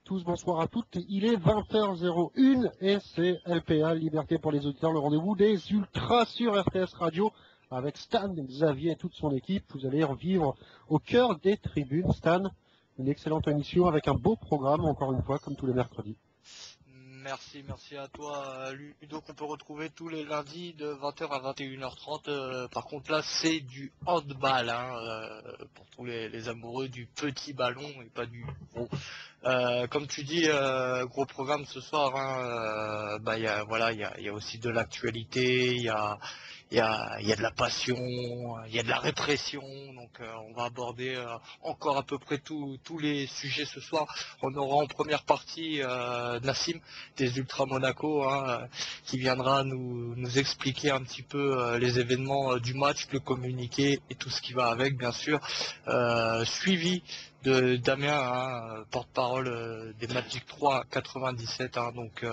tous, bonsoir à toutes. Il est 20h01 et c'est LPA, Liberté pour les auditeurs, le rendez-vous des Ultras sur RTS Radio avec Stan, Xavier et toute son équipe. Vous allez revivre au cœur des tribunes. Stan, une excellente émission avec un beau programme, encore une fois, comme tous les mercredis. Merci à toi Ludo, qu'on peut retrouver tous les lundis de 20h à 21h30. Par contre là c'est du handball pour tous les amoureux du petit ballon et pas du gros. Comme tu dis, gros programme ce soir. Il y a aussi de l'actualité, il y a de la passion, il y a de la répression, donc on va aborder encore à peu près tous les sujets ce soir. On aura en première partie Nassim des Ultras Monaco qui viendra nous expliquer un petit peu les événements du match, le communiqué et tout ce qui va avec, bien sûr, suivi de Damien, porte-parole des Magic 3 97, donc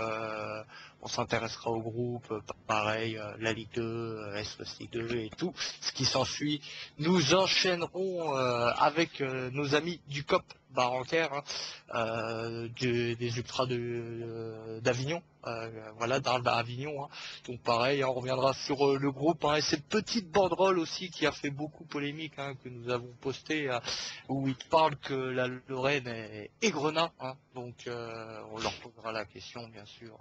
on s'intéressera au groupe, pareil, la Ligue 2, SOS Ligue 2 et tout ce qui s'ensuit. Nous enchaînerons avec nos amis du COP Baranquère, des Ultras d'Avignon, d'Arles d'Avignon. Donc pareil, on reviendra sur le groupe et cette petite banderole aussi qui a fait beaucoup polémique, que nous avons postée, où il parle que la Lorraine est Grenat, donc on leur posera la question bien sûr.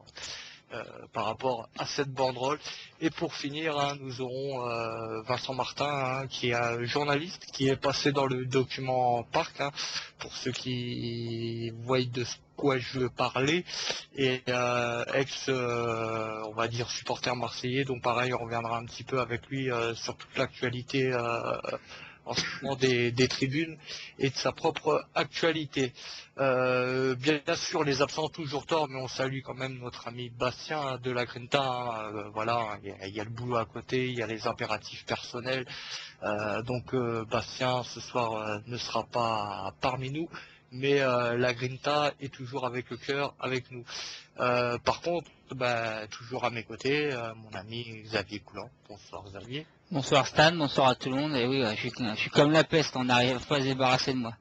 Par rapport à cette banderole. Et pour finir, nous aurons Vincent Martin, qui est un journaliste, qui est passé dans le document Parc, pour ceux qui voient de quoi je veux parler, et on va dire, supporter marseillais, donc pareil, on reviendra un petit peu avec lui sur toute l'actualité en ce moment des tribunes et de sa propre actualité. Bien sûr, les absents ont toujours tort, mais on salue quand même notre ami Bastien de la Grinta. Il y a le boulot à côté, il y a les impératifs personnels. Donc Bastien ce soir ne sera pas parmi nous, mais la Grinta est toujours avec le cœur, avec nous. Par contre, toujours à mes côtés, mon ami Xavier Coulant. Bonsoir Xavier. Bonsoir Stan, bonsoir à tout le monde. Et oui, je suis comme la peste, on n'arrive pas à se débarrasser de moi.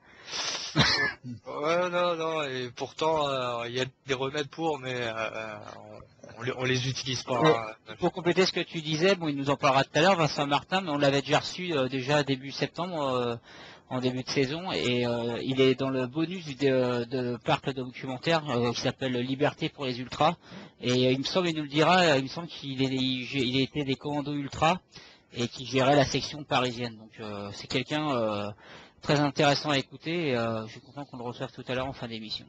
Ouais, non, et pourtant il y a des remèdes pour, mais on les utilise pas. Pour compléter ce que tu disais, il nous en parlera tout à l'heure, Vincent Martin, mais on l'avait déjà reçu déjà début septembre, en début de saison, et il est dans le bonus de parc documentaire qui s'appelle Liberté pour les Ultras. Et il me semble, il nous le dira, il me semble qu'il était des commandos ultras et qui gérait la section parisienne. Donc c'est quelqu'un très intéressant à écouter, et je suis content qu'on le reçoive tout à l'heure en fin d'émission.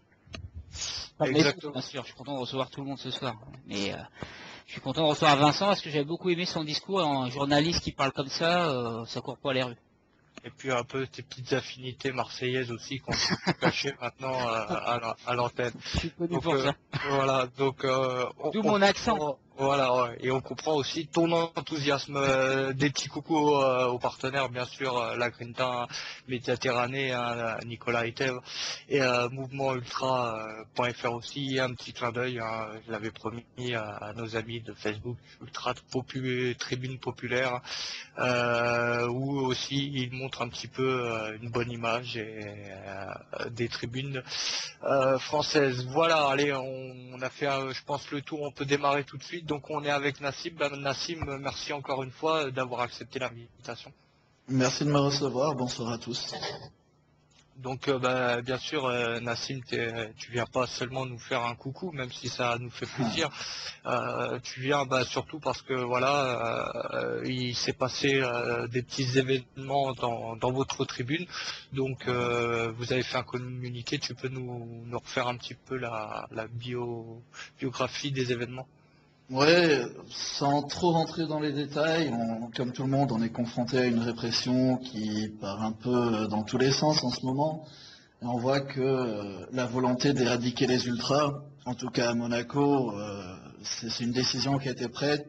Exactement. Bien sûr, je suis content de recevoir tout le monde ce soir, mais je suis content de recevoir Vincent parce que j'avais beaucoup aimé son discours. Un journaliste qui parle comme ça court pas les rues. Et puis un peu tes petites affinités marseillaises aussi qu'on peut cacher maintenant à l'antenne. Je suis connu pour ça. Voilà, donc d'où mon accent. Voilà, ouais. Et on comprend aussi ton enthousiasme. Des petits coucous aux partenaires, bien sûr, la Grinta Méditerranée, Nicolas Etev, et Mouvement Ultra.fr aussi. Un petit clin d'œil, je l'avais promis à nos amis de Facebook, Ultra Tribune Populaire, où aussi ils montrent un petit peu une bonne image des tribunes françaises. Voilà, allez, on a fait, je pense, le tour. On peut démarrer tout de suite. Donc on est avec Nassim. Nassim, merci encore une fois d'avoir accepté l'invitation. Merci de me recevoir, bonsoir à tous. Donc bien sûr, Nassim, tu viens pas seulement nous faire un coucou, même si ça nous fait plaisir. Tu viens surtout parce que il s'est passé des petits événements dans votre tribune. Donc vous avez fait un communiqué. Tu peux nous refaire un petit peu la biographie des événements? Ouais, sans trop rentrer dans les détails, comme tout le monde, on est confronté à une répression qui part un peu dans tous les sens en ce moment. Et on voit que la volonté d'éradiquer les ultras, en tout cas à Monaco, c'est une décision qui a été prise.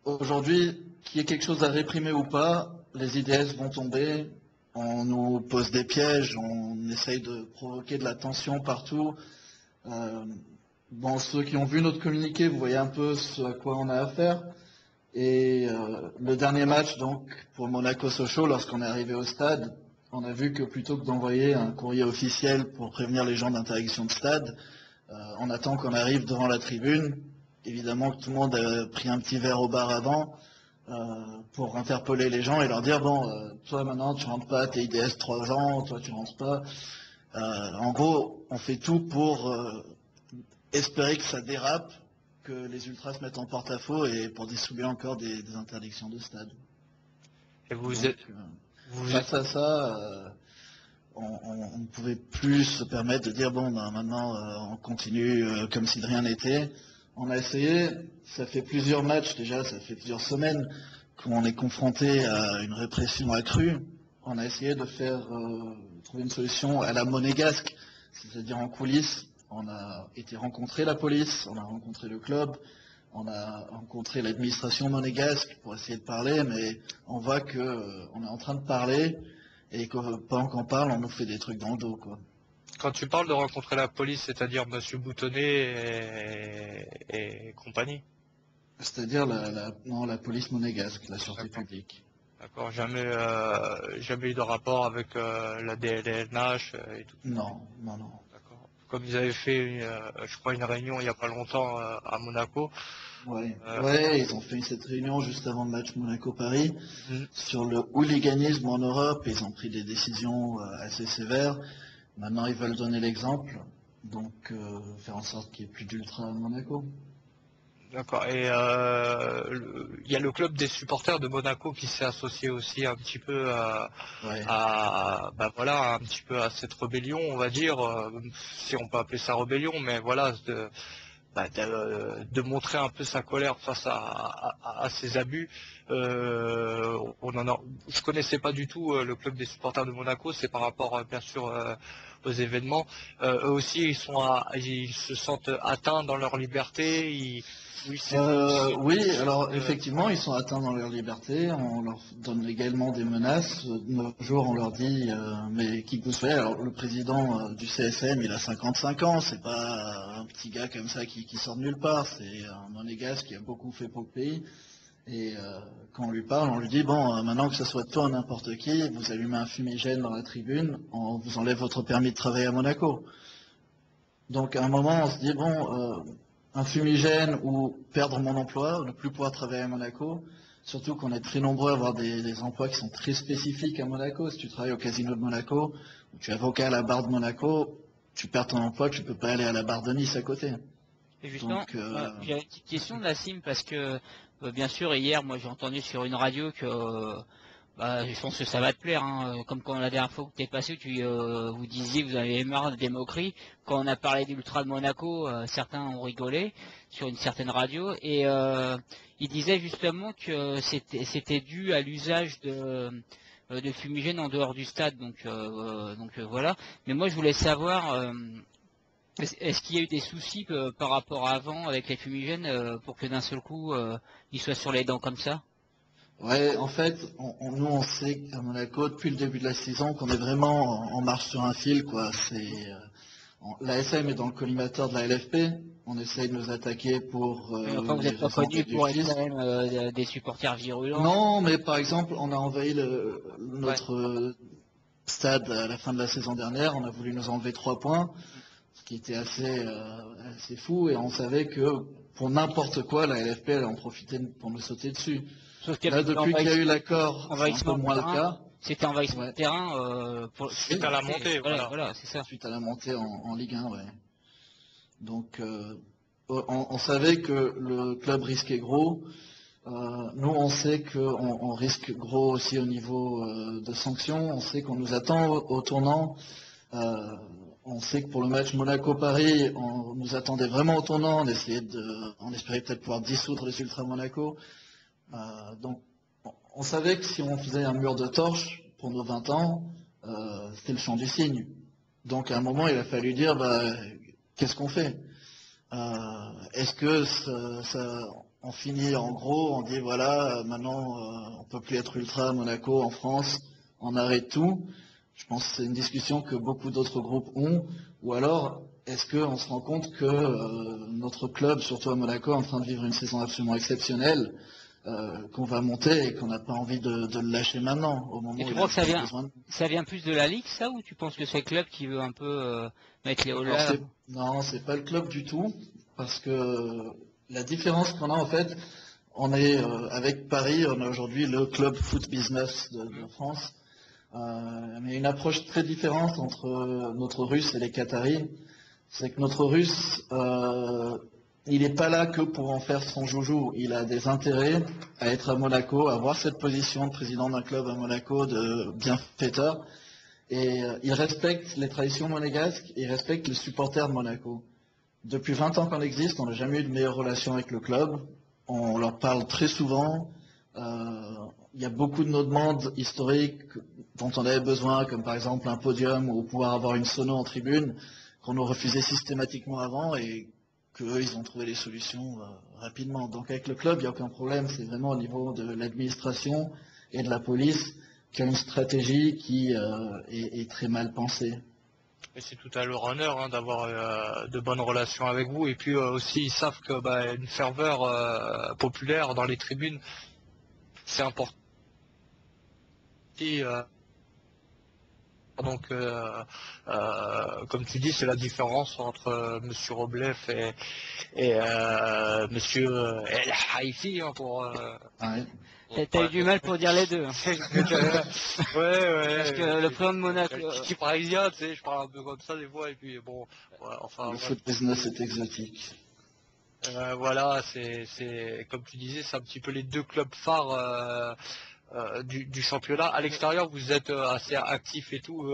Aujourd'hui, qu'il y ait quelque chose à réprimer ou pas, les IDS vont tomber, on nous pose des pièges, on essaye de provoquer de la tension partout. Bon, ceux qui ont vu notre communiqué, vous voyez un peu ce à quoi on a affaire. Et le dernier match, donc, pour Monaco Sochaux, lorsqu'on est arrivé au stade, On a vu que plutôt que d'envoyer un courrier officiel pour prévenir les gens d'interdiction de stade, on attend qu'on arrive devant la tribune. Évidemment que tout le monde a pris un petit verre au bar avant pour interpeller les gens et leur dire bon, toi maintenant tu rentres pas, t'es IDS 3 ans, toi tu rentres pas. En gros, on fait tout pour espérer que ça dérape, que les ultras se mettent en porte-à-faux et pour distribuer encore des interdictions de stade. Et Face à ça, on ne pouvait plus se permettre de dire bon ben, maintenant on continue comme si de rien n'était. On a essayé, ça fait plusieurs matchs déjà, ça fait plusieurs semaines qu'on est confronté à une répression accrue. On a essayé de trouver une solution à la monégasque, c'est-à-dire en coulisses. On a été rencontrer la police, on a rencontré le club, on a rencontré l'administration monégasque pour essayer de parler, mais on voit qu'on est en train de parler et que pendant qu'on parle, on nous fait des trucs dans le dos, quoi. Quand tu parles de rencontrer la police, c'est-à-dire Monsieur Boutonnet et compagnie? C'est-à-dire la police monégasque, la sûreté publique. D'accord, jamais eu de rapport avec la DLNH et tout. Non. D'accord. Comme ils avaient fait, je crois, une réunion il n'y a pas longtemps à Monaco. Ouais, ils ont fait cette réunion juste avant le match Monaco-Paris sur le hooliganisme en Europe. Ils ont pris des décisions assez sévères. Maintenant, ils veulent donner l'exemple, donc faire en sorte qu'il n'y ait plus d'ultra à Monaco. D'accord. Et il y a le club des supporters de Monaco qui s'est associé aussi un petit peu un petit peu à cette rébellion, on va dire, si on peut appeler ça rébellion, mais voilà, de montrer un peu sa colère face à ces abus. Je connaissais pas du tout le club des supporters de Monaco, c'est par rapport bien sûr aux événements. Eux aussi ils se sentent atteints dans leur liberté. Oui, alors effectivement, ils sont atteints dans leur liberté, on leur donne également des menaces. De nos jours, on leur dit, mais qui que vous soyez, alors le président du CSM, il a 55 ans, c'est pas un petit gars comme ça qui sort de nulle part, c'est un monégasque qui a beaucoup fait pour le pays. Et quand on lui parle, on lui dit, bon, maintenant que ce soit toi ou n'importe qui, vous allumez un fumigène dans la tribune, on vous enlève votre permis de travailler à Monaco. Donc à un moment, on se dit, bon, un fumigène ou perdre mon emploi, ou ne plus pouvoir travailler à Monaco, surtout qu'on est très nombreux à avoir des emplois qui sont très spécifiques à Monaco. Si tu travailles au casino de Monaco, ou tu es avocat à la barre de Monaco, tu perds ton emploi, tu ne peux pas aller à la barre de Nice à côté. Et justement, j'ai une petite question de la CIM, parce que bien sûr hier moi j'ai entendu sur une radio que je pense que ça va te plaire, hein, comme quand la dernière fois que tu es passé, vous disiez que vous avez marre des moqueries. Quand on a parlé d'Ultra de Monaco, certains ont rigolé sur une certaine radio, et ils disaient justement que c'était dû à l'usage de fumigènes en dehors du stade, donc voilà. Mais moi je voulais savoir, est-ce qu'il y a eu des soucis par rapport à avant avec les fumigènes pour que d'un seul coup ils soient sur les dents comme ça? Ouais, en fait, nous on sait à Monaco depuis le début de la saison qu'on est vraiment en marche sur un fil, quoi. L'ASM est dans le collimateur de la LFP. On essaye de nous attaquer pour. Enfin, vous n'êtes pas connus pour être quand même des supporters virulents. Non, mais par exemple, on a envahi notre stade à la fin de la saison dernière. On a voulu nous enlever 3 points, ce qui était assez fou. Et on savait que pour n'importe quoi, la LFP allait en profiter pour nous sauter dessus. Là, depuis qu'il y a eu l'accord, c'est un peu moins le cas. C'était envahissement de terrain suite à la montée. Voilà, c'est ça. Suite à la montée en Ligue 1, ouais. Donc, on savait que le club risquait gros. Nous, on sait qu'on risque gros aussi au niveau de sanctions. On sait qu'on nous attend au tournant. On sait que pour le match Monaco-Paris, on nous attendait vraiment au tournant. On espérait peut-être pouvoir dissoudre les Ultras Monaco. Donc, on savait que si on faisait un mur de torche pour nos 20 ans, c'était le champ du cygne. Donc, à un moment, il a fallu dire, qu'est-ce qu'on fait? Est-ce que on finit en gros, on dit voilà, maintenant, on peut plus être ultra à Monaco en France, on arrête tout? Je pense que c'est une discussion que beaucoup d'autres groupes ont. Ou alors, est-ce qu'on se rend compte que notre club, surtout à Monaco, est en train de vivre une saison absolument exceptionnelle? qu'on va monter et qu'on n'a pas envie de le lâcher maintenant, au moment Et tu où crois que ça vient, besoin de... ça vient plus de la Ligue, ça, ou tu penses que c'est le club qui veut un peu mettre les hauts Alors, là? non, c'est pas le club du tout, parce que la différence qu'on a en fait, on est avec Paris, on a aujourd'hui le club foot business de France, mais une approche très différente entre notre Russe et les Qataris. C'est que notre Russe, il n'est pas là que pour en faire son joujou. Il a des intérêts à être à Monaco, à avoir cette position de président d'un club à Monaco, de bienfaiteur. Et il respecte les traditions monégasques et il respecte les supporters de Monaco. Depuis 20 ans qu'on existe, on n'a jamais eu de meilleure relation avec le club. On leur parle très souvent. Il y a beaucoup de nos demandes historiques dont on avait besoin, comme par exemple un podium ou pouvoir avoir une sono en tribune, qu'on nous refusait systématiquement avant et qu'eux, ils ont trouvé les solutions rapidement. Donc avec le club, il n'y a aucun problème. C'est vraiment au niveau de l'administration et de la police qui a une stratégie qui est très mal pensée. Et c'est tout à leur honneur d'avoir de bonnes relations avec vous. Et puis aussi, ils savent que une ferveur populaire dans les tribunes, c'est important. Et, donc, comme tu dis, c'est la différence entre Monsieur Roblev et Monsieur El Haifi pour. T'as eu du mal pour dire les deux. Hein. ouais. Parce que le président de Monaco. Kiki parisien, tu sais, je parle un peu comme ça des fois, et puis bon, voilà, enfin. Le foot business est exotique. Voilà, c'est comme tu disais, c'est un petit peu les deux clubs phares du championnat. À l'extérieur, vous êtes assez actif et tout.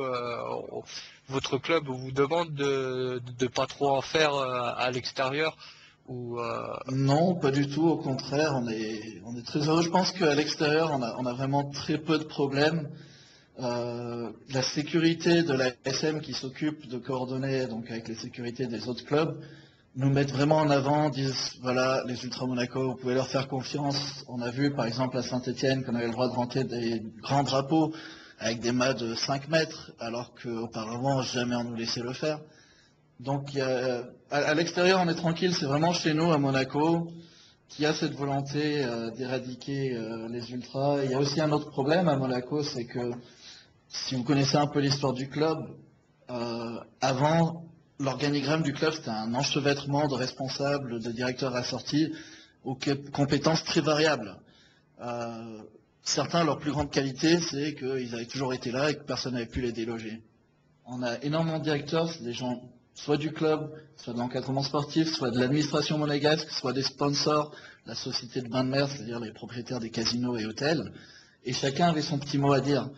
Votre club vous demande de pas trop en faire à l'extérieur ou Non, pas du tout. Au contraire, on est très heureux. Je pense qu'à l'extérieur, on a vraiment très peu de problèmes. La sécurité de la SM qui s'occupe de coordonner donc avec les sécurités des autres clubs nous mettent vraiment en avant, disent voilà, les Ultra Monaco, vous pouvez leur faire confiance. On a vu par exemple à Saint-Étienne qu'on avait le droit de rentrer des grands drapeaux avec des mâts de 5 mètres, alors qu'auparavant jamais on nous laissait le faire. Donc à l'extérieur on est tranquille, c'est vraiment chez nous à Monaco qui a cette volonté d'éradiquer les ultras. Il y a aussi un autre problème à Monaco, c'est que si vous connaissez un peu l'histoire du club, avant l'organigramme du club c'était un enchevêtrement de responsables, de directeurs assortis aux compétences très variables. Certains, leur plus grande qualité, c'est qu'ils avaient toujours été là et que personne n'avait pu les déloger. On a énormément de directeurs, c'est des gens soit du club, soit de l'encadrement sportif, soit de l'administration monégasque, soit des sponsors, la société de bain de mer, c'est-à-dire les propriétaires des casinos et hôtels, et chacun avait son petit mot à dire.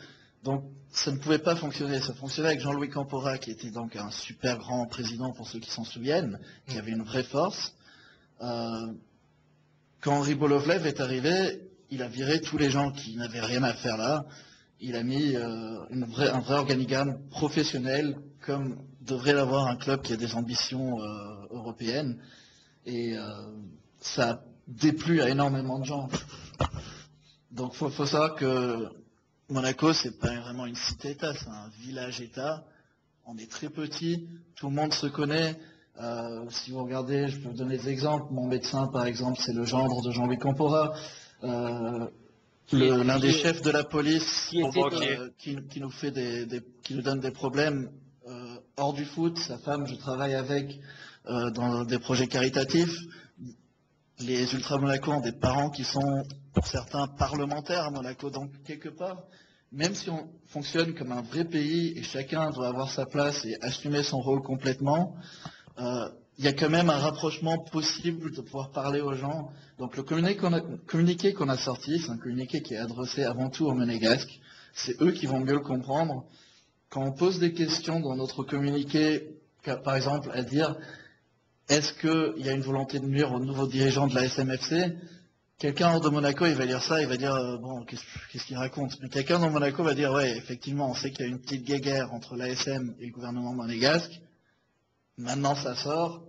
Donc ça ne pouvait pas fonctionner. Ça fonctionnait avec Jean-Louis Campora, qui était donc un super grand président pour ceux qui s'en souviennent, qui avait une vraie force. Quand Henri Bolovlev est arrivé, il a viré tous les gens qui n'avaient rien à faire là. Il a mis un vrai organigramme professionnel, comme devrait l'avoir un club qui a des ambitions européennes. Et ça a déplu à énormément de gens. Donc faut savoir que Monaco, c'est pas vraiment une cité-État, c'est un village-État. On est très petit, tout le monde se connaît. Si vous regardez, je peux vous donner des exemples. Mon médecin, par exemple, c'est le gendre de Jean-Louis Campora. L'un des chefs de la police qui nous fait qui nous donne des problèmes hors du foot. Sa femme, je travaille avec dans des projets caritatifs. Les Ultra Monaco ont des parents qui sont, pour certains, parlementaires à Monaco. Donc, quelque part, même si on fonctionne comme un vrai pays et chacun doit avoir sa place et assumer son rôle complètement, il y a quand même un rapprochement possible de pouvoir parler aux gens. Donc le communiqué qu'on a sorti, c'est un communiqué qui est adressé avant tout aux Monégasques. C'est eux qui vont mieux le comprendre. Quand on pose des questions dans notre communiqué, par exemple à dire est-ce qu'il y a une volonté de nuire aux nouveaux dirigeants de la SMFC, quelqu'un hors de Monaco, il va lire ça, il va dire bon, qu'est-ce qu'il raconte. Mais quelqu'un dans Monaco va dire ouais, effectivement, on sait qu'il y a une petite guéguerre entre l'ASM et le gouvernement monégasque. Maintenant, ça sort.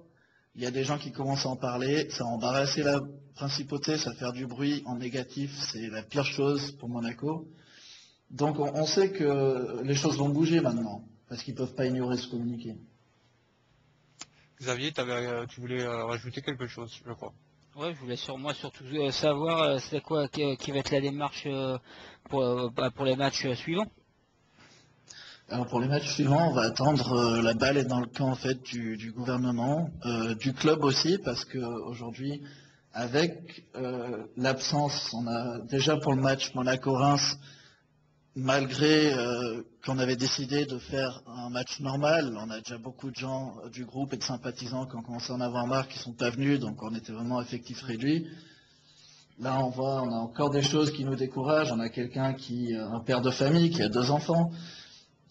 Il y a des gens qui commencent à en parler. Ça a embarrassé la principauté, ça fait du bruit en négatif. C'est la pire chose pour Monaco. Donc, on sait que les choses vont bouger maintenant, parce qu'ils ne peuvent pas ignorer ce communiqué. Xavier, tu voulais rajouter quelque chose, je crois. Ouais, je voulais surtout savoir c'est quoi qui va être la démarche pour les matchs suivants. Alors pour les matchs suivants, on va attendre, la balle est dans le camp en fait du gouvernement, du club aussi, parce que aujourd'hui, avec l'absence, on a déjà pour le match Monaco-Reims, malgré qu'on avait décidé de faire un match normal, on a déjà beaucoup de gens du groupe et de sympathisants qui ont commencé à en avoir marre, qui sont pas venus, donc on était vraiment effectif réduit. Là, on a encore des choses qui nous découragent. On a quelqu'un un père de famille qui a 2 enfants,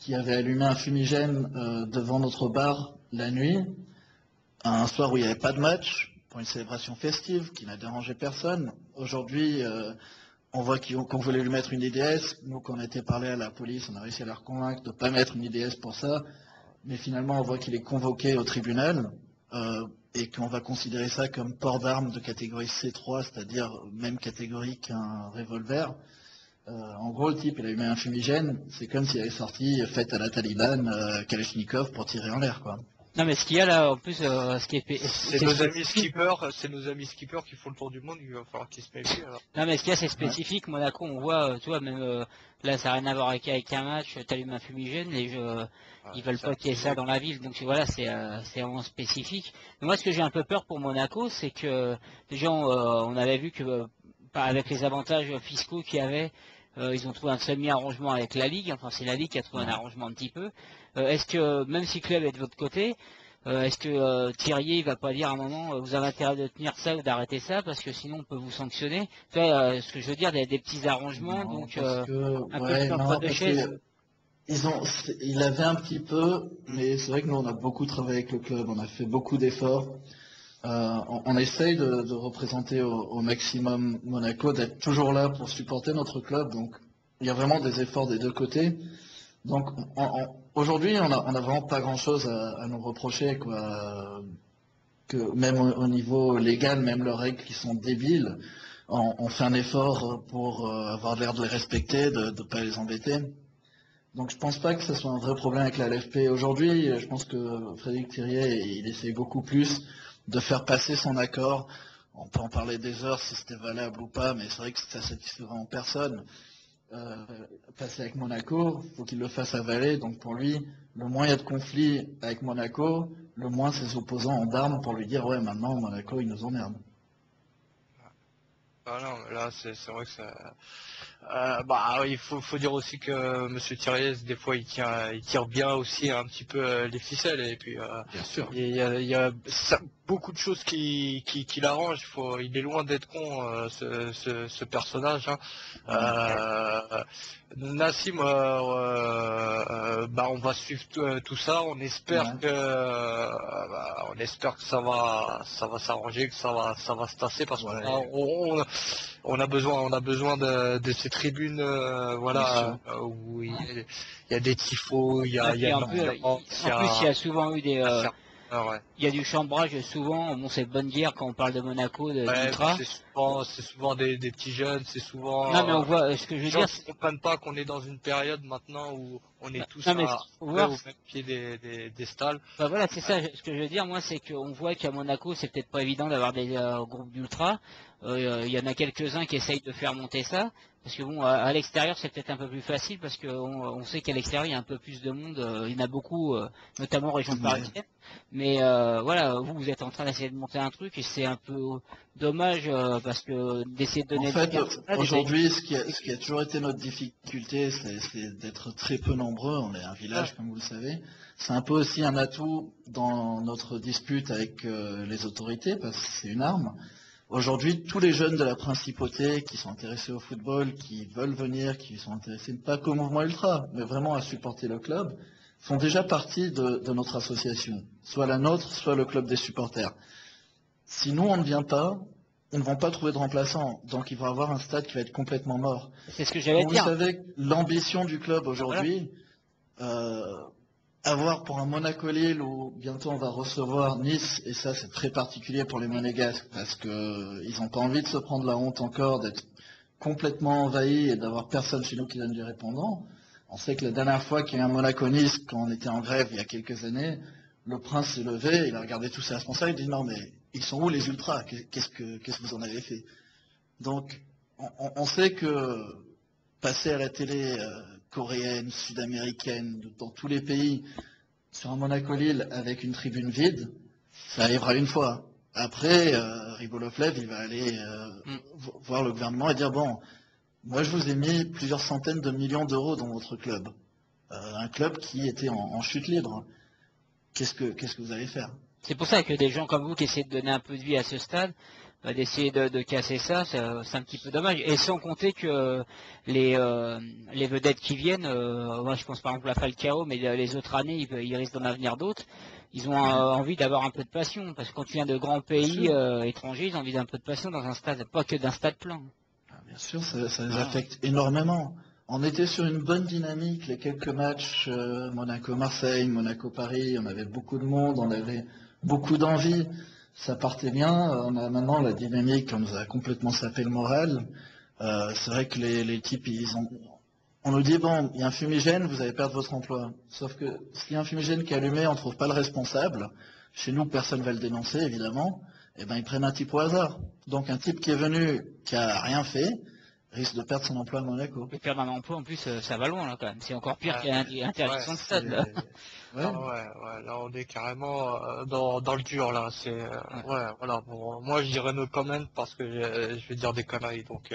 qui avait allumé un fumigène devant notre bar la nuit, un soir où il n'y avait pas de match, pour une célébration festive qui n'a dérangé personne. Aujourd'hui, on voit qu'on voulait lui mettre une IDS. Nous, qu'on a été parlé à la police, on a réussi à la convaincre de ne pas mettre une IDS pour ça. Mais finalement, on voit qu'il est convoqué au tribunal et qu'on va considérer ça comme port d'armes de catégorie C3, c'est-à-dire même catégorie qu'un revolver. En gros, le type, il a eu un fumigène, c'est comme s'il avait sorti, fête à la Taliban, Kalachnikov pour tirer en l'air, quoi. Non, mais ce qu'il y a là, en plus, ce qui est, C'est nos amis skippers qui font le tour du monde, il va falloir qu'ils se méfient alors. non, mais ce qu'il y a, c'est spécifique. Monaco, on voit, tu vois, même là, ça n'a rien à voir avec un match. T'allumes un fumigène, ils veulent pas qu'il y ait ça dans la ville. Donc voilà, c'est vraiment spécifique. Mais moi, ce que j'ai un peu peur pour Monaco, c'est que déjà, on avait vu que avec les avantages fiscaux qu'il y avait, ils ont trouvé un semi-arrangement avec la Ligue. Enfin, c'est la Ligue qui a trouvé un arrangement un petit peu. Est-ce que, même si le club est de votre côté, est-ce que Thierry il va pas dire à un moment vous avez intérêt de tenir ça ou d'arrêter ça parce que sinon on peut vous sanctionner. Tu vois, ce que je veux dire, des petits arrangements, Non, donc parce que, un peu ouais, de non, entre deux parce chaises. que il avait un petit peu, mais c'est vrai que nous, on a beaucoup travaillé avec le club, on a fait beaucoup d'efforts. On essaye de représenter au maximum Monaco, d'être toujours là pour supporter notre club. Donc, il y a vraiment des efforts des deux côtés. Donc, aujourd'hui, on a vraiment pas grand-chose à nous reprocher, quoi. Que même au niveau légal, même leurs règles qui sont débiles, on fait un effort pour avoir l'air de les respecter, de ne pas les embêter. Donc je pense pas que ce soit un vrai problème avec la LFP. Aujourd'hui, je pense que Frédéric Thiriet, il essaie beaucoup plus de faire passer son accord. On peut en parler des heures si c'était valable ou pas, mais c'est vrai que ça satisfait vraiment personne. Passer avec Monaco, il faut qu'il le fasse avaler. Donc pour lui, le moins il y a de conflits avec Monaco, le moins ses opposants ont d'armes pour lui dire ouais maintenant Monaco il nous emmerde. Ah non, mais là c'est vrai que ça. Bah il faut dire aussi que Monsieur Thiriez des fois il tire bien aussi un petit peu les ficelles et puis Bien sûr. il y a beaucoup de choses qui l'arrangent. Il est loin d'être con ce personnage. Hein. Nassim, bah on va suivre tout ça. On espère que ça va s'arranger, que ça va se tasser parce Ouais. on a besoin de ces tribunes, voilà, où il y a des tifos, il y a de En plus, l'ambiance, il y a souvent eu ouais. il y a du chambrage souvent. Bon, c'est de bonne guerre quand on parle de Monaco, Ouais, d'Ultra. c'est souvent des petits jeunes, c'est Non, mais souvent on voit ce que je les veux gens dire. qui ne comprennent pas qu'on est dans une période maintenant où on est tous Non, mais faut voir. au même pied des stalles. Bah voilà, c'est ça. Ce que je veux dire, moi, c'est qu'on voit qu'à Monaco, c'est peut-être pas évident d'avoir des groupes d'ultra. Il y en a quelques-uns qui essayent de faire monter ça. Parce que bon, à l'extérieur, c'est peut-être un peu plus facile parce qu'on sait qu'à l'extérieur, il y a un peu plus de monde. Il y en a beaucoup, notamment en région parisienne. Mais voilà, vous êtes en train d'essayer de monter un truc et c'est un peu dommage parce que d'essayer de donner En fait, le personnage, aujourd'hui, ce qui a toujours été notre difficulté, c'est d'être très peu nombreux. On est un village, comme vous le savez. C'est un peu aussi un atout dans notre dispute avec les autorités, parce que c'est une arme. Aujourd'hui, tous les jeunes de la principauté qui sont intéressés au football, qui veulent venir, qui sont intéressés pas qu'au mouvement ultra, mais vraiment à supporter le club, font déjà partie de notre association. Soit la nôtre, soit le club des supporters. Si nous, on ne vient pas, ils ne vont pas trouver de remplaçant. Donc, ils vont avoir un stade qui va être complètement mort. c'est ce que j'allais Vous dire. savez, l'ambition du club aujourd'hui, avoir pour un Monaco-Lille où bientôt on va recevoir Nice, et ça c'est très particulier pour les Monégasques parce qu'ils n'ont pas envie de se prendre la honte encore d'être complètement envahis et d'avoir personne chez nous qui donne du répondant. On sait que la dernière fois qu'il y a eu un Monaco-Nice, quand on était en grève il y a quelques années, le prince s'est levé, il a regardé tous ses responsables, il dit non mais ils sont où les ultras? Qu'est-ce que vous en avez fait? Donc on sait que passer à la télé coréenne, sud-américaine, dans tous les pays, sur un Monaco-Lille avec une tribune vide, ça arrivera une fois. Après, Ribolovlev, il va aller voir le gouvernement et dire bon, moi je vous ai mis plusieurs centaines de millions d'euros dans votre club. Un club qui était en chute libre. Qu'est-ce que vous allez faire? C'est pour ça que des gens comme vous qui essaient de donner un peu de vie à ce stade, d'essayer de casser ça, c'est un petit peu dommage. Et sans compter que les vedettes qui viennent, moi je pense par exemple à Falcao, mais les autres années, ils risquent d'en avoir d'autres. Ils ont envie d'avoir un peu de passion, parce que quand tu viens de grands pays étrangers, ils ont envie d'un peu de passion dans un stade, pas que d'un stade plein. Bien sûr, ça les affecte énormément. On était sur une bonne dynamique, les quelques matchs Monaco-Marseille, Monaco-Paris, on avait beaucoup de monde, on avait beaucoup d'envie, ça partait bien. On a maintenant la dynamique, on nous a complètement sapé le moral. C'est vrai que les types, on nous dit bon, il y a un fumigène, vous allez perdre votre emploi. Sauf que s'il y a un fumigène qui est allumé, on ne trouve pas le responsable. Chez nous, personne ne va le dénoncer, évidemment. Eh ben, ils prennent un type au hasard. Donc un type qui est venu, qui a rien fait, risque de perdre son emploi à Monaco. Et perdre un emploi, en plus, ça va loin, là, quand même. C'est encore pire qu'il y a interdiction de stade, là. Là, on est carrément dans le dur, là. Voilà. Bon, moi, je dirais no comment parce que je vais dire des conneries. Donc,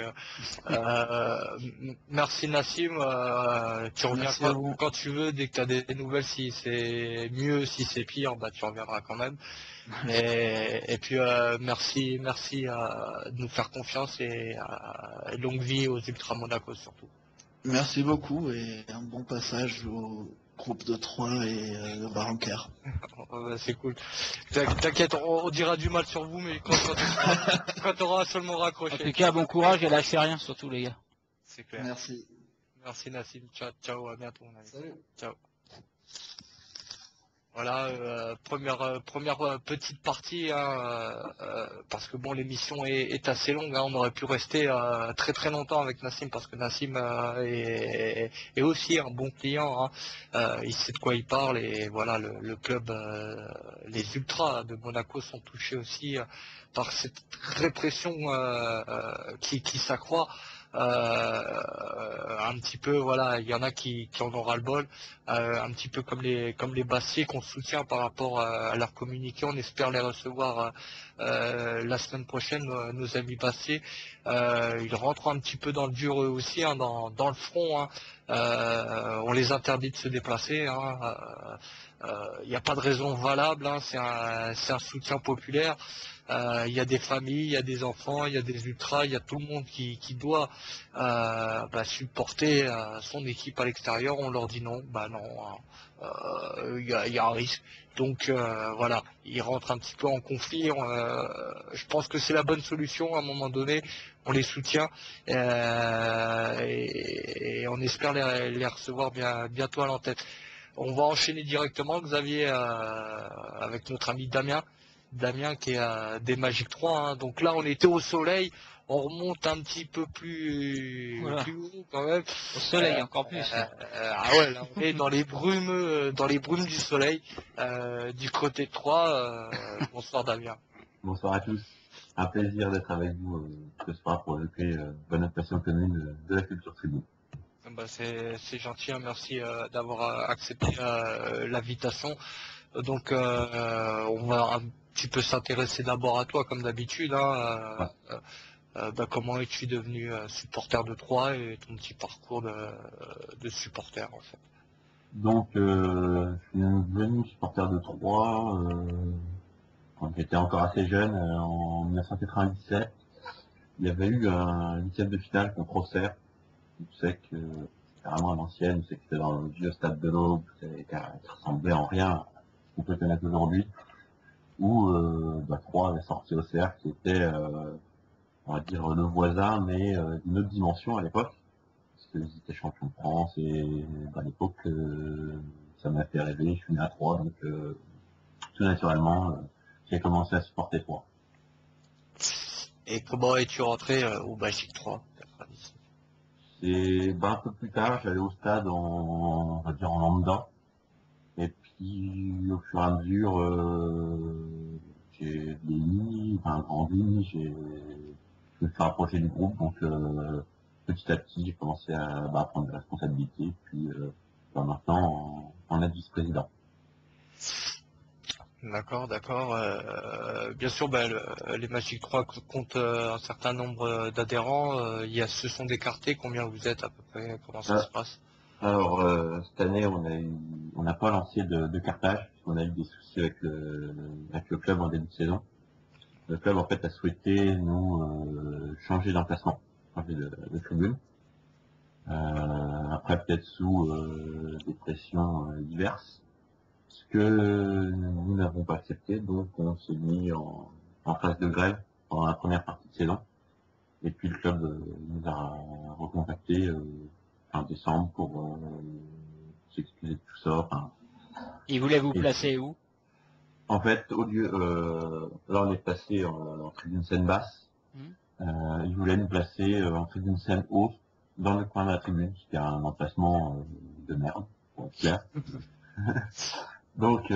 merci Nassim. Tu reviens quand tu veux, dès que tu as des nouvelles. Si c'est mieux, si c'est pire, bah, tu reviendras quand même. Et puis merci de nous faire confiance et longue vie aux Ultra Monaco surtout. Merci beaucoup et un bon passage au groupe de 3 et le Barranquer. C'est cool. T'inquiète, on dira du mal sur vous, mais quand tu auras seulement raccroché. En tout cas, bon courage et lâchez rien surtout les gars. C'est clair. Merci. Merci Nassim. Ciao, à bientôt. Mon ami. Salut. Ciao. Voilà, première petite partie, parce que bon, l'émission est assez longue, hein, on aurait pu rester très très longtemps avec Nassim, parce que Nassim est aussi un bon client, hein, il sait de quoi il parle, et voilà, le club, les Ultras de Monaco sont touchés aussi par cette répression qui s'accroît. Un petit peu, voilà, il y en a qui en ont ras-le-bol, un petit peu comme les Bassiers qu'on soutient par rapport à leur communiqué. On espère les recevoir la semaine prochaine, nos amis Bassiers. Ils rentrent un petit peu dans le dur eux aussi, hein, dans le front. Hein. On les interdit de se déplacer. Hein. Il n'y a pas de raison valable, hein. C'est un soutien populaire. Il y a des familles, il y a des enfants, il y a des ultras, il y a tout le monde qui doit supporter son équipe à l'extérieur. On leur dit non, bah non, hein. Il y a un risque. Donc voilà, ils rentrent un petit peu en conflit. Je pense que c'est la bonne solution à un moment donné. On les soutient et on espère les recevoir bientôt à l'antenne. On va enchaîner directement, Xavier, avec notre ami Damien. Damien qui est des Magic 3. Hein. Donc là, on était au soleil. On remonte un petit peu plus haut quand même. Au soleil, encore plus. Là, on est dans les brumes du soleil, du côté de Troyes. Bonsoir Damien. Bonsoir à tous. Un plaisir d'être avec vous ce soir pour évoquer bonne impression commune de la culture tribune. Bah, c'est gentil, hein. Merci d'avoir accepté l'invitation. Donc on va un petit peu s'intéresser d'abord à toi comme d'habitude. Hein. Comment es-tu devenu supporter de Troyes et ton petit parcours de supporter en fait? Donc je suis devenu supporter de Troyes quand j'étais encore assez jeune, en 1997. Il y avait eu un huitième de finale contre Auxerre. Je sais que c'était vraiment à l'ancienne, c'est que c'était dans le vieux stade de l'Aube, qui ressemblait en rien à ce qu'on peut connaître aujourd'hui, où Troyes avait sorti Auxerre, qui était, on va dire, le voisin, mais d'une autre dimension à l'époque, parce qu'ils étaient champions de France, et à l'époque, ça m'a fait rêver, je suis né à Troyes, donc tout naturellement, j'ai commencé à supporter Troyes. Et comment es-tu rentré au Magic 3? Et un peu plus tard, j'allais au stade on va dire en lambda. Et puis puis au fur et à mesure, j'ai vieilli, enfin grandi, je me suis rapproché du groupe, donc petit à petit j'ai commencé à prendre des responsabilités, puis maintenant en être vice-président. D'accord, d'accord. Bien sûr, les Magic 3 comptent un certain nombre d'adhérents. Se sont écartés. Combien vous êtes à peu près? Comment ça se passe? Alors cette année on n'a pas lancé de cartage, parce qu'on a eu des soucis avec le club en début de saison. Le club en fait a souhaité nous changer d'emplacement, changer de tribune. Après peut-être sous des pressions diverses, ce que nous n'avons pas accepté, donc on s'est mis en phase de grève pendant la première partie de saison. Et puis le club nous a recontacté en décembre pour s'excuser de tout ça. Enfin, Il voulait vous placer où? en fait, au lieu, là on est passé en tribune scène basse. Il voulait nous placer en tribune scène haute, dans le coin de la tribune, ce qui est un emplacement de merde, pour être clair. Donc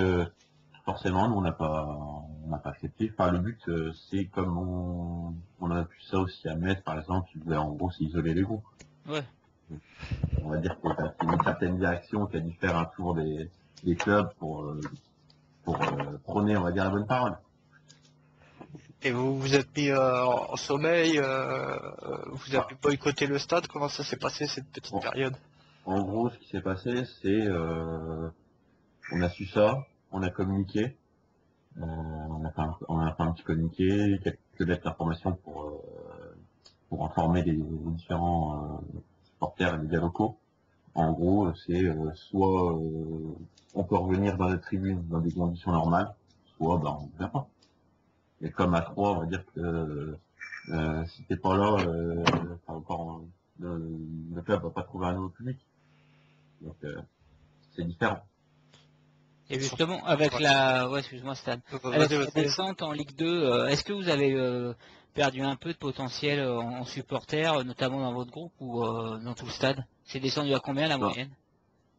forcément, nous on n'a pas accepté. Enfin, le but, c'est comme on a pu ça aussi à Metz, par exemple, qui voulait en gros s'isoler les groupes. Ouais. On va dire que c'est une certaine direction qui a dû faire un tour des clubs pour prôner, on va dire, la bonne parole. Et vous vous êtes mis en sommeil, vous avez boycotté le stade. Comment ça s'est passé cette petite période? En gros, ce qui s'est passé, c'est on a su ça, on a communiqué, on a fait un petit communiqué, quelques lettres d'information pour informer les différents supporters et médias locaux. En gros, c'est soit on peut revenir dans la tribune dans des conditions normales, soit on ne vient pas. Et comme à 3, on va dire que si t'es pas là, le club va pas trouver un nouveau public. Donc c'est différent. Et justement, avec la, ouais, excuse-moi Stan, avec la descente en Ligue 2, est-ce que vous avez perdu un peu de potentiel en supporters, notamment dans votre groupe ou dans tout le stade? C'est descendu à combien la moyenne?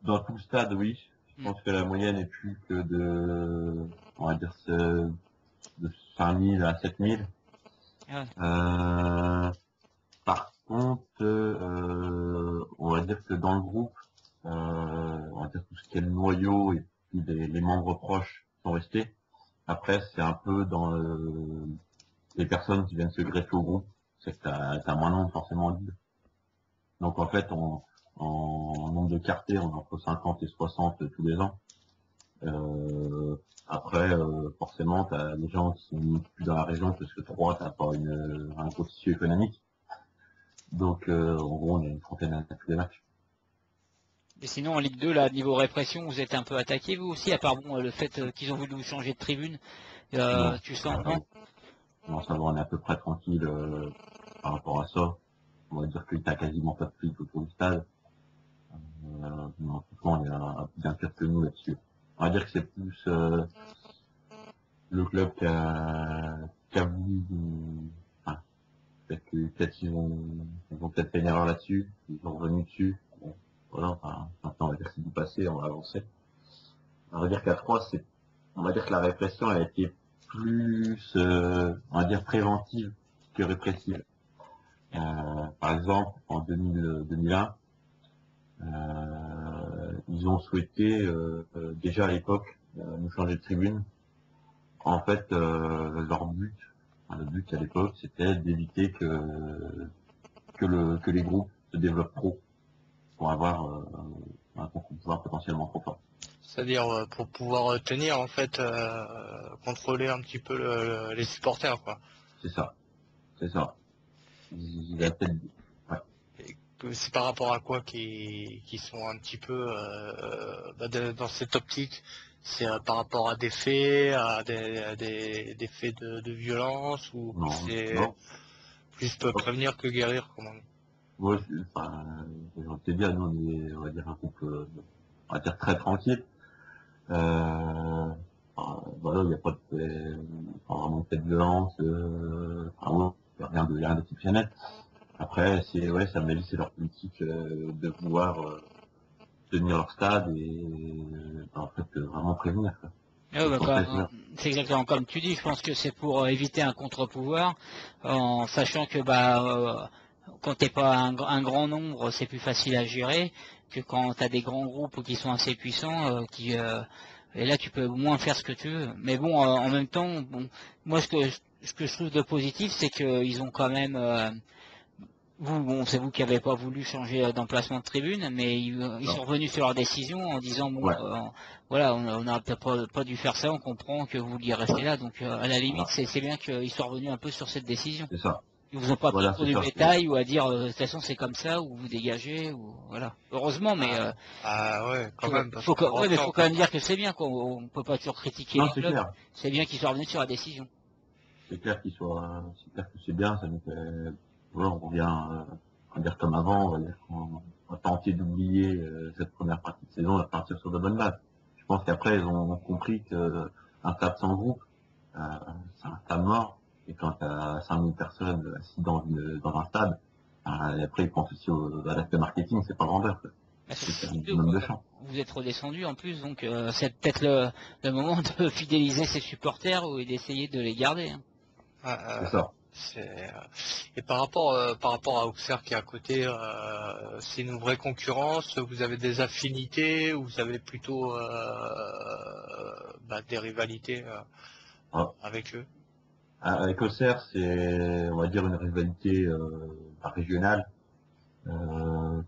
Dans tout le stade, oui. Je pense que la moyenne est plus que on va dire, de 5000 à 7000. Ouais. Par contre, on va dire que dans le groupe, on va dire tout ce qui est le noyau et puis les membres proches sont restés. Après, c'est un peu dans les personnes qui viennent se greffer au groupe, c'est que t'as moins de monde forcément libre. Donc en fait, en nombre de quartiers, on est entre 50 et 60 tous les ans. Après, forcément, t'as des gens qui sont plus dans la région parce que 3, t'as pas un gros tissu économique. Donc en gros, on a une trentaine à tous les matchs. Et sinon, en Ligue 2, là, niveau répression, vous êtes un peu attaqué, vous aussi, à part le fait qu'ils ont voulu vous changer de tribune. Tu sens, non? Non, ça va, on est à peu près tranquille par rapport à ça. On va dire qu'il n'y a quasiment pas de flics autour du stade. Non, franchement, il y a bien pire que nous là-dessus. On va dire que c'est plus le club qui a voulu... Enfin, peut-être ils ont peut-être fait une erreur là-dessus. Ils sont revenus dessus. Bon, voilà, enfin, maintenant, on va dire que c'est du passé, on va avancer. On va dire qu'à 3, on va dire que la répression elle a été plus, on va dire, préventive que répressive. Par exemple, en 2001, ils ont souhaité, déjà à l'époque, nous changer de tribune. En fait, leur but, le but à l'époque, c'était d'éviter que les groupes se développent trop pour avoir un pouvoir potentiellement trop fort. C'est-à-dire pour pouvoir tenir, en fait, contrôler un petit peu les supporters, quoi. C'est ça. C'est ça. C'est par rapport à quoi qui sont un petit peu dans cette optique? C'est par rapport à des faits, à des faits de violence, ou c'est plus prévenir que guérir, comment? Ouais, j'ai envie de te dire, nous on est, on va dire, un groupe, on va dire, très tranquille. Voilà, il n'y a pas vraiment de violence, il n'y a rien d'exceptionnel. Après, c'est, ouais, ça m'a dit, c'est leur politique de vouloir tenir leur stade et en fait vraiment prévenir. Quoi. C'est exactement comme tu dis, je pense que c'est pour éviter un contre-pouvoir, en sachant que quand t'es pas un grand nombre, c'est plus facile à gérer que quand tu as des grands groupes qui sont assez puissants, et là tu peux moins faire ce que tu veux. Mais bon, en même temps, moi ce que je trouve de positif, c'est qu'ils ont quand même c'est vous qui n'avez pas voulu changer d'emplacement de tribune, mais ils sont revenus sur leur décision en disant voilà, on n'a peut-être pas dû faire ça, on comprend que vous vouliez rester là, donc à la limite c'est bien qu'ils soient revenus un peu sur cette décision. C'est ça. Ils vous ont pas pris pour du bétail ou à dire de toute façon c'est comme ça ou vous dégagez ou voilà. Heureusement, mais ouais, quand même. Faut quand même dire que c'est bien, qu'on peut pas toujours critiquer les clubs. C'est bien qu'ils soient revenus sur la décision. C'est clair que c'est bien, ça nous fait. Voilà, on revient, on va dire comme avant, on va tenter d'oublier cette première partie de saison et partir sur de bonnes bases. Je pense qu'après, ils ont compris qu'un stade sans groupe, c'est un stade mort. Et quand tu as 5000 personnes assises dans un stade, et après, ils pensent aussi à l'aspect marketing, c'est pas vendeur. C'est un minimum de champ. Vous êtes redescendu en plus, donc c'est peut-être le moment de fidéliser ses supporters et d'essayer de les garder. Hein. C'est ça. Et par rapport à Auxerre qui est à côté, c'est une vraie concurrence. Vous avez des affinités ou vous avez plutôt des rivalités avec eux? Avec Auxerre, c'est, on va dire, une rivalité régionale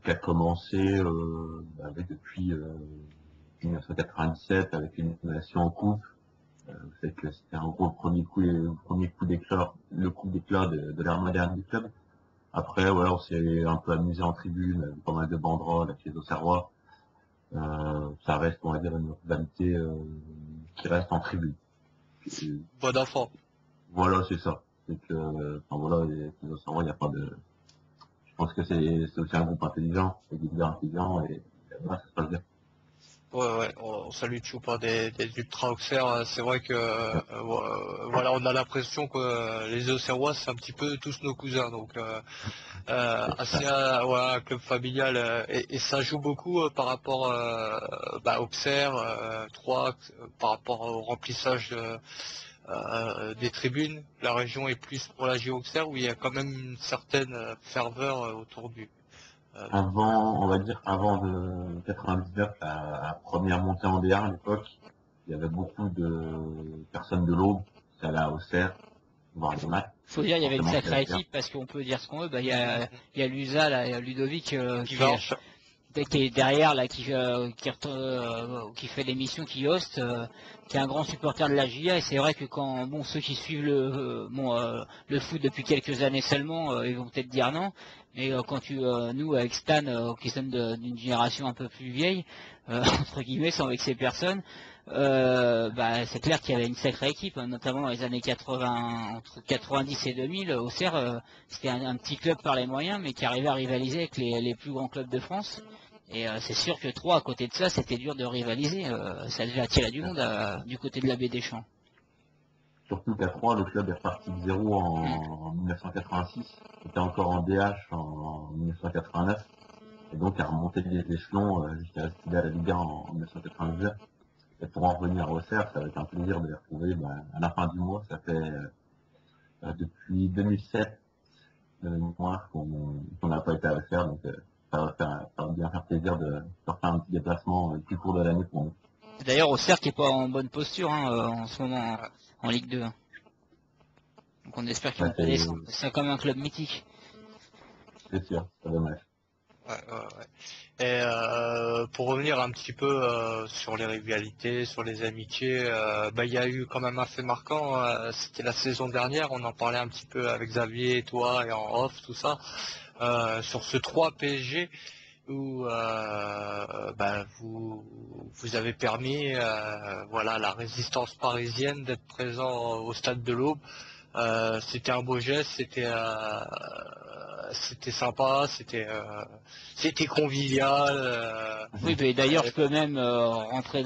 qui a commencé depuis 1997 avec une élimination en coupe. C'est que c'était en gros le premier coup d'éclat de l'ère moderne du club. Après, on s'est un peu amusé en tribune, avec pas mal de banderoles avec les Auxerrois. Ça reste, on va dire, une rivalité qui reste en tribune. Bon d'enfant. Voilà, c'est ça. C'est que, les Auxerrois, il n'y a pas de. Je pense que c'est aussi un groupe intelligent, c'est des leaders intelligents et voilà, ça se passe bien. Ouais, on salue Choupa des Ultra Auxerre. C'est vrai que on a l'impression que les Auxerrois c'est un petit peu tous nos cousins, donc un club familial et ça joue beaucoup par rapport Auxerre, Troyes, par rapport au remplissage des tribunes. La région est plus pour la JO Auxerre où il y a quand même une certaine ferveur autour du. On va dire avant de 99, la première montée en D1 à l'époque, il y avait beaucoup de personnes de l'Aube qui allaient à Auxerre voir les matchs. Faut dire, il y avait une sacrée équipe parce qu'on peut dire ce qu'on veut. Il y a Lusa, là, il y a Ludovic qui est derrière, là, qui fait l'émission, qui hoste, qui est un grand supporter de la GIA. Et c'est vrai que quand ceux qui suivent le foot depuis quelques années seulement, ils vont peut-être dire non. Mais quand nous avec Stan, qui sommes d'une génération un peu plus vieille, entre guillemets, sans vexer personne, c'est clair qu'il y avait une sacrée équipe, notamment dans les années 80, entre 90 et 2000. Auxerre, c'était un petit club par les moyens, mais qui arrivait à rivaliser avec les plus grands clubs de France. Et c'est sûr que Troyes, à côté de ça, c'était dur de rivaliser. Ça devait attirer du monde du côté de la baie des Champs. Surtout qu'à Troyes, le club est reparti de zéro en 1986. C'était encore en DH en 1989. Et donc a remonté les échelons jusqu'à accéder à la Ligue 1 en 1999. Et pour en revenir à Auxerre, ça va être un plaisir de les retrouver à la fin du mois. Ça fait depuis 2007 mois qu'on n'a pas été à Auxerre. Donc ça va bien faire plaisir de faire un petit déplacement le plus court de l'année pour nous. D'ailleurs, Auxerre qui n'est pas en bonne posture en ce moment en Ligue 2. Donc on espère qu'ils vont descendre. C'est comme un club mythique. C'est sûr, c'est dommage. Ouais. Et pour revenir un petit peu sur les rivalités, sur les amitiés, il y a eu quand même un fait marquant. C'était la saison dernière, on en parlait un petit peu avec Xavier, toi et en off, tout ça, sur ce 3 PSG où vous avez permis la résistance parisienne d'être présent au stade de l'Aube. C'était un beau geste, c'était sympa, c'était convivial. Oui, mais d'ailleurs, je peux même rentrer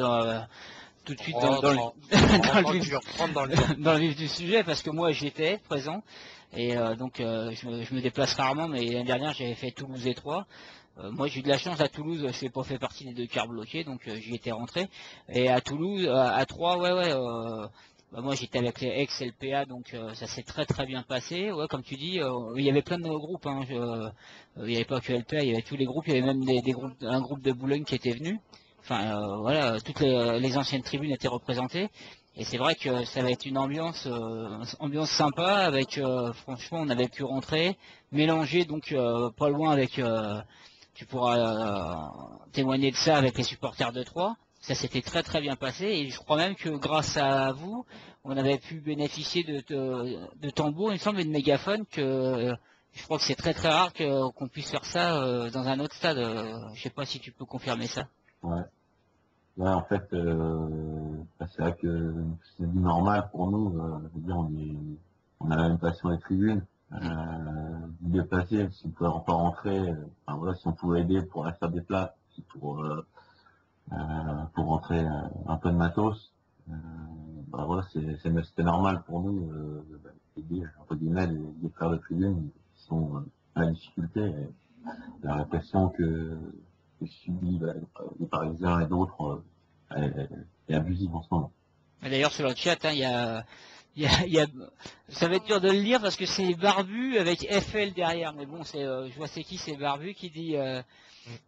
tout de suite dans le vif du sujet, parce que moi j'étais présent, et donc je me déplace rarement, mais l'année dernière j'avais fait Toulouse et Troyes. Moi j'ai eu de la chance à Toulouse, je n'ai pas fait partie des 2 quarts bloqués, donc j'y étais rentré. Et à Toulouse, à 3, bah, moi j'étais avec les ex-LPA, donc ça s'est très très bien passé. Ouais, comme tu dis, il y avait plein de groupes, hein, il n'y avait pas que LPA, il y avait tous les groupes, il y avait même des groupes, un groupe de Boulogne qui était venu. Enfin voilà, toutes les anciennes tribunes étaient représentées. Et c'est vrai que ça va être une ambiance sympa avec franchement on avait pu rentrer, mélanger donc pas loin avec tu pourras témoigner de ça avec les supporters de Troyes. Ça s'était très très bien passé et je crois même que grâce à vous, on avait pu bénéficier de tambours, il me semble, et de mégaphones que je crois que c'est très très rare qu'on puisse faire ça dans un autre stade. Je sais pas si tu peux confirmer ça. Ouais. Ouais, en fait, bah, c'est vrai que c'est du normal pour nous. Je veux dire, on a la même passion des tribunes. Du déplacer, si on pouvait pas rentrer, enfin, voilà, si on pouvait aider pour aller faire des places, pour rentrer un peu de matos, bah voilà, c'était normal pour nous d'aider, entre guillemets, les frères de tribune qui sont à la difficulté. Et la répression que subit les Parisiens et d'autres est abusive en ce moment. D'ailleurs sur le chat, hein, il y a, ça va être dur de le lire parce que c'est Barbu avec FL derrière, mais bon, je vois c'est qui, c'est Barbu qui dit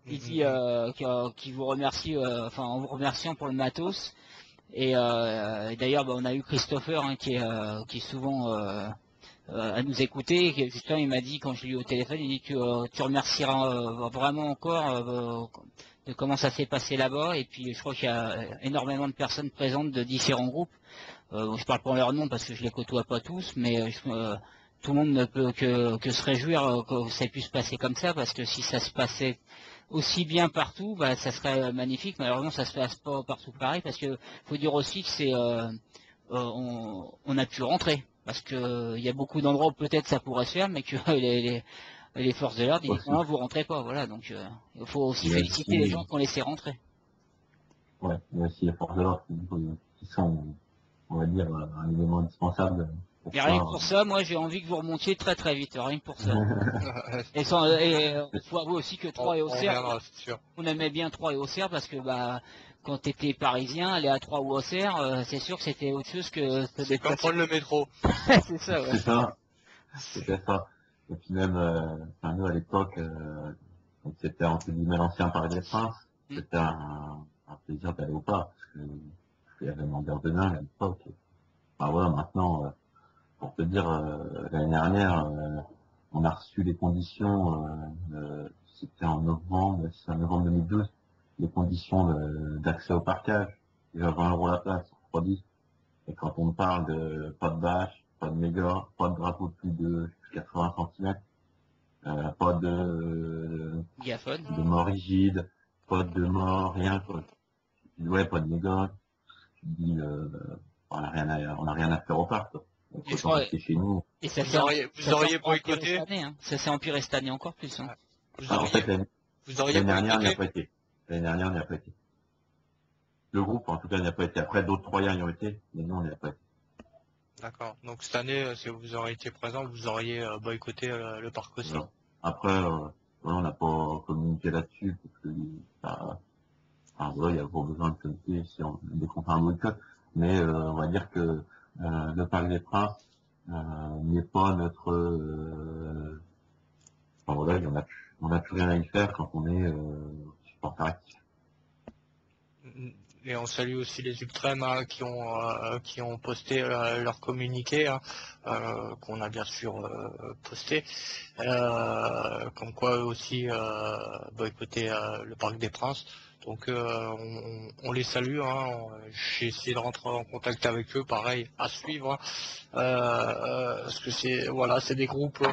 qui vous remercie, enfin en vous remerciant pour le matos. Et d'ailleurs, bah, on a eu Christopher hein, qui est souvent à nous écouter. Et justement, il m'a dit quand je l'ai eu au téléphone, il dit que tu remercieras vraiment encore de comment ça s'est passé là-bas. Et puis, je crois qu'il y a énormément de personnes présentes de différents groupes. Je parle pas en leur nom parce que je les côtoie pas tous, mais tout le monde ne peut que se réjouir que ça puisse se passer comme ça, parce que si ça se passait aussi bien partout, bah, ça serait magnifique. Malheureusement, ça se passe pas partout pareil, parce que faut dire aussi que on a pu rentrer, parce que il y a beaucoup d'endroits où peut-être ça pourrait se faire, mais que les forces de l'ordre, ils disent non, vous rentrez pas, voilà. Donc il faut aussi féliciter les gens qui ont laissé rentrer. Ouais, il y a aussi les forces de l'ordre qui sont, on va dire, un élément indispensable. Et rien que pour ça, moi j'ai envie que vous remontiez très très vite, rien que pour ça. Et faut avouer aussi que Troyes et Auxerre, on aimait bien Troyes et Auxerre parce que bah quand t'étais parisien, aller à Troyes ou Auxerre, c'est sûr que c'était autre chose que c'est comme prendre le métro. C'est ça, ouais. C'est ça. C'était ça. Et puis même, enfin, nous à l'époque, donc c'était entre guillemets l'ancien Parc des Princes, c'était un plaisir d'aller au parc, parce qu'il y avait Mandeur de Nain à l'époque. Enfin voilà, maintenant, pour te dire, l'année dernière, on a reçu les conditions, c'était en novembre, c'est en novembre 2012, les conditions d'accès au parquage. Il y a 20 € la place, 3,10. Et quand on parle de pas de bâche, pas de méga, pas de drapeau de plus de 80 cm, pas de mort rigide, pas de mort, rien quoi. Tu dis, ouais, pas de méga, tu dis on n'a rien à faire au parc quoi. Donc autant rester chez nous. Et ça vous auriez boycotté hein. Ça s'est empiré cette année encore plus. Hein. En fait, l'année dernière, on n'y a pas été. L'année dernière, on n'y a pas été. Le groupe, en tout cas, n'y a pas été. Après, d'autres Troyens y ont été, mais nous, on n'y a pas été. D'accord. Donc cette année, si vous auriez été présent, vous auriez boycotté le parc aussi. Voilà. Après, on n'a pas communiqué là-dessus, parce que voilà, il n'y a pas besoin de communiquer dès qu'on fait un boycott. Mais on va dire que le Parc des Princes n'est pas notre... enfin voilà, on n'a plus rien à y faire quand on est supporter actif. Et on salue aussi les Ultrem hein, qui ont posté leur communiqué, hein, qu'on a bien sûr posté, comme quoi eux aussi boycotter le Parc des Princes. Donc on les salue. Hein, j'ai essayé de rentrer en contact avec eux, pareil, à suivre. Hein, parce que c'est des groupes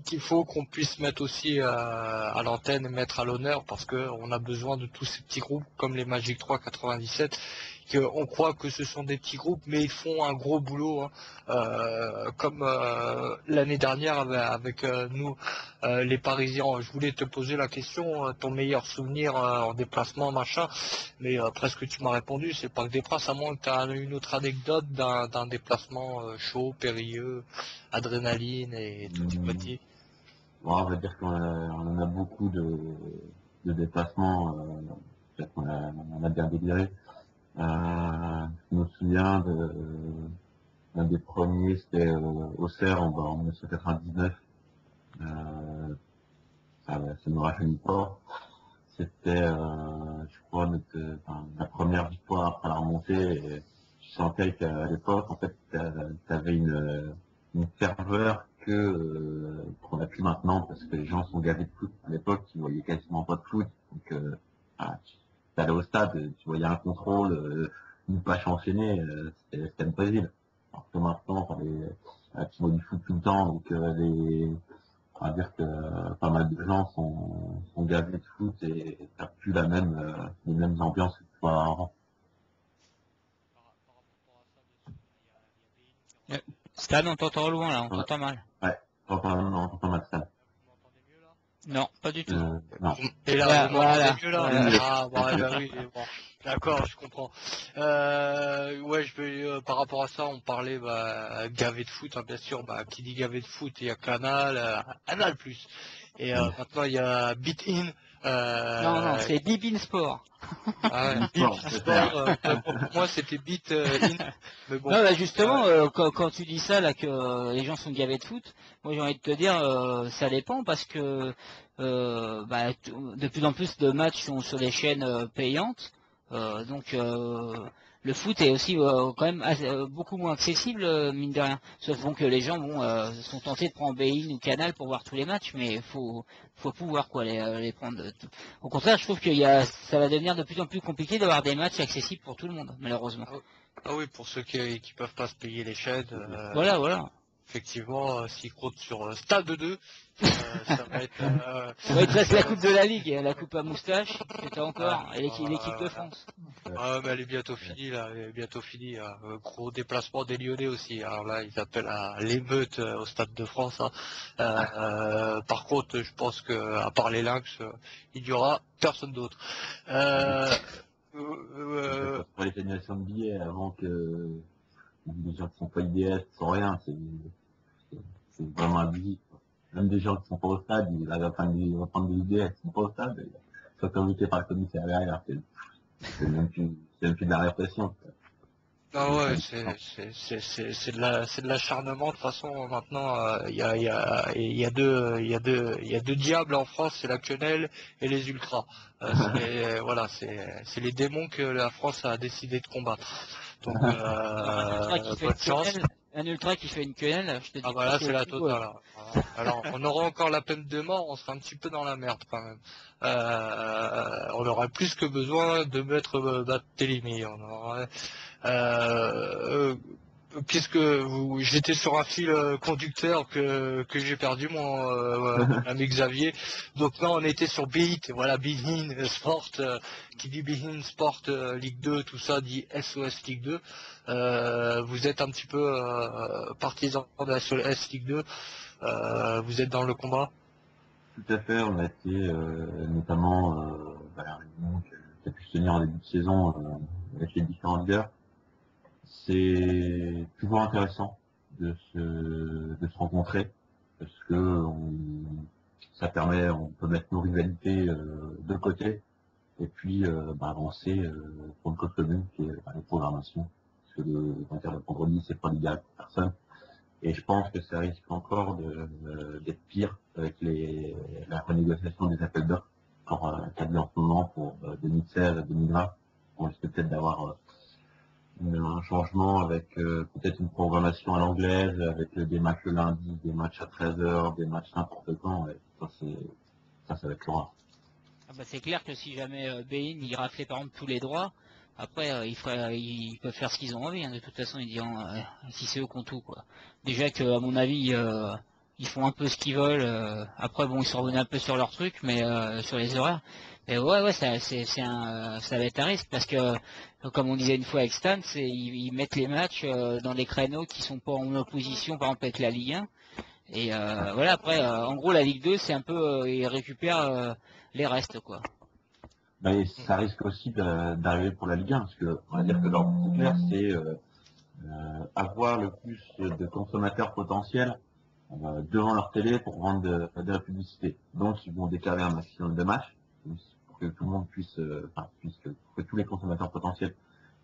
qu'il faut qu'on puisse mettre aussi à l'antenne et mettre à l'honneur, parce qu'on a besoin de tous ces petits groupes comme les Magic 3 97, on croit que ce sont des petits groupes, mais ils font un gros boulot, hein. Comme l'année dernière avec nous, les Parisiens. Je voulais te poser la question, ton meilleur souvenir en déplacement, machin, mais presque tu m'as répondu, c'est le Parc des Princes, à moins que tu as une autre anecdote d'un déplacement chaud, périlleux, adrénaline et tout petit. on va dire qu'on on en a beaucoup de déplacements, peut-être on a bien déliré. Je me souviens d'un des premiers, c'était Auxerre en 1999. Ça me rajeunit pas. C'était, je crois, la première victoire après la remontée. Et je sentais qu'à l'époque, en fait, t'avais une ferveur qu'on a plus maintenant parce que les gens sont gavés de foot. À l'époque, tu voyais quasiment pas de foot. Donc, tu allais au stade, tu voyais un contrôle, une pâche enchaînée, c'était le Brésil. Alors que maintenant, tu vois du foot tout le temps, donc on va dire que pas mal de gens sont gavés de foot et t'as plus les mêmes ambiances que tu vois avant. Stan, on t'entend au loin là, on Ouais. t'entend mal. Ouais, t'entends mal ça. Vous m'entendez mieux là? Non, pas du tout. Non. Et là, Voilà, vous m'entendez voilà, mieux là? voilà. Ah, bon, bah oui, bon. D'accord, je comprends. Ouais, par rapport à ça, on parlait gavé de foot, hein, bien sûr. Bah, qui dit gavé de foot, il y a Canal, Canal plus. Et maintenant, il y a Beat In. Non, c'est Bibin Sport. Ah ouais, Sport, Beat c'est Sport. Pour moi, c'était Beat In. Mais bon. Non, bah justement, quand tu dis ça, là, que les gens sont gavés de foot, moi j'ai envie de te dire, ça dépend parce que de plus en plus de matchs sont sur des chaînes payantes, donc le foot est aussi quand même beaucoup moins accessible, mine de rien. Sauf bon que les gens sont tentés de prendre Bein ou Canal pour voir tous les matchs, mais faut pouvoir quoi les prendre. Au contraire, je trouve ça va devenir de plus en plus compliqué d'avoir des matchs accessibles pour tout le monde, malheureusement. Ah oui, pour ceux qui peuvent pas se payer les chaînes, Voilà. effectivement, s'ils comptent sur Stade 2, ça va être... Ouais, il te reste la coupe de la Ligue, la coupe à moustache, que t'as encore, et l'équipe de euh, France. mais elle est bientôt finie, là, elle est bientôt finie. Hein. Gros déplacement des Lyonnais aussi. Alors là, ils appellent à l'émeute au Stade de France. Hein. Par contre, je pense que à part les Lynx, il y aura personne d'autre. Pour les annulations de billets avant que les gens qui sont pas IDS sans rien, c'est vraiment abusif. Quoi. Même des gens qui sont pas au stade, ils arrivent à prendre des IDS, ils sont pas au stade, ils sont invités par le commissaire derrière. C'est même plus de la répression. Quoi. Ah ouais, c'est de l'acharnement. De toute façon, maintenant, il y a deux diables en France, c'est la quenelle et les ultras. Voilà, c'est les démons que la France a décidé de combattre. Donc, Un ultra qui fait une quenelle, je te dis ah bah là, c'est la totale. Alors, on aura encore la peine de mort, on sera un petit peu dans la merde quand même. On aurait plus que besoin de mettre Barthélemy. J'étais sur un fil conducteur que j'ai perdu mon ami Xavier. Donc là on était sur Bein, voilà Bein Sport, qui dit Bein Sport Ligue 2, tout ça dit SOS Ligue 2. Vous êtes un petit peu partisan de la SOS Ligue 2, vous êtes dans le combat? Tout à fait, on a été notamment la réunion qui a pu se tenir en début de saison avec les différents leaders. C'est toujours intéressant de se rencontrer parce que on peut mettre nos rivalités de côté et puis avancer pour une cause commune qui est la programmation. Parce que le 21 de vendredi, c'est pas l'idéal pour personne. Et je pense que ça risque encore d'être pire avec la renégociation des appels d'offres établis en ce moment pour 2016 à 2020. On risque peut-être d'avoir un changement avec peut-être une programmation à l'anglaise, avec des matchs le lundi, des matchs à 13h, des matchs n'importe quand. Et ça va être l'horreur. Ah bah c'est clair que si jamais Bein il raflait par exemple tous les droits, après ils peuvent faire ce qu'ils ont envie, hein. De toute façon ils diront si c'est eux qui ont tout quoi. Déjà que à mon avis ils font un peu ce qu'ils veulent. Après bon ils sont revenus un peu sur leur truc, mais sur les horaires. Mais ouais ça va être un risque parce que comme on disait une fois avec Stan, ils mettent les matchs dans des créneaux qui sont pas en opposition par exemple avec la Ligue 1. Et voilà après en gros la Ligue 2 c'est un peu ils récupèrent les restes quoi. Et ça risque aussi d'arriver pour la Ligue 1, parce que on va dire que leur but clair, c'est avoir le plus de consommateurs potentiels devant leur télé pour vendre de la publicité. Donc ils vont décaler un maximum de matchs pour que tout le monde puisse, que tous les consommateurs potentiels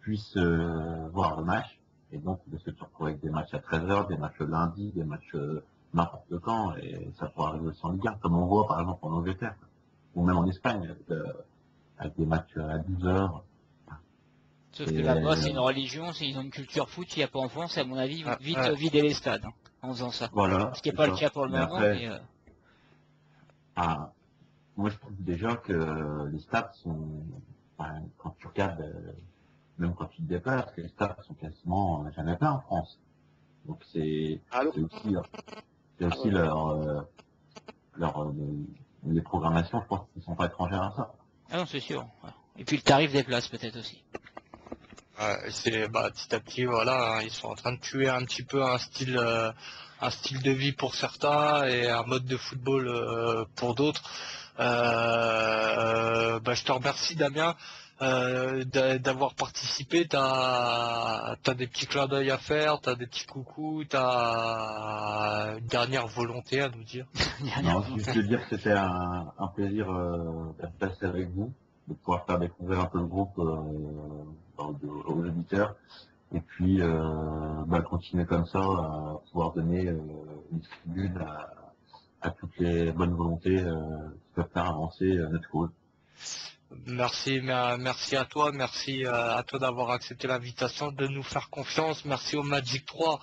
puissent voir le match. Et donc de se retrouver avec des matchs à 13h, des matchs le lundi, des matchs n'importe quand, et ça pourra arriver aussi en Ligue 1, comme on voit par exemple en Angleterre, ou même en Espagne, avec des matchs à 12h. Sauf que là-bas, c'est une religion, ils ont une culture foot qu'il n'y a pas en France, et à mon avis, ils vont vite vider les stades en faisant ça. Voilà. Ce qui n'est pas le cas pour le moment. Après, moi je trouve déjà que les stades sont, quand tu regardes, même quand tu te déplaces, les stades sont quasiment jamais pleins en France. Donc c'est aussi les programmations, je pense qu'ils ne sont pas étrangères à ça. Ah non, c'est sûr. Et puis le tarif des places peut-être aussi. C'est petit à petit, voilà, ils sont en train de tuer un petit peu un style de vie pour certains et un mode de football pour d'autres. Je te remercie, Damien, d'avoir participé. T'as des petits clins d'œil à faire, t'as des petits coucous, t'as une dernière volonté à nous dire. Non, juste te dire que c'était un plaisir d'être passé avec vous, de pouvoir faire découvrir un peu le groupe aux auditeurs, et puis continuer comme ça à pouvoir donner une tribune à toutes les bonnes volontés qui peuvent faire avancer notre cause. Merci à toi, merci à toi d'avoir accepté l'invitation, de nous faire confiance, merci au Magic 3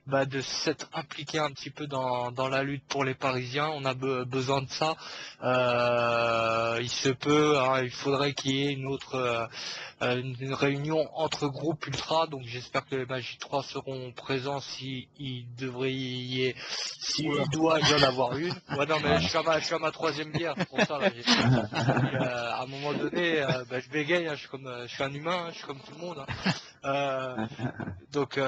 de s'être impliqué un petit peu dans la lutte pour les Parisiens. On a besoin de ça. Il se peut, il faudrait qu'il y ait une réunion entre groupes ultra. Donc j'espère que les Magic 3 seront présents s'il doit y en avoir une. Ouais, non mais je suis à ma troisième bière, c'est pour ça. Là, à un moment donné, je bégaye, je suis un humain, je suis comme tout le monde. Donc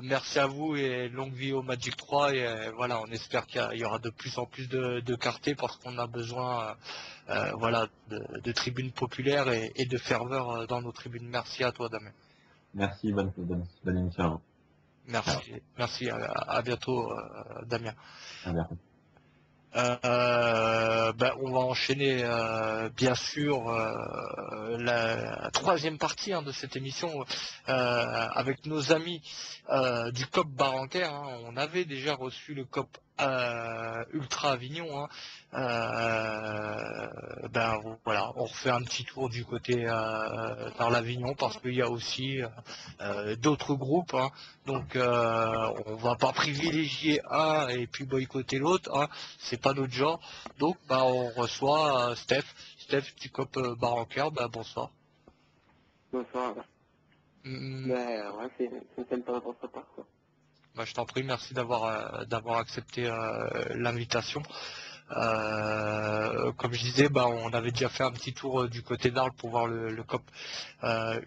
merci à vous et longue vie au Magic 3 et voilà, on espère qu'il y aura de plus en plus de quartiers parce qu'on a besoin de tribunes populaires et de ferveur dans nos tribunes. Merci à toi, Damien. Merci, bonne émission à vous. Merci, à bientôt, Damien. À bientôt. On va enchaîner bien sûr la troisième partie de cette émission avec nos amis du COP Barranquer. On avait déjà reçu le COP Ultra Avignon. Voilà, on refait un petit tour du côté vers l'Avignon parce qu'il y a aussi d'autres groupes. Donc on va pas privilégier un et puis boycotter l'autre. C'est pas notre genre. Donc on reçoit Steph du COP Barranquer. Bonsoir. Bonsoir. C'est sympa pour sa part, quoi. Je t'en prie, merci d'avoir accepté l'invitation. Comme je disais, on avait déjà fait un petit tour du côté d'Arles pour voir le COP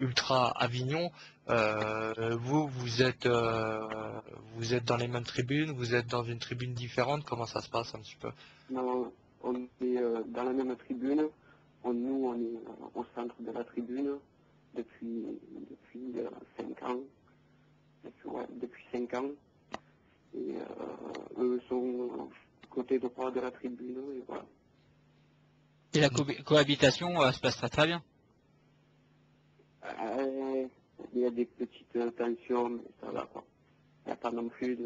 Ultra Avignon. Vous êtes dans les mêmes tribunes, vous êtes dans une tribune différente, comment ça se passe un petit peu? Non, on est dans la même tribune. Nous, on est au centre de la tribune depuis 5 ans. Depuis 5 ans. Et eux sont côté droit de la tribune, et voilà. Et la cohabitation se passe très bien. Il y a des petites tensions, mais ça va pas. Il n'y a pas non plus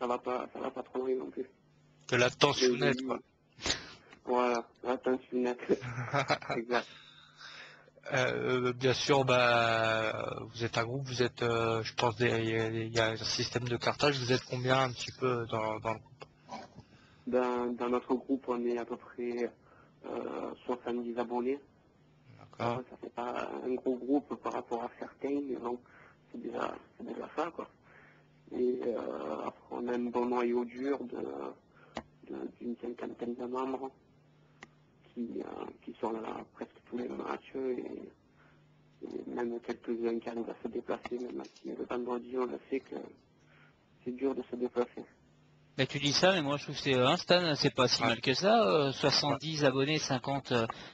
ça va pas trop loin non plus. De la tensionnette, quoi. Voilà, la tensionnette. Exact. Bien sûr, vous êtes un groupe, vous êtes, je pense, il y a un système de cartage. Vous êtes combien un petit peu dans le groupe? Dans notre groupe, on est à peu près 70 abonnés. D'accord. Ça fait pas un gros groupe par rapport à certains, mais bon, c'est déjà ça, quoi. Et après, on a un bon noyau dur d'une cinquantaine de membres qui sont là presque tous les matchs et même quelques-uns qui arrivent à se déplacer, même si le vendredi on le sait que c'est dur de se déplacer. Mais tu dis ça, mais moi je trouve que c'est Stan, c'est pas si mal que ça. 70 abonnés, 50.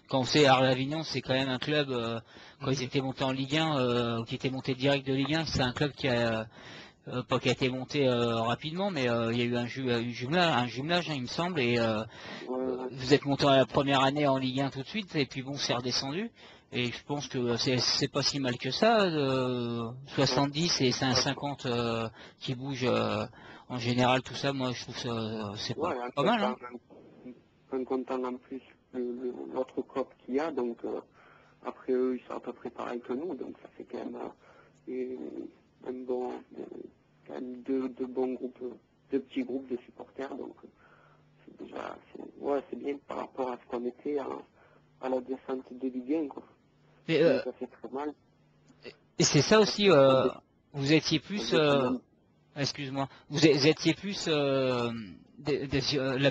Quand on sait Arles-Avignon, c'est quand même un club, quand ils étaient montés en Ligue 1, qui était monté direct de Ligue 1, c'est un club qui a pas qui a été monté rapidement, mais il y a eu un jumelage, hein, il me semble, et Ouais, vous êtes monté la première année en Ligue 1 tout de suite, et puis bon, c'est redescendu. Et je pense que c'est pas si mal que ça, 70 et 50 qui bougent en général, tout ça, moi je trouve ça c'est ouais, pas mal, hein. en comptant en plus l'autre COP qu'il y a, donc après eux, ils sont à peu près pareils que nous, donc ça fait quand même un bon, quand même deux bons groupes, deux petits groupes de supporters, donc c'est déjà, ouais, c'est bien par rapport à ce qu'on était à la descente de Ligue 1, quoi. Mais, Donc, ça fait très mal. et c'est ça aussi, vous étiez plus, excuse-moi, vous étiez plus la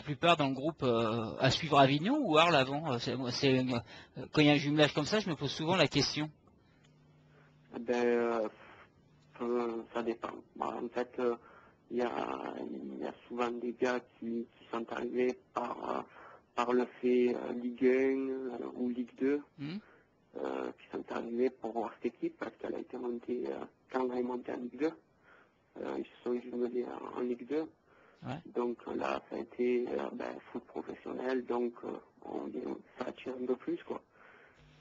plupart dans le groupe à suivre Avignon ou Arles avant quand il y a un jumelage comme ça, je me pose souvent la question. Ben, ça dépend. Bah, en fait, il y a souvent des gars qui sont arrivés par le fait Ligue 1 ou Ligue 2, qui sont arrivés pour voir cette équipe parce qu'elle a été montée, quand elle est montée en Ligue 2, ils se sont jumelés en Ligue 2. Ouais. Donc là, ça a été foot professionnel, donc ça attire un peu plus, quoi.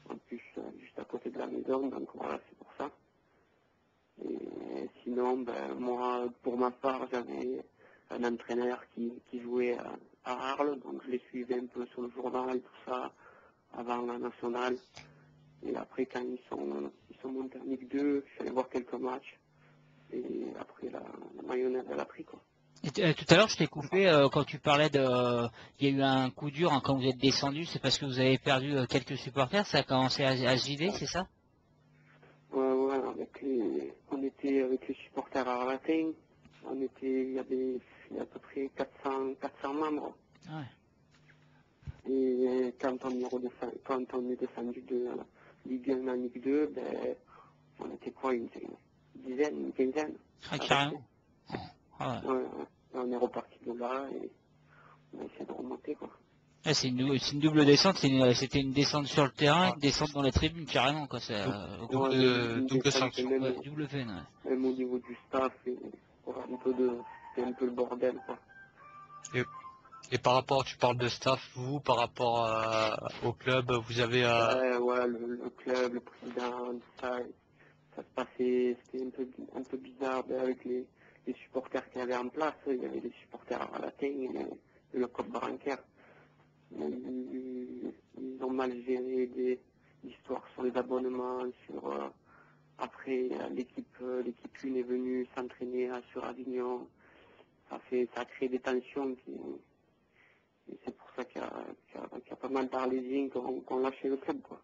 En plus, juste à côté de la maison, donc voilà, c'est pour ça. Et sinon, moi, pour ma part, j'avais un entraîneur qui jouait à Arles, donc je les suivais un peu sur le journal, tout ça, avant la nationale. Et après, quand ils sont montés en Ligue 2, je suis allé voir quelques matchs. Et après, la mayonnaise, elle a pris, quoi. Et, tout à l'heure, je t'ai coupé quand tu parlais il y a eu un coup dur hein, quand vous êtes descendu, c'est parce que vous avez perdu quelques supporters, ça a commencé à se vider, c'est ça? Ouais, on était avec les supporters à Arlatin, il y avait à peu près 400 membres. Ouais. Et quand on est descendu de Ligue 1 en Ligue 2, on était quoi, une dizaine, une quinzaine. Ah, carrément. Ah, ouais. Ouais. On est reparti de là et on a essayé de remonter, quoi. Ouais, c'est une double descente, c'était une descente sur le terrain, une descente dans les tribunes carrément quoi. C'est Double sanction. Même, double peine. Ouais. même au niveau du staff, c'est un peu le bordel, quoi. Et par rapport, tu parles de staff, vous, par rapport au club, vous avez... Ouais, le club, le président, tout ça, ça se passait, c'était un peu bizarre avec les supporters qu'il y avait en place. Il y avait les supporters à Latin et le COP Brancaire. Ils ont mal géré des histoires sur les abonnements, après l'équipe 1 est venue s'entraîner sur Avignon. Ça a créé des tensions et c'est pour ça qu'il y a pas mal d'Arlésiens qui ont lâché le club, quoi.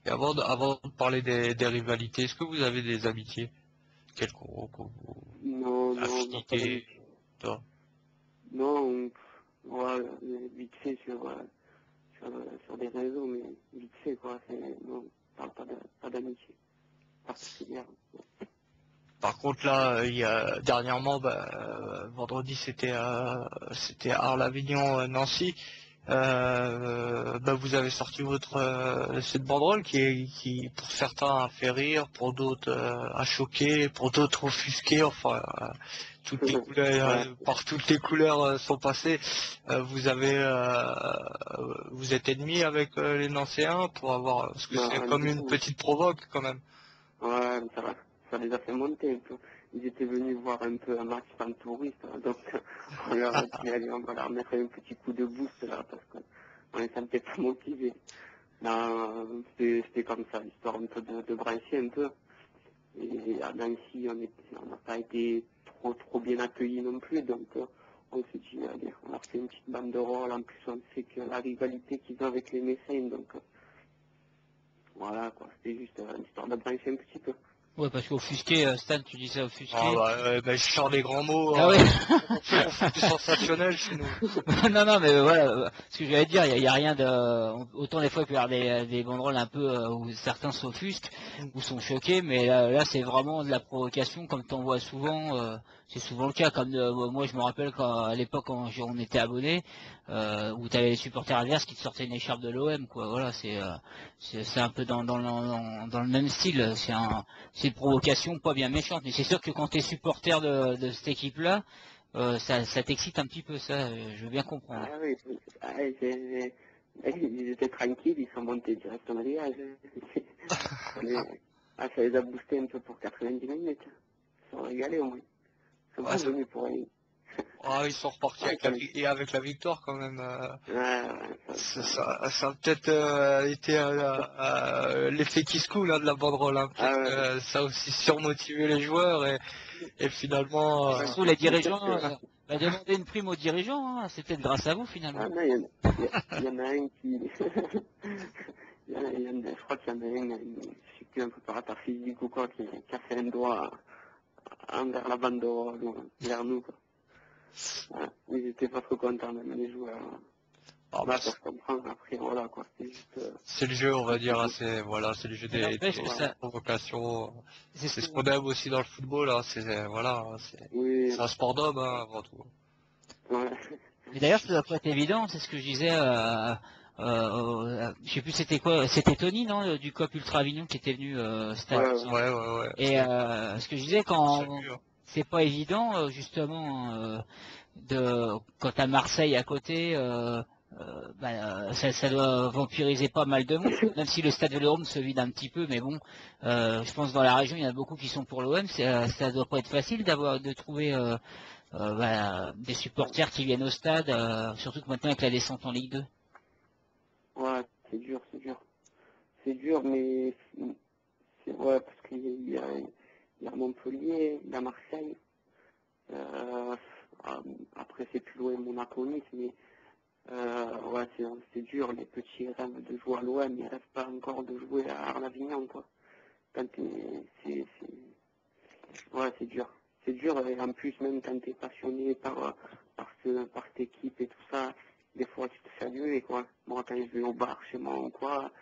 Et avant de parler des rivalités, est-ce que vous avez des amitiés? Non, affinité, toi? Non, ouais, vite fait sur des réseaux, mais vite fait, quoi. Non, on parle pas d'amitié particulière. Par contre là, dernièrement, vendredi c'était Arles-Avignon-Nancy. Vous avez sorti cette banderole qui pour certains a fait rire, pour d'autres a choqué, pour d'autres offusqué. Enfin, toutes les couleurs, par toutes les couleurs sont passées. Vous êtes ennemis avec les Nancéens pour avoir, parce que c'est comme une petite provoque quand même. Ouais, ça les a fait monter un peu. Ils étaient venus voir un peu un match sans touriste, donc on leur a dit, allez, on va leur mettre un petit coup de boost là, parce qu'on les sentait pas motivés. Non, c'était comme ça, histoire un peu de brancher un peu. Et à Nancy, on n'a pas été trop bien accueillis non plus, donc on s'est dit, allez, on leur fait une petite banderole, en plus on sait que la rivalité qu'ils ont avec les mécènes, donc voilà, quoi, c'était juste une histoire de brancher un petit peu. Ouais, parce qu'offusqué, Stan, tu dis ça offusqué. Ah je sors des grands mots. Ah ouais. On fait du sensationnel chez nous. non, mais voilà, ce que j'allais dire, il y a rien de... Autant des fois il peut y avoir des banderoles un peu où certains s'offusquent ou sont choqués, mais là c'est vraiment de la provocation, comme tu en vois souvent, c'est souvent le cas. Comme moi je me rappelle à l'époque quand on était abonné, où tu avais les supporters adverses qui te sortaient une écharpe de l'OM, quoi. Voilà, c'est un peu dans le même style. C'est une provocation pas bien méchante. Mais c'est sûr que quand tu es supporter de cette équipe-là, ça t'excite un petit peu, ça, je veux bien comprendre. Ah oui, ils étaient tranquilles, ils sont montés direct en alliage. Ça les a boostés un peu pour 90 minutes. Ils sont régalés au moins. Ils sont pas venus pour rien. Ils sont repartis avec la victoire quand même. Ça a peut-être été l'effet qui se coule de la bande olympique. Ça a aussi surmotivé les joueurs et finalement. Surtout les dirigeants, va demander une prime aux dirigeants, hein. C'est peut-être grâce à vous finalement. Ah non, il y en a un qui. Je crois qu'il y en a un, je sais plus, un peu par rapport physique ou quoi, qui a fait un doigt envers la bande vers nous, quoi. Voilà. Ils étaient pas trop contents, même les joueurs. Ça se comprend, après, voilà, quoi. C'est le jeu, on va dire, hein, c'est le jeu des provocations. C'est ce qu'on aime aussi dans le football, hein, c'est un sport d'homme, hein, avant tout. Ouais. Mais d'ailleurs, ça doit pas être évident, c'est ce que je disais, je sais plus c'était quoi, c'était Tony, non, du COP Ultra Avignon qui était venu cette année. Ouais. Et ce que je disais, c'est pas évident, justement, quand à Marseille à côté, ça doit vampiriser pas mal de monde, même si le stade de l'OM se vide un petit peu, mais bon, je pense que dans la région, il y en a beaucoup qui sont pour l'OM, ça doit pas être facile de trouver des supporters qui viennent au stade, surtout que maintenant avec la descente en Ligue 2. Ouais, c'est dur. C'est dur, mais parce qu'il y a Montpellier, il y a Marseille. Après, c'est plus loin Monaco, Nice, mais c'est dur. Les petits rêvent de jouer à l'OM, ils rêvent pas encore de jouer à Arles-Avignon, quoi. C'est dur. C'est dur, et en plus, même quand tu es passionné par cette équipe et tout ça, des fois tu te fais allumer, quoi. Moi, quand je vais au bar chez moi ou quoi,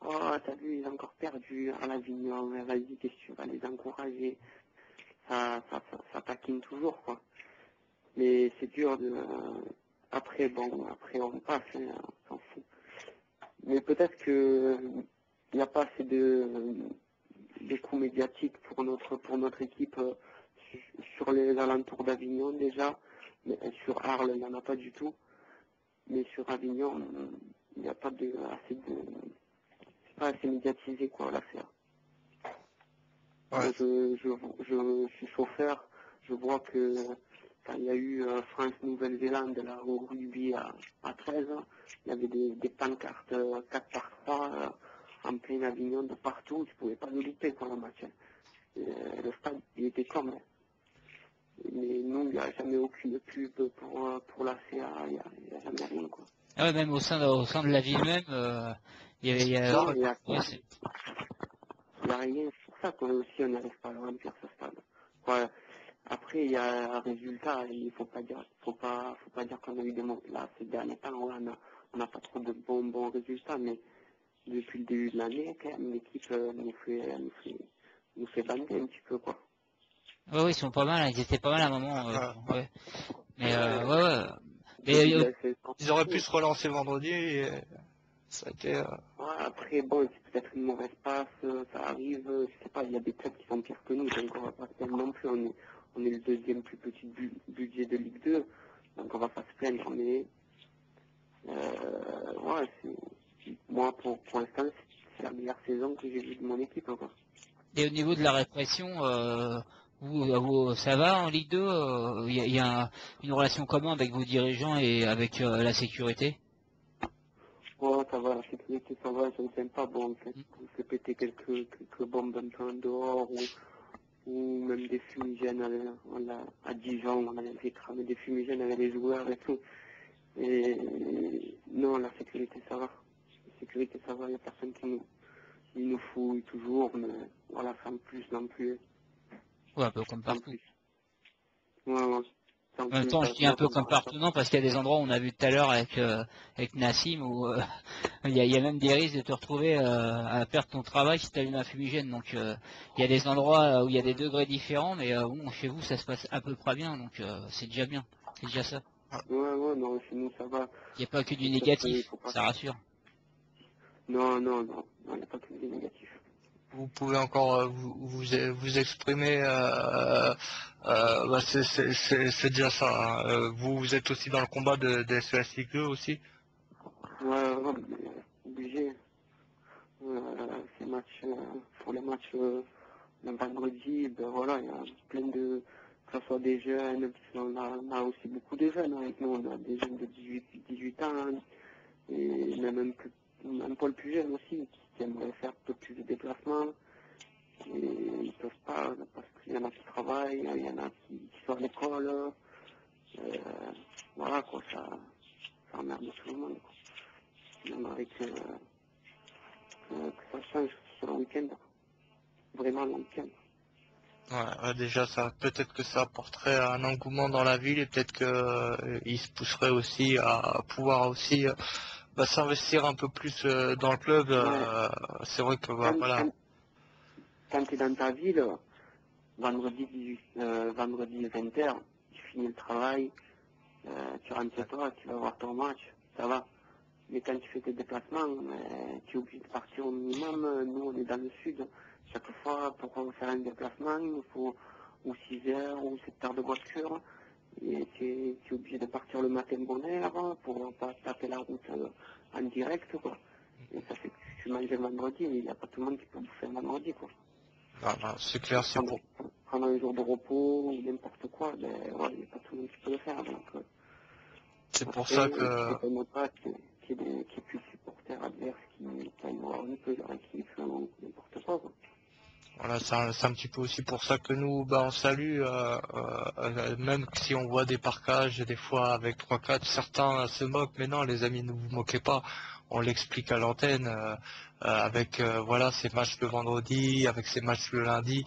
t'as vu, ils ont encore perdu à l'Avignon, mais vas-y, qu'est-ce que tu vas les encourager? Ça taquine toujours, quoi. Mais c'est dur après on passe, hein, on s'en fout. Mais peut-être que il n'y a pas assez de coups médiatiques pour notre équipe sur les alentours d'Avignon déjà. Mais sur Arles, il n'y en a pas du tout. Mais sur Avignon, il n'y a pas c'est pas assez médiatisé, quoi, l'affaire. Ouais. Je suis chauffeur, je vois que quand il y a eu France-Nouvelle-Zélande là, au rugby à 13, il y avait des pancartes 4x3 en plein Avignon de partout, tu ne pouvais pas le louper pour le match. Le stade, il était comme. Mais nous, il n'y a jamais aucune pub pour la CA, il n'y a jamais rien, quoi. Ah ouais, même au sein de la ville même, il y a rien. C'est pour ça qu'on aussi on n'arrive pas à le remplir ce stade. Ouais. Après, il y a un résultat, il faut pas dire qu'on a eu des mots. Là, ces derniers temps, on n'a pas trop de bons résultats, mais depuis le début de l'année, quand même, l'équipe nous fait bander un petit peu, quoi. Oui, ils sont pas mal, ils étaient pas mal à un moment. Ouais. Mais ils auraient pu se relancer vendredi et ça a été. Ouais, après, bon, c'est peut-être une mauvaise passe, ça arrive, je sais pas, il y a des clubs qui sont pires que nous, donc on va pas se plaindre non plus. On est le deuxième plus petit budget de Ligue 2, donc on va pas se plaindre, mais moi pour l'instant c'est la meilleure saison que j'ai vue de mon équipe, quoi. Et au niveau de la répression, ça va en Ligue 2? Il y a une relation commune avec vos dirigeants et avec la sécurité? Oh, ça va, la sécurité, ça va, je ne t'aime pas. Bon, on fait péter quelques bombes un peu en dehors ou même des fumigènes à Dijon, on avait fait cramer des fumigènes avec les joueurs et tout. Et non, la sécurité, ça va. La sécurité, ça va, il n'y a personne qui nous fouille toujours, mais voilà, sans plus non plus. Ouais, un peu comme partout. Ouais. En même temps, je dis un peu comme partout, non, parce qu'il y a des endroits où on a vu tout à l'heure avec Nassim où il y a même des risques de te retrouver à perdre ton travail si tu allumes un fumigène. Donc il y a des endroits où il y a des degrés différents, mais bon, chez vous ça se passe à peu près bien, donc c'est déjà bien, c'est déjà ça. Ouais, non, chez nous ça va. Il n'y a pas que du négatif, ça rassure. Non, il n'y a pas que du négatif. vous pouvez encore vous exprimer. Bah, c'est déjà ça. Hein. Vous êtes aussi dans le combat de SES Ligue 2 aussi. Ouais, obligé. Ces matchs, pour les matchs le vendredi, ben voilà, il y a plein de, que ce soit des jeunes, puis on a aussi beaucoup de jeunes avec nous, on a des jeunes de 18 ans, hein, et même pas le plus jeune aussi, qui aimeraient faire un peu plus de déplacements, et ils peuvent pas, parce qu'il y en a qui travaillent, il y en a qui sont à l'école, voilà quoi, ça emmerde tout le monde, quoi. Même avec, que ça change sur le week-end, vraiment le week-end. Ouais, déjà ça, peut-être que ça apporterait un engouement dans la ville et peut-être que il se pousserait aussi à pouvoir aussi bah, s'investir un peu plus dans le club. Ouais. C'est vrai que bah, Quand, voilà. quand tu es dans ta ville, vendredi 20h, tu finis le travail, tu rentres chez toi, tu vas voir ton match, ça va. Mais quand tu fais tes déplacements, tu es obligé de partir au minimum. Nous, on est dans le sud. Chaque fois, pour faire un déplacement, il nous faut ou 6 heures ou 7 heures de voiture. Et tu es obligé de partir le matin de bonne heure pour pas taper la route en direct, quoi. Et ça fait que tu manges le vendredi, mais il n'y a pas tout le monde qui peut bouffer le vendredi, quoi. Non, c'est clair, c'est pour. Prendre un jour de repos ou n'importe quoi, ben ouais, il n'y a pas tout le monde qui peut le faire. Donc, C'est pour après, ça je que ne connais pas qu'il y ait plus de supporters adverses qui aillent voir un peu leur équipe ou n'importe quoi. voilà, c'est un petit peu aussi pour ça que nous, bah, on salue, même si on voit des parcages, des fois avec 3-4, certains se moquent, mais non, les amis, ne vous moquez pas, on l'explique à l'antenne, avec voilà ces matchs le vendredi, avec ces matchs le lundi,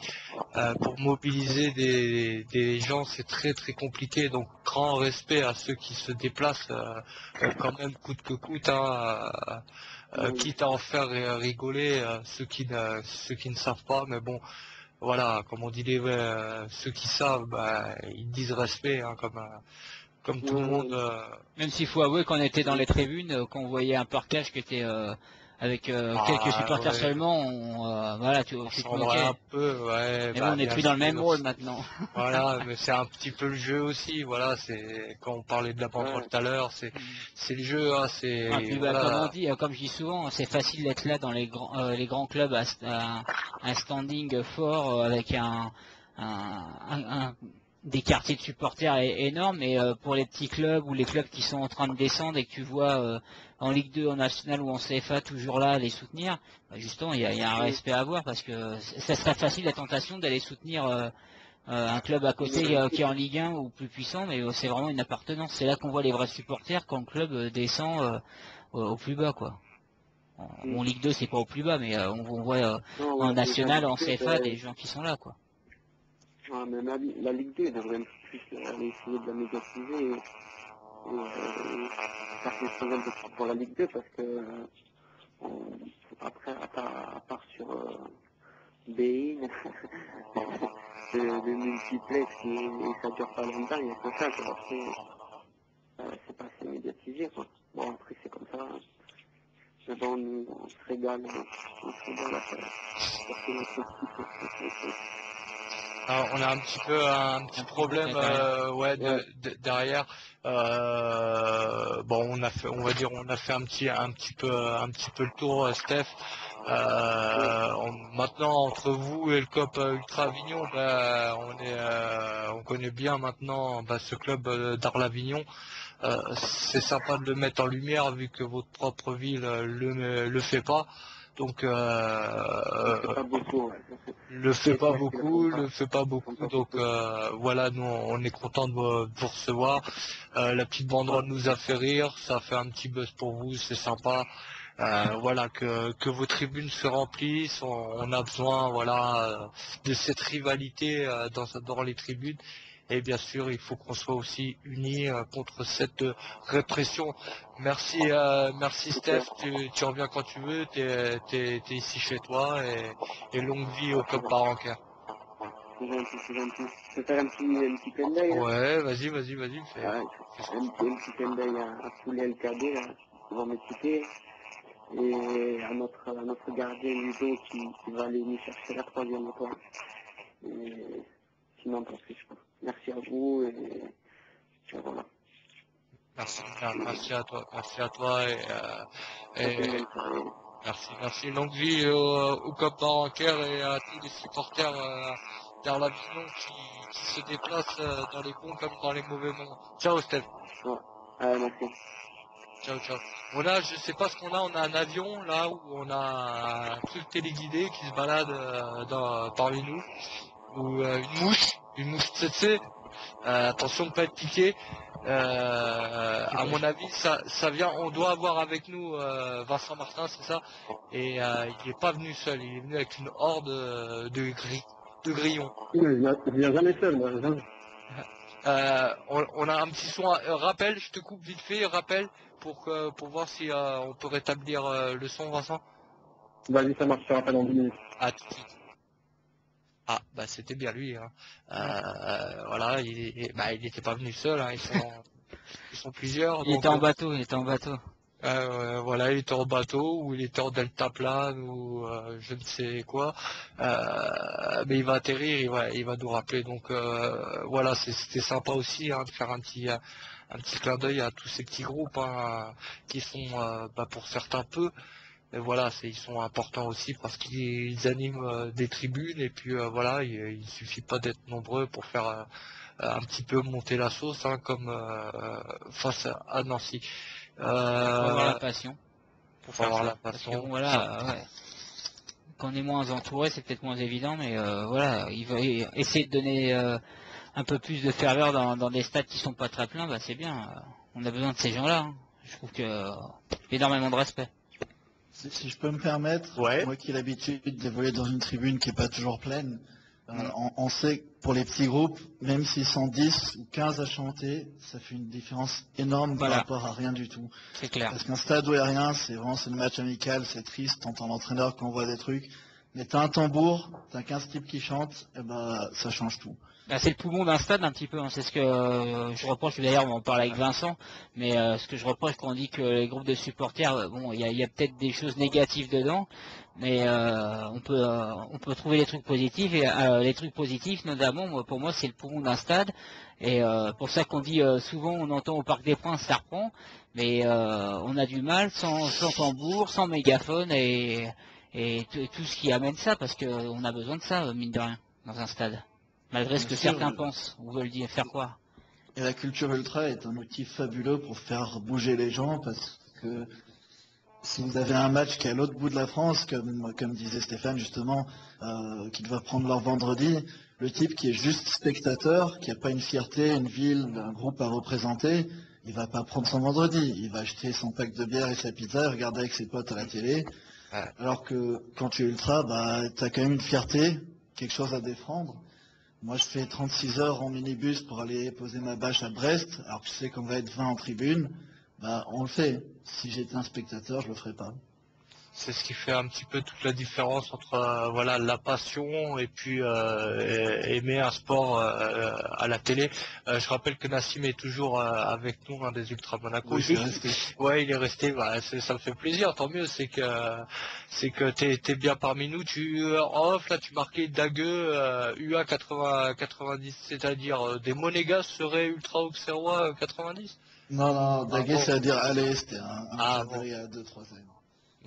pour mobiliser des gens, c'est très très compliqué, donc grand respect à ceux qui se déplacent quand même coûte que coûte, hein, quitte à en faire rigoler ceux qui ne savent pas, mais bon, voilà, comme on dit ceux qui savent, bah, ils disent respect, hein, comme tout le monde. Même s'il faut avouer qu'on était dans les tribunes, qu'on voyait un parquage qui était avec quelques supporters Ouais, seulement, voilà, on tu te chambrait un moquais. peu, ouais, Mais bon, bah on n'est bien plus dans le même sûr. rôle maintenant. Voilà, mais c'est un petit peu le jeu aussi, voilà, c'est quand on parlait de la banderole tout à l'heure, c'est le jeu, hein, Ah, c'est puis bah, comme on voilà. dit, comme je dis souvent, c'est facile d'être là dans les grands clubs à un standing fort avec des quartiers de supporters énormes, et pour les petits clubs ou les clubs qui sont en train de descendre et que tu vois en Ligue 2, en National ou en CFA toujours là à les soutenir, bah, justement il y a un respect à avoir, parce que ça serait facile la tentation d'aller soutenir un club à côté qui est en Ligue 1 ou plus puissant, mais c'est vraiment une appartenance. C'est là qu'on voit les vrais supporters quand le club descend au plus bas, quoi. En Ligue 2, c'est pas au plus bas, mais on voit Non, en ouais, déjà, National, en Ligue 2, CFA, des gens qui sont là, quoi. ouais, mais la Ligue 2 devrait un peu plus aller essayer de la médiatiser faire quelque chose pour la Ligue 2 parce que après, à part sur Bein, le multiplex et ça dure pas longtemps, il y a que ça, quoi. Après, c'est pas assez médiatisé, quoi. Bon, après, c'est comme ça. Mais bon, nous, on se régale à faire notre équipe. Alors, on a un petit peu un petit problème ouais, derrière. Bon, on va dire, on a fait un petit peu le tour, Steph. Maintenant, entre vous et le COP Ultra Avignon, bah, on connaît bien maintenant bah, ce club d'Arles-Avignon. C'est sympa de le mettre en lumière vu que votre propre ville le fait pas. Donc Pas beaucoup, ouais. le fait pas Parce qu'ils le font beaucoup, pas. le fait pas Ils font beaucoup. pas Donc beaucoup. voilà, nous on est content de vous recevoir. La petite banderole nous a fait rire, ça a fait un petit buzz pour vous, c'est sympa. Voilà, que vos tribunes se remplissent, on a besoin voilà de cette rivalité dans les tribunes. Et bien sûr, il faut qu'on soit aussi unis contre cette répression. Merci Steph, tu reviens quand tu veux, t'es ici chez toi et longue vie au club Barancaire. C'est gentil, c'est gentil. Je vais faire un petit clin d'œil, là. Ouais, vas-y, fais Ouais, ce que un petit clin d'œil à tous les LKD, là, qui vont m'écouter. et à notre gardien Ludo qui va aller nous chercher la 3e étoile. Et sinon, pas plus, je pense. Merci à vous et voilà. Merci à toi Passez une et bonne soirée. merci. Longue vie au COP Baranquer et à tous les supporters d'Arlavignon qui se déplacent dans les bons comme dans les mauvais moments. Ciao Steph. Ouais. Merci. Ciao. Je sais pas ce qu'on a, on a un avion là où on a un truc téléguidé qui se balade parmi nous, ou une mouche tsetse. Attention de pas être piqué. À mon avis, ça vient. On doit avoir avec nous Vincent Martin, c'est ça. Et il n'est pas venu seul. Il est venu avec une horde de grillons. Je viens jamais seul, moi. Jamais. On a un petit son. Rappel, je te coupe vite fait. Rappel pour voir si on peut rétablir le son, Vincent. Vas-y, ça marche, je te rappelle en 10 minutes. À tout de suite. Ah, bah c'était bien lui. Hein. Voilà, il n'était pas venu seul. Hein. Ils sont plusieurs. Il était en bateau. Voilà, il était en bateau ou il était en deltaplane ou je ne sais quoi. Mais il va atterrir, il va nous rappeler. Donc voilà, c'était sympa aussi de faire un petit clin d'œil à tous ces petits groupes qui sont pour certains peu. Mais voilà, ils sont importants aussi parce qu'ils animent des tribunes et puis voilà, il suffit pas d'être nombreux pour faire un petit peu monter la sauce comme face à Nancy. Pour avoir la passion. Pour avoir la passion. Parce que, bon, voilà, quand on est moins entouré, c'est peut-être moins évident, mais voilà, il va essayer de donner un peu plus de ferveur dans des stades qui sont pas très pleins, bah c'est bien. On a besoin de ces gens-là. Hein. Je trouve que énormément de respect. Si je peux me permettre, moi qui ai l'habitude d'évoluer dans une tribune qui n'est pas toujours pleine, on sait que pour les petits groupes, même s'ils sont 10 ou 15 à chanter, ça fait une différence énorme par rapport à rien du tout. C'est clair. Parce qu'un stade où il n'y a rien, c'est le match amical, c'est triste, t'entends l'entraîneur qui envoie des trucs, mais t'as un tambour, t'as 15 types qui chantent, et ben ça change tout. Bah, c'est le poumon d'un stade un petit peu, hein. C'est ce que je reproche, d'ailleurs on en parle avec Vincent, mais ce que je reproche quand on dit que les groupes de supporters, bon il y a peut-être des choses négatives dedans, mais on peut trouver les trucs positifs, et les trucs positifs notamment, pour moi c'est le poumon d'un stade, et pour ça qu'on dit souvent, on entend au Parc des Princes ça reprend, mais on a du mal sans tambour, sans mégaphone et tout ce qui amène ça, parce qu'on a besoin de ça, mine de rien, dans un stade. Malgré ce que certains pensent ou veulent dire faire croire. Et la culture ultra est un outil fabuleux pour faire bouger les gens, parce que si vous avez un match qui est à l'autre bout de la France, comme disait Stéphane justement, qui doit prendre leur vendredi, le type qui est juste spectateur, qui n'a pas une fierté, une ville, un groupe à représenter, il va pas prendre son vendredi, il va acheter son pack de bière et sa pizza et regarder avec ses potes à la télé. Alors que quand tu es ultra, tu as quand même une fierté, quelque chose à défendre. Moi, je fais 36 heures en minibus pour aller poser ma bâche à Brest, alors que je sais qu'on va être 20 en tribune. On le fait. Si j'étais un spectateur, je le ferais pas. C'est ce qui fait un petit peu toute la différence entre la passion et puis aimer un sport à la télé. Je rappelle que Nassim est toujours avec nous, des Ultra Monaco. Oui, il est resté. Ouais, il est resté. Ça me fait plaisir. Tant mieux. C'est que t'es bien parmi nous. En off là, tu marquais Dagueux UA 90, c'est-à-dire des Monégas seraient Ultra Auxerrois 90. Non, Daguet, ça veut dire aller. C'était un bon. il y a 2-3 ans.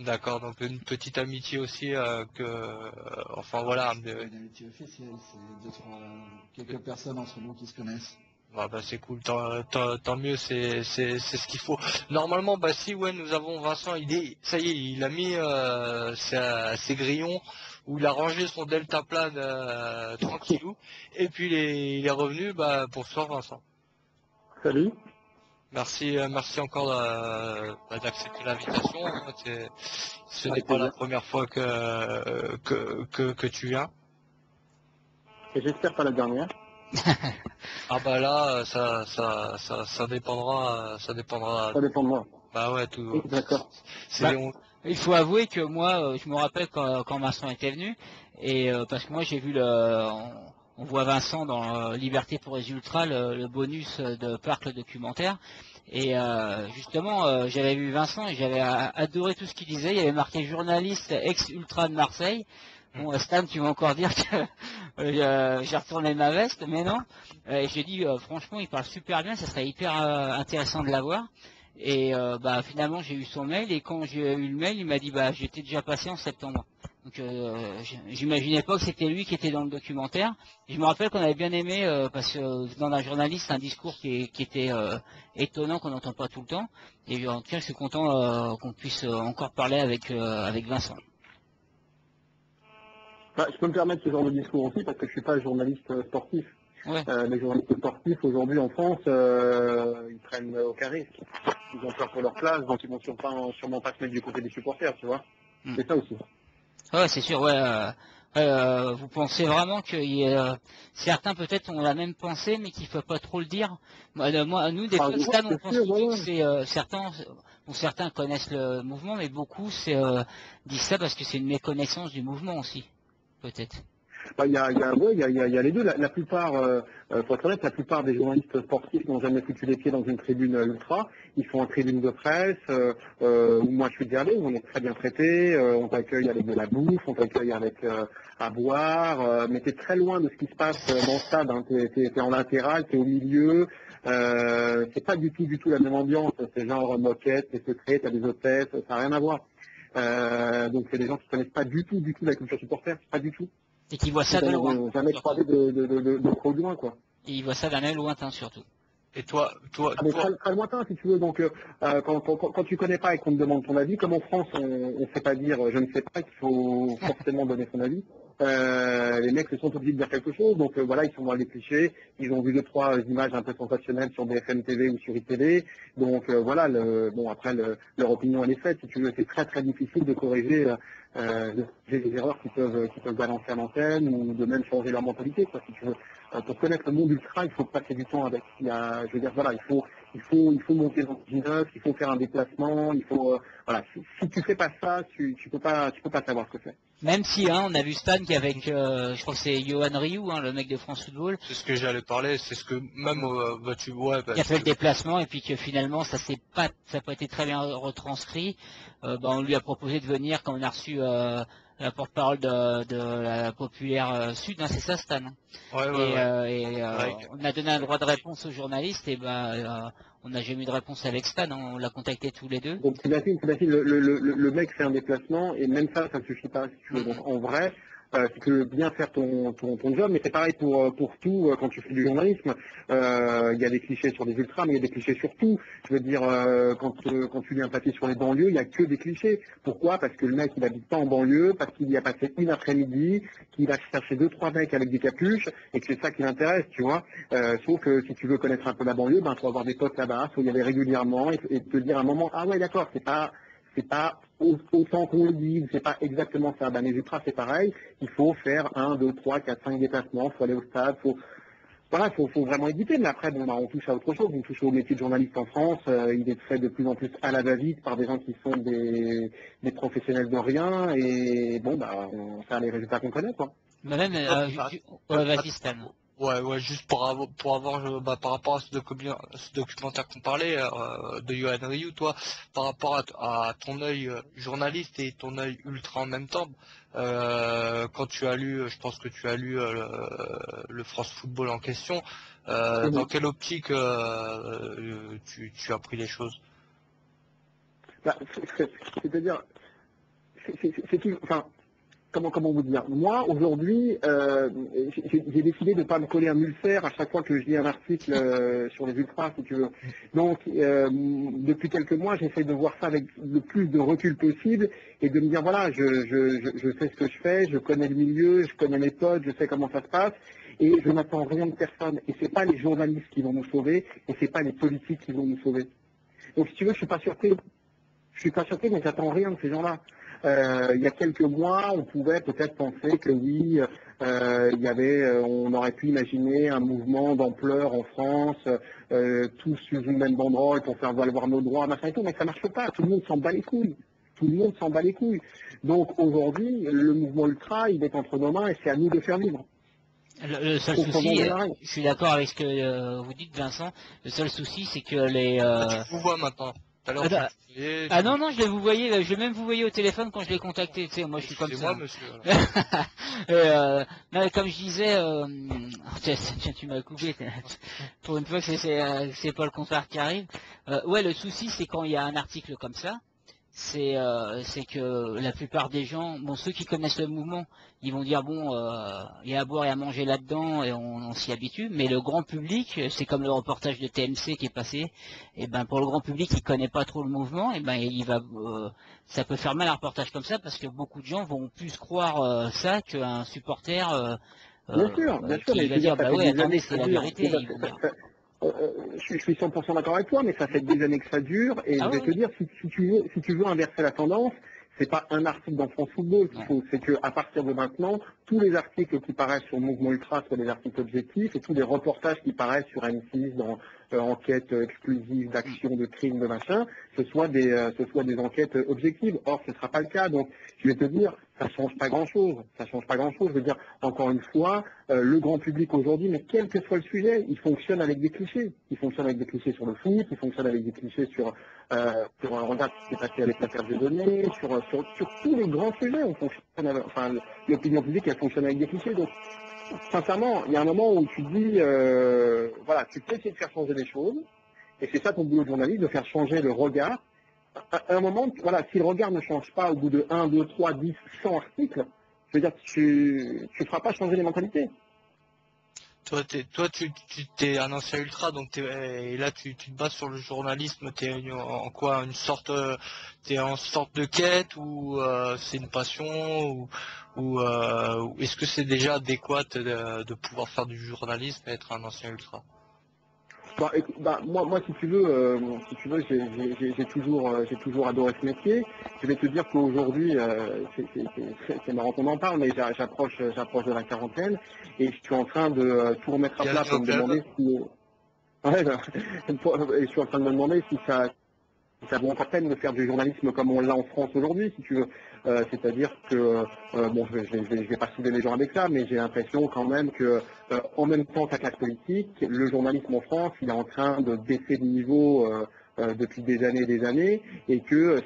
D'accord, donc une petite amitié aussi Enfin voilà. Une amitié officielle, c'est quelques personnes entre nous qui se connaissent. C'est cool, tant mieux, c'est ce qu'il faut. Normalement, nous avons Vincent, ça y est, il a mis ses grillons, où il a rangé son deltaplane tranquillou, et puis il est revenu, bonsoir Vincent. Salut. Merci encore d'accepter l'invitation. Ce n'est pas la première fois que tu viens. Et j'espère pas la dernière. Là, ça dépendra. Ça dépend de moi. Tout. D'accord. Il faut avouer que moi, je me rappelle quand Vincent était venu, et parce que moi j'ai vu on voit Vincent dans Liberté pour les Ultras, le bonus de Parc le documentaire. Et justement, j'avais vu Vincent et j'avais adoré tout ce qu'il disait. Il y avait marqué journaliste ex-ultra de Marseille. Bon, Stan, tu vas encore dire que j'ai retourné ma veste, mais non. J'ai dit, franchement, il parle super bien, ça serait hyper intéressant de l'avoir. Et finalement, j'ai eu son mail, et quand j'ai eu le mail, il m'a dit, j'étais déjà passé en septembre. Donc, j'imaginais pas que c'était lui qui était dans le documentaire. Et je me rappelle qu'on avait bien aimé, parce que dans un journaliste, un discours qui était étonnant, qu'on n'entend pas tout le temps. Et en tout cas, je suis content qu'on puisse encore parler avec Vincent. Je peux me permettre ce genre de discours aussi parce que je suis pas journaliste sportif. Ouais. Les journalistes sportifs aujourd'hui en France, ils prennent aucun risque. Ils ont peur pour leur place, donc ils vont sûrement pas se mettre du côté des supporters, tu vois. C'est ça aussi. Ouais, c'est sûr, ouais. Vous pensez vraiment que certains peut-être ont la même pensée, mais qu'il ne faut pas trop le dire. Nous, des Stade, on pense que c'est certains connaissent le mouvement, mais beaucoup disent ça parce que c'est une méconnaissance du mouvement aussi, peut-être. Il y a les deux. La plupart, pour être honnête, la plupart des journalistes sportifs n'ont jamais foutu les pieds dans une tribune ultra. Ils font une tribune de presse, où moi je suis déjà allé, où on est très bien traité, on t'accueille avec de la bouffe, on t'accueille avec à boire, mais t'es très loin de ce qui se passe dans le stade. Hein. T'es en latéral, t'es au milieu. C'est pas du tout la même ambiance. C'est genre moquette, c'est secret, t'as des hôtesses, ça n'a rien à voir. Donc c'est des gens qui connaissent pas du tout la culture supporter, pas du tout. Et qui voient ça de loin. Jamais croisé de trop loin, quoi. Et ils voient ça d'un œil lointain, surtout. Et toi, très lointain, si tu veux. Donc, quand tu connais pas et qu'on te demande ton avis, comme en France, on ne sait pas dire je ne sais pas, qu'il faut forcément donner son avis. Les mecs se sont obligés de dire quelque chose. Donc, voilà, ils sont dans les clichés. Ils ont vu 2-3 images un peu sensationnelles sur BFM TV ou sur ITV. Donc, voilà, après, leur opinion, elle est faite. Si tu veux, c'est très difficile de corriger les erreurs qui peuvent balancer à l'antenne ou de même changer leur mentalité, quoi, si tu veux. Pour connaître le monde ultra, il faut passer du temps avec. Je veux dire, voilà, il faut monter dans le G9, il faut faire un déplacement, il faut, voilà. Si tu fais pas ça, tu peux pas savoir ce que c'est. Même si, on a vu Stan qui avec, je crois que c'est Johan Rioux, le mec de France Football. C'est ce que j'allais parler, c'est ce que même tu vois. Qui a fait le déplacement et puis que finalement ça n'a pas été très bien retranscrit. On lui a proposé de venir quand on a reçu la porte-parole de la populaire Sud, c'est ça Stan. Ouais. On a donné un droit de réponse aux journalistes et on n'a jamais eu de réponse avec Stan, on l'a contacté tous les deux. Donc t'imagines, le mec fait un déplacement et même ça ne suffit pas si tu veux. Donc en vrai, tu peux bien faire ton job, mais c'est pareil pour tout quand tu fais du journalisme. Il y a des clichés sur les ultras, mais il y a des clichés sur tout. Je veux dire, quand tu lis un papier sur les banlieues, il n'y a que des clichés. Pourquoi? Parce que le mec, il n'habite pas en banlieue, parce qu'il y a passé une après-midi, qu'il a cherché 2-3 mecs avec des capuches, et que c'est ça qui l'intéresse, tu vois. Sauf que si tu veux connaître un peu la banlieue, il faut avoir des potes là-bas, il faut y aller régulièrement, et te dire à un moment, ah ouais, d'accord, c'est pas autant qu'on le dit, c'est pas exactement ça. Les ultras, c'est pareil. Il faut faire 1, 2, 3, 4, 5 déplacements, il faut aller au stade, faut vraiment éviter. Mais après, on touche à autre chose. On touche au métier de journaliste en France. Il est fait de plus en plus à la va-vite par des gens qui sont des professionnels de rien. Et ça a les résultats qu'on connaît, quoi. Vas-y, Stan. Ouais, juste pour avoir par rapport à ce documentaire qu'on parlait de Johan Rioux, toi, par rapport à ton œil journaliste et ton œil ultra en même temps, quand tu as lu, je pense que tu as lu le France Football en question, dans quelle optique tu as pris les choses? C'est-à-dire, comment vous dire? Moi, aujourd'hui, j'ai décidé de ne pas me coller un ulcère à chaque fois que je lis un article sur les ultras, si tu veux. Donc, depuis quelques mois, j'essaie de voir ça avec le plus de recul possible et de me dire, voilà, je sais ce que je fais, je connais le milieu, je connais mes potes, je sais comment ça se passe et je n'attends rien de personne. Et c'est pas les journalistes qui vont nous sauver et c'est pas les politiques qui vont nous sauver. Donc, si tu veux, je suis pas surpris. Mais j'attends rien de ces gens-là. Il y a quelques mois, on pouvait peut-être penser que oui, on aurait pu imaginer un mouvement d'ampleur en France, tous sur une même banderole pour faire valoir nos droits, machin et tout, mais ça marche pas. Tout le monde s'en bat les couilles. Donc aujourd'hui, le mouvement ultra, il est entre nos mains et c'est à nous de faire vivre. Le seul Contre souci, Vandenarek. je suis d'accord avec ce que vous dites, Vincent. Le seul souci, c'est que les. Tu vous vois maintenant. Tout à l'heure, Ah, tu voyais, ah non, non, je l'ai vous voyez, je l'ai même vous voyez au téléphone quand je l'ai contacté. Tu sais, moi, je suis comme excusez-moi, ça. monsieur. Et, non, mais comme je disais, tiens, tu m'as coupé. Pour une fois que c'est pas le contraire qui arrive. Ouais, le souci, c'est quand il y a un article comme ça. C'est que la plupart des gens, bon, ceux qui connaissent le mouvement, ils vont dire bon, il y a à boire et à manger là-dedans et on s'y habitue. Mais le grand public, c'est comme le reportage de TMC qui est passé. Et ben pour le grand public qui connaît pas trop le mouvement, et ben ça peut faire mal un reportage comme ça parce que beaucoup de gens vont plus croire ça qu'un supporter Bien sûr, qui mais je va veux dire, dire ça bah fait ouais, des années attendez, que c'est ça la dure. vérité. Ils vont dire Je suis 100% d'accord avec toi, mais ça fait des années que ça dure, et ah je vais ouais, te dire, si tu veux inverser la tendance, c'est pas un article dans France Football qu'il faut, c'est qu'à partir de maintenant, tous les articles qui paraissent sur le mouvement ultra soient des articles objectifs, et tous les reportages qui paraissent sur M6 dans enquêtes exclusives d'action, de crimes, de machin, ce soient des enquêtes objectives. Or, ce ne sera pas le cas. Donc, je vais te dire, ça change pas grand-chose. Ça change pas grand-chose. Je veux dire, encore une fois, le grand public aujourd'hui, mais quel que soit le sujet, il fonctionne avec des clichés. Il fonctionne avec des clichés sur le foot, il fonctionne avec des clichés sur regarde ce qui s'est passé avec l'affaire de données, sur tous les grands sujets, on fonctionne avec, enfin, l'opinion publique, elle fonctionne avec des clichés. Donc, sincèrement, il y a un moment où tu te dis, voilà, tu peux essayer de faire changer les choses, et c'est ça ton boulot de journaliste, de faire changer le regard. À un moment, voilà, si le regard ne change pas au bout de 1, 2, 3, 10, 100 articles, je veux dire, tu ne feras pas changer les mentalités. Toi, tu t'es un ancien ultra, donc et là, tu te bases sur le journalisme. T'es en quoi, t'es en sorte de quête ou c'est une passion ou est-ce que c'est déjà adéquat de pouvoir faire du journalisme et être un ancien ultra? Bah, écoute, moi, si tu veux, j'ai toujours adoré ce métier. Je vais te dire qu'aujourd'hui, c'est marrant qu'on en parle, mais j'approche de la quarantaine et je suis en train de tout remettre à plat pour me demander si, ouais, et je suis en train de me demander si ça vaut encore la peine de faire du journalisme comme on l'a en France aujourd'hui, si tu veux. C'est-à-dire que, bon, je vais pas souder les gens avec ça, mais j'ai l'impression quand même que, en même temps que la classe politique, le journalisme en France, il est en train de baisser de niveau depuis des années, et que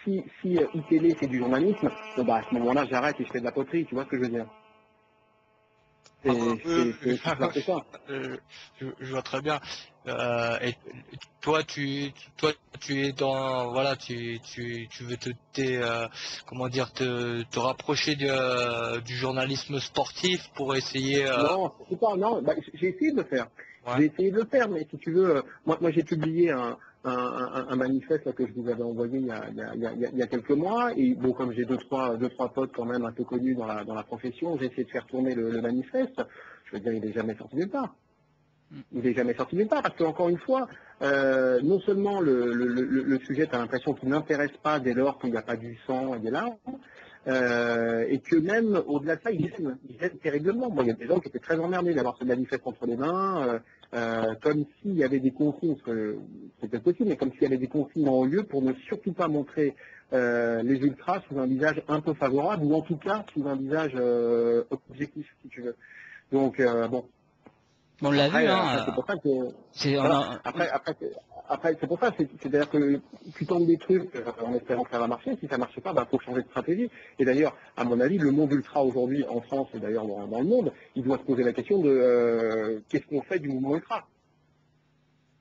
si ITélé fait du journalisme, bon, bah, à ce moment-là, j'arrête et je fais de la poterie, tu vois ce que je veux dire. C'est ça. Je vois très bien. Et toi, tu es dans, voilà, tu veux comment dire, te rapprocher du journalisme sportif pour essayer. Non, c'est pas, non, bah, j'ai essayé de le faire. Ouais. J'ai essayé de le faire, mais si tu veux, moi j'ai publié un manifeste là, que je vous avais envoyé il y a quelques mois, et bon, comme j'ai deux, trois potes quand même un peu connus dans la profession, j'ai essayé de faire tourner le manifeste. Je veux dire, il n'est jamais sorti nulle part. Il n'est jamais sorti nulle part, parce qu'encore une fois, non seulement le sujet, tu as l'impression qu'il n'intéresse pas dès lors qu'il n'y a pas du sang et des larmes, et que même au-delà de ça, ils gênent terriblement. Moi, il y a des gens qui étaient très emmerdés d'avoir ce manifeste entre les mains, comme s'il y avait des consignes, parce que c'était possible, mais comme s'il y avait des consignes en lieu pour ne surtout pas montrer les ultras sous un visage un peu favorable, ou en tout cas sous un visage objectif, si tu veux. Donc, bon. On l'a vu, hein. Après, c'est pour ça que. Voilà. Après, c'est pour ça, c'est-à-dire que tu tentes des trucs en espérant que ça va marcher. Si ça marche pas, bah, faut changer de stratégie. Et d'ailleurs, à mon avis, le monde ultra aujourd'hui en France et d'ailleurs dans le monde, il doit se poser la question de qu'est-ce qu'on fait du mouvement ultra.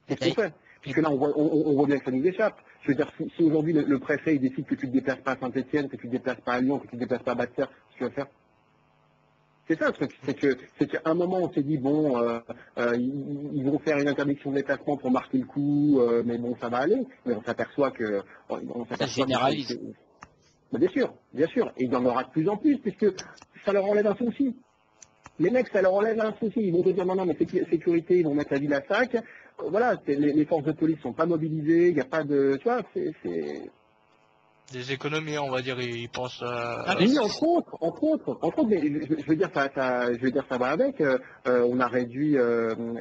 Qu'est-ce qu'on fait? Puisque là, on voit bien que ça nous échappe. Je veux dire, si aujourd'hui le préfet il décide que tu ne te déplaces pas à Saint-Etienne, que tu ne te déplaces pas à Lyon, que tu ne te déplaces pas à Bastère, qu'est-ce que tu vas faire? C'est ça le truc, c'est qu'à un moment on s'est dit bon, ils vont faire une interdiction de déplacement pour marquer le coup, mais bon ça va aller, mais on s'aperçoit que ça généralise. Bien sûr, et il y en aura de plus en plus puisque ça leur enlève un souci. Les mecs, ça leur enlève un souci, ils vont te dire non mais sécurité, ils vont mettre la ville à sac. Voilà, les forces de police sont pas mobilisées, il n'y a pas de, tu vois, c'est des économies, on va dire, ils pensent. Oui, entre autres, mais je veux dire ça va avec. On a réduit,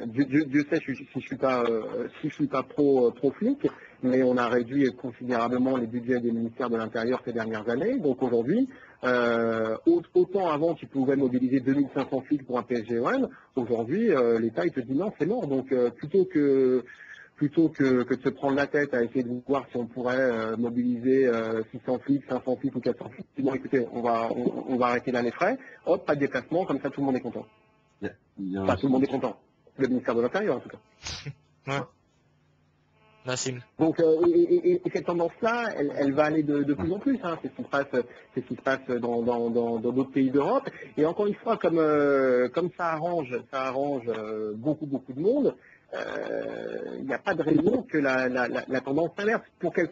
Dieu sait si je suis pas pro flic, mais on a réduit considérablement les budgets des ministères de l'Intérieur ces dernières années. Donc aujourd'hui, Autant avant, tu pouvais mobiliser 2500 flics pour un PSG-OM, aujourd'hui, l'État, il te dit non, c'est mort. Donc, plutôt que de se prendre la tête à essayer de voir si on pourrait mobiliser 600 flics, 500 flics ou 400 flics, bon, écoutez, on va arrêter là les frais, hop, pas de déplacement, comme ça tout le monde est content. Enfin, tout le monde est content. Le ministère de l'Intérieur, en tout cas. Ouais. Nassim. Donc, et cette tendance-là, elle va aller de plus en plus. Hein. C'est ce qui se passe dans d'autres pays d'Europe. Et encore une fois, comme ça arrange beaucoup de monde, il n'y a pas de raison que la tendance s'inverse. Pour qu'elle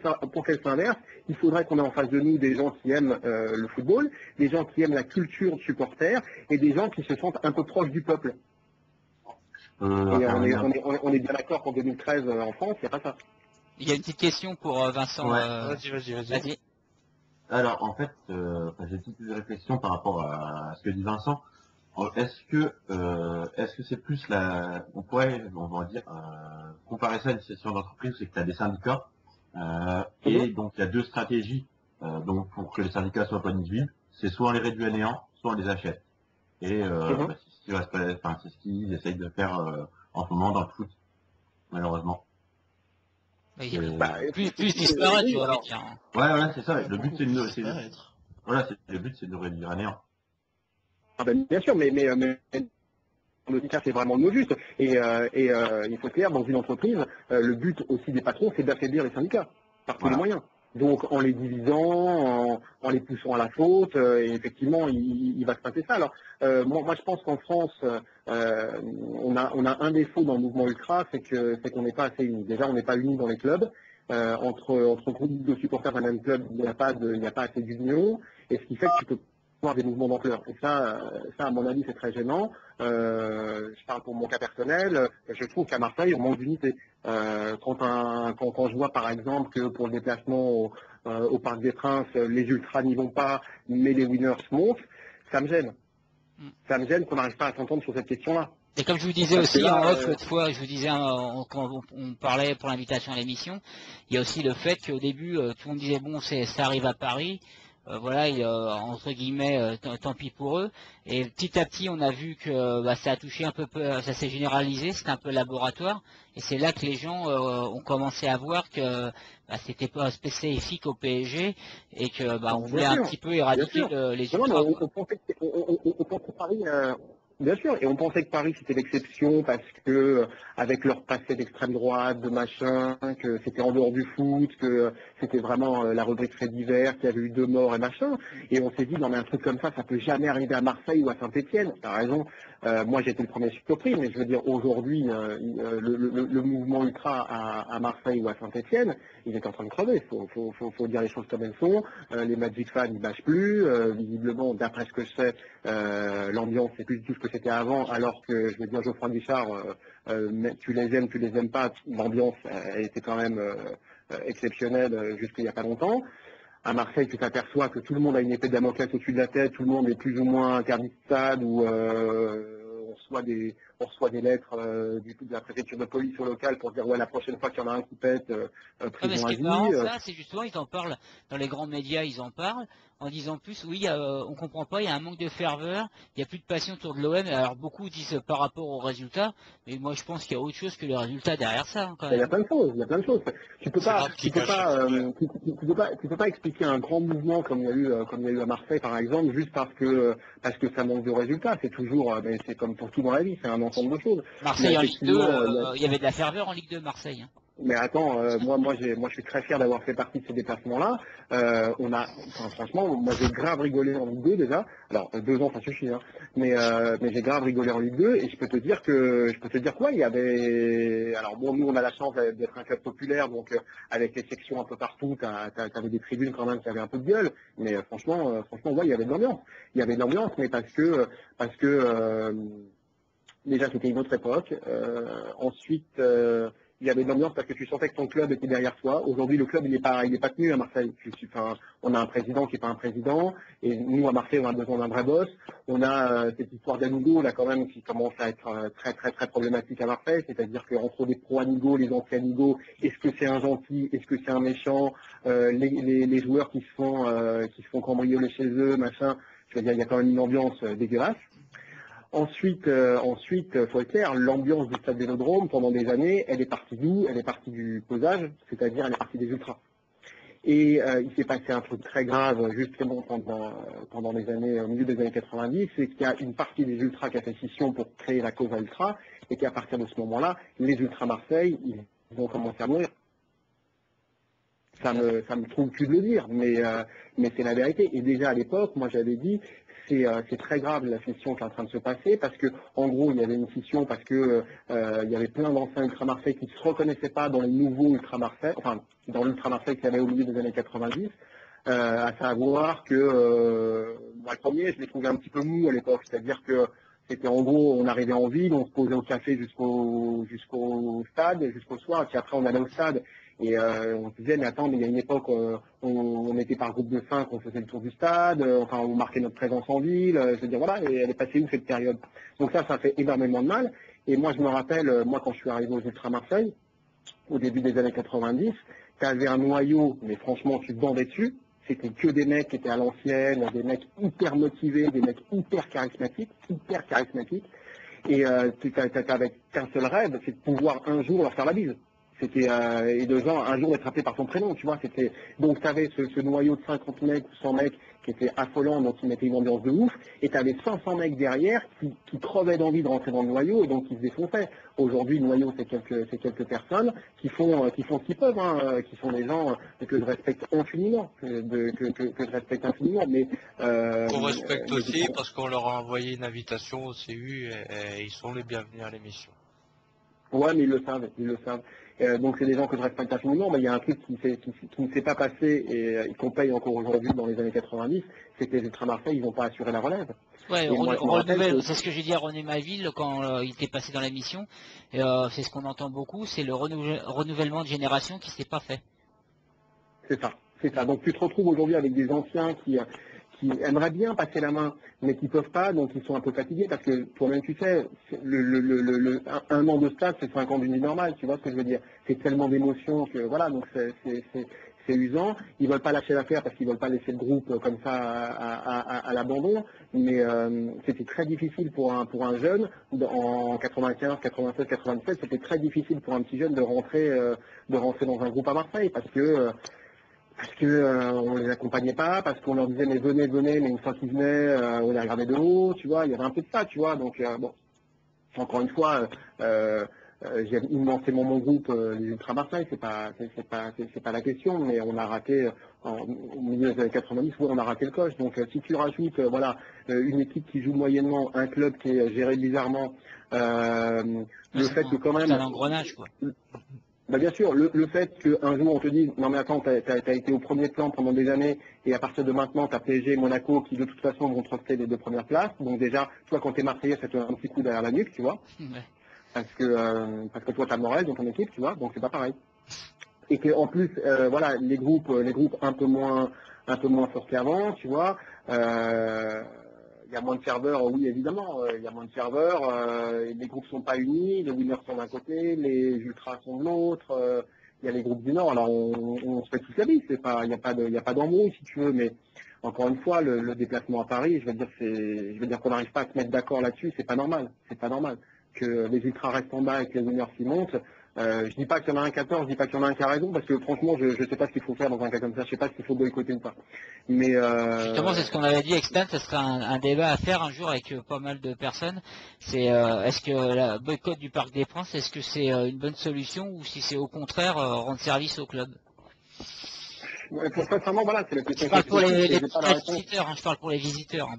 s'inverse, il faudrait qu'on ait en face de nous des gens qui aiment le football, des gens qui aiment la culture de supporters et des gens qui se sentent un peu proches du peuple. Et on est bien d'accord qu'en 2013, en France, il n'y a pas ça. Il y a une petite question pour Vincent. Ouais. Vas-y. Alors, en fait, j'ai une petite réflexion par rapport à ce que dit Vincent. Est-ce que c'est plus on va dire, comparer ça à une session d'entreprise, c'est que tu as des syndicats, et donc il y a deux stratégies, donc pour que les syndicats soient pas nuisibles, c'est soit on les réduit à néant, soit on les achète. Et c'est ce qu'ils essayent de faire en ce moment dans le foot, malheureusement. Plus disparaître, tu vois. Ouais, c'est ça. Le but c'est de réduire à néant. Ah ben, bien sûr, mais le syndicat, c'est vraiment le mot juste. Et il faut être clair, dans une entreprise, le but aussi des patrons, c'est d'affaiblir les syndicats par tous les moyens. Donc en les divisant, en les poussant à la faute, et effectivement, il va se passer ça. Alors moi je pense qu'en France, on a un défaut dans le mouvement ultra, c'est qu'on n'est pas assez unis. Déjà, on n'est pas unis dans les clubs. Entre groupes de supporters d'un même club, il n'y a pas assez d'union, et ce qui fait que tu peux avoir des mouvements d'ampleur. Et ça, à mon avis, c'est très gênant. Je parle pour mon cas personnel. Je trouve qu'à Marseille, on manque d'unité. Quand je vois, par exemple, que pour le déplacement au Parc des Princes, les ultras n'y vont pas, mais les winners montent, ça me gêne. Ça me gêne qu'on n'arrive pas à s'entendre sur cette question-là. Et comme je vous disais aussi en off l'autre fois, je vous disais quand on parlait pour l'invitation à l'émission, il y a aussi le fait qu'au début, tout le monde disait bon, ça arrive à Paris. Entre guillemets, tant pis pour eux. Et petit à petit, on a vu que ça a touché un peu, ça s'est généralisé, c'était un peu laboratoire. Et c'est là que les gens ont commencé à voir que c'était pas spécifique au PSG et que on voulait un petit peu éradiquer les ultras. On pensait Paris. Bien sûr, et on pensait que Paris c'était l'exception parce que avec leur passé d'extrême droite, de machin, que c'était en dehors du foot, que c'était vraiment la rubrique fait divers, qu'il y avait eu 2 morts et machin. Et on s'est dit non mais un truc comme ça peut jamais arriver à Marseille ou à Saint-Étienne. T'as raison. Moi j'ai été le premier surpris, mais je veux dire aujourd'hui le mouvement ultra à Marseille ou à Saint-Étienne, il est en train de crever. Faut dire les choses comme elles sont. Les Magic fans ils bâchent plus. Visiblement, d'après ce que je sais, l'ambiance c'est plus du tout ce que c'était avant, alors que je veux dire Geoffroy Guichard, tu les aimes pas, l'ambiance était quand même exceptionnelle jusqu'il n'y a pas longtemps. À Marseille, tu t'aperçois que tout le monde a une épée de Damoclès au-dessus de la tête, tout le monde est plus ou moins interdit de stade, ou on reçoit des lettres de la préfecture de police au local pour dire ouais la prochaine fois qu'il y en a un qui pète, prison à vie. C'est justement, ils en parlent dans les grands médias, ils en parlent en disant plus oui, on comprend pas, il y a un manque de ferveur, il n'y a plus de passion autour de l'OM. Alors beaucoup disent par rapport aux résultats, mais moi je pense qu'il y a autre chose que les résultats derrière ça. Quand même. Il y a plein de choses. Tu peux pas expliquer un grand mouvement comme il y a eu à Marseille par exemple juste parce que ça manque de résultats. C'est toujours, c'est comme pour tout dans la vie, c'est un ensemble de choses. Marseille en Ligue 2, il y avait de la ferveur en Ligue 2 Marseille. Hein. Mais attends, moi je suis très fier d'avoir fait partie de ces déplacements-là. Franchement, moi j'ai grave rigolé en Ligue 2 déjà. Alors 2 ans ça suffit, hein. Mais j'ai grave rigolé en Ligue 2 et je peux te dire quoi, il y avait. Alors bon, nous on a la chance d'être un club populaire, donc avec les sections un peu partout, t'avais des tribunes quand même qui avaient un peu de gueule. Mais franchement, ouais, il y avait de l'ambiance. Il y avait de l'ambiance, mais parce que déjà c'était une autre époque. Ensuite il y avait de l'ambiance parce que tu sentais que ton club était derrière toi. Aujourd'hui, le club, il n'est pas tenu à Marseille. On a un président qui n'est pas un président, et nous, à Marseille, on a besoin d'un vrai boss. On a cette histoire d'Anigo, là, quand même, qui commence à être très, très, très problématique à Marseille. C'est-à-dire qu'entre les pro-Anigo, les anti-Anigo, est-ce que c'est un gentil, est-ce que c'est un méchant, les joueurs qui se font cambrioler chez eux, machin. Je veux dire, il y a quand même une ambiance dégueulasse. Ensuite, faut être clair, l'ambiance du stade Vélodrome, pendant des années, elle est partie d'où? Elle est partie du posage, c'est-à-dire elle est partie des ultras. Et il s'est passé un truc très grave, justement, pendant les années, au milieu des années 90, c'est qu'il y a une partie des ultras qui a fait scission pour créer la cause ultra, et qu'à partir de ce moment-là, les ultras Marseille, ils vont commencer à mourir. Ça me trouve plus de le dire, mais c'est la vérité. Et déjà à l'époque, moi j'avais dit, c'est très grave la scission qui est en train de se passer, parce que en gros il y avait une scission parce que il y avait plein d'anciens Ultra Marseille qui ne se reconnaissaient pas dans les nouveaux Ultra Marseille, enfin dans l'Ultra Marseille qu'il y avait au milieu des années 90, à savoir que moi le premier, je l'ai trouvé un petit peu mou à l'époque, c'est-à-dire que c'était en gros, on arrivait en ville, on se posait au café jusqu'au stade, jusqu'au soir, et puis après on allait au stade. Et on se disait, mais attends, mais il y a une époque, on était par groupe de 5, on faisait le tour du stade, enfin on marquait notre présence en ville, je veux dire, voilà, et elle est passée où cette période? Donc ça fait énormément de mal. Et moi je me rappelle, moi quand je suis arrivé aux Ultra Marseille, au début des années 90, tu avais un noyau, mais franchement tu te bandais dessus, c'était que des mecs qui étaient à l'ancienne, des mecs hyper motivés, des mecs hyper charismatiques, et tu n'avais qu'un seul rêve, c'est de pouvoir un jour leur faire la bise. C'était et de genre un jour d'être appelé par son prénom, tu vois. C'était donc tu avais ce noyau de 50 mecs ou 100 mecs qui était affolant, donc qui mettait une ambiance de ouf, et tu avais 500 mecs derrière qui crevaient d'envie de rentrer dans le noyau et donc qui se défonçaient. Aujourd'hui, le noyau c'est quelques personnes qui font ce qu'ils peuvent, hein, qui sont des gens que je respecte infiniment, que je respecte infiniment, mais On respecte aussi parce qu'on leur a envoyé une invitation au CU et ils sont les bienvenus à l'émission. Ouais, mais ils le savent. Donc c'est des gens que je respecte infiniment, mais il y a un truc qui ne s'est pas passé et qu'on paye encore aujourd'hui dans les années 90, c'est que les Ultra Marseille, ils n'ont pas assuré la relève. Ouais, c'est ce que j'ai dit à René Maville quand il était passé dans l'émission. C'est ce qu'on entend beaucoup, c'est le renouvellement de génération qui s'est pas fait. C'est ça. Donc tu te retrouves aujourd'hui avec des anciens qui aimeraient bien passer la main, mais qui peuvent pas, donc ils sont un peu fatigués, parce que toi-même tu sais, un an de stade, c'est 5 ans d'une vie normale, tu vois ce que je veux dire. C'est tellement d'émotions que voilà, donc c'est usant. Ils veulent pas lâcher l'affaire parce qu'ils veulent pas laisser le groupe comme ça à l'abandon, mais c'était très difficile pour un jeune, en 95, 96, 97, c'était très difficile pour un petit jeune de rentrer dans un groupe à Marseille, parce que on les accompagnait pas, parce qu'on leur disait mais venez, mais une fois qu'ils venaient, on les regardait de haut, tu vois, il y avait un peu de ça, tu vois, donc bon, encore une fois, j'ai immensément mon groupe, les Ultra Marseille, c'est pas la question, mais on a raté, au milieu des années 90, on a raté le coche, donc si tu rajoutes, voilà, une équipe qui joue moyennement, un club qui est géré bizarrement, le fait que quand même... C'est un engrenage, quoi. Bah bien sûr, le fait qu'un jour on te dise non mais attends, t'as été au premier plan pendant des années et à partir de maintenant t'as PSG et Monaco qui de toute façon vont truster les 2 premières places, donc déjà toi quand t'es Marseillais ça te donne un petit coup derrière la nuque, tu vois, Ouais. parce que toi t'as Morel dans ton équipe, tu vois, donc c'est pas pareil. Et que en plus voilà les groupes un peu moins forts qu'avant, tu vois. Il y a moins de serveurs, oui évidemment, il y a moins de serveurs, les groupes sont pas unis, les winners sont d'un côté, les ultras sont de l'autre, il y a les groupes du Nord, alors on se fait tous la vie, il n'y a pas d'embrouille si tu veux, mais encore une fois, le déplacement à Paris, je veux dire qu'on n'arrive pas à se mettre d'accord là-dessus, c'est pas normal. Que les ultras restent en bas et que les winners s'y montent. Je dis pas qu'il y en a un qui a tort, je dis pas qu'il y en a un qui a raison, parce que franchement, je sais pas ce qu'il faut faire dans un cas comme ça, je sais pas s'il faut boycotter ou pas. Mais justement, c'est ce qu'on avait dit avec Stan, ça serait un débat à faire un jour avec pas mal de personnes. C'est est-ce que la boycott du Parc des Princes, est-ce que c'est une bonne solution ou si c'est au contraire rendre service au club? Sincèrement, voilà, c'est la question. Je parle pour les visiteurs, hein, je parle pour les visiteurs.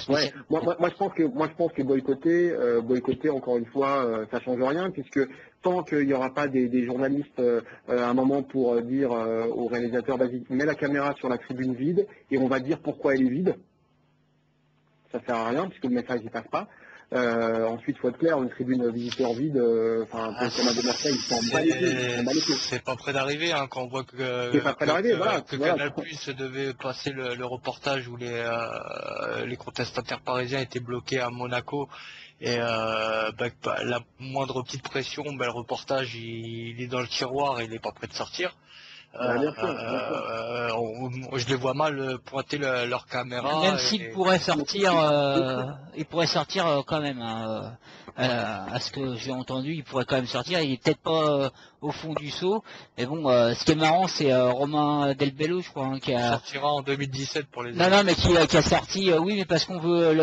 Ouais, moi je pense que boycotter encore une fois, ça change rien, puisque tant qu'il n'y aura pas des journalistes à un moment pour dire au réalisateur, vas-y, mets la caméra sur la tribune vide et on va dire pourquoi elle est vide, ça sert à rien puisque le message n'y passe pas. Ensuite, faut être clair, une tribune visiteur vide, enfin, pour le Canal de Marseille, ils s'en bat les pieds, ils s'en bat les pieds. C'est pas près d'arriver, hein, quand on voit C'est pas près d'arriver, voilà. que Voilà. Canal Plus devait passer le reportage où les contestataires parisiens étaient bloqués à Monaco. Et la moindre petite pression, le reportage il est dans le tiroir, il est pas prêt de sortir. Bien sûr. Je les vois mal pointer leur caméra. Même s'il pourrait sortir, quand même. Hein, à ce que j'ai entendu, il pourrait quand même sortir. Il est peut-être pas au fond du seau. Mais bon, ce qui est marrant, c'est Romain Delbello, je crois, hein, qui a sortira en 2017 pour les. Non, mais qui a sorti. Oui, mais parce qu'on veut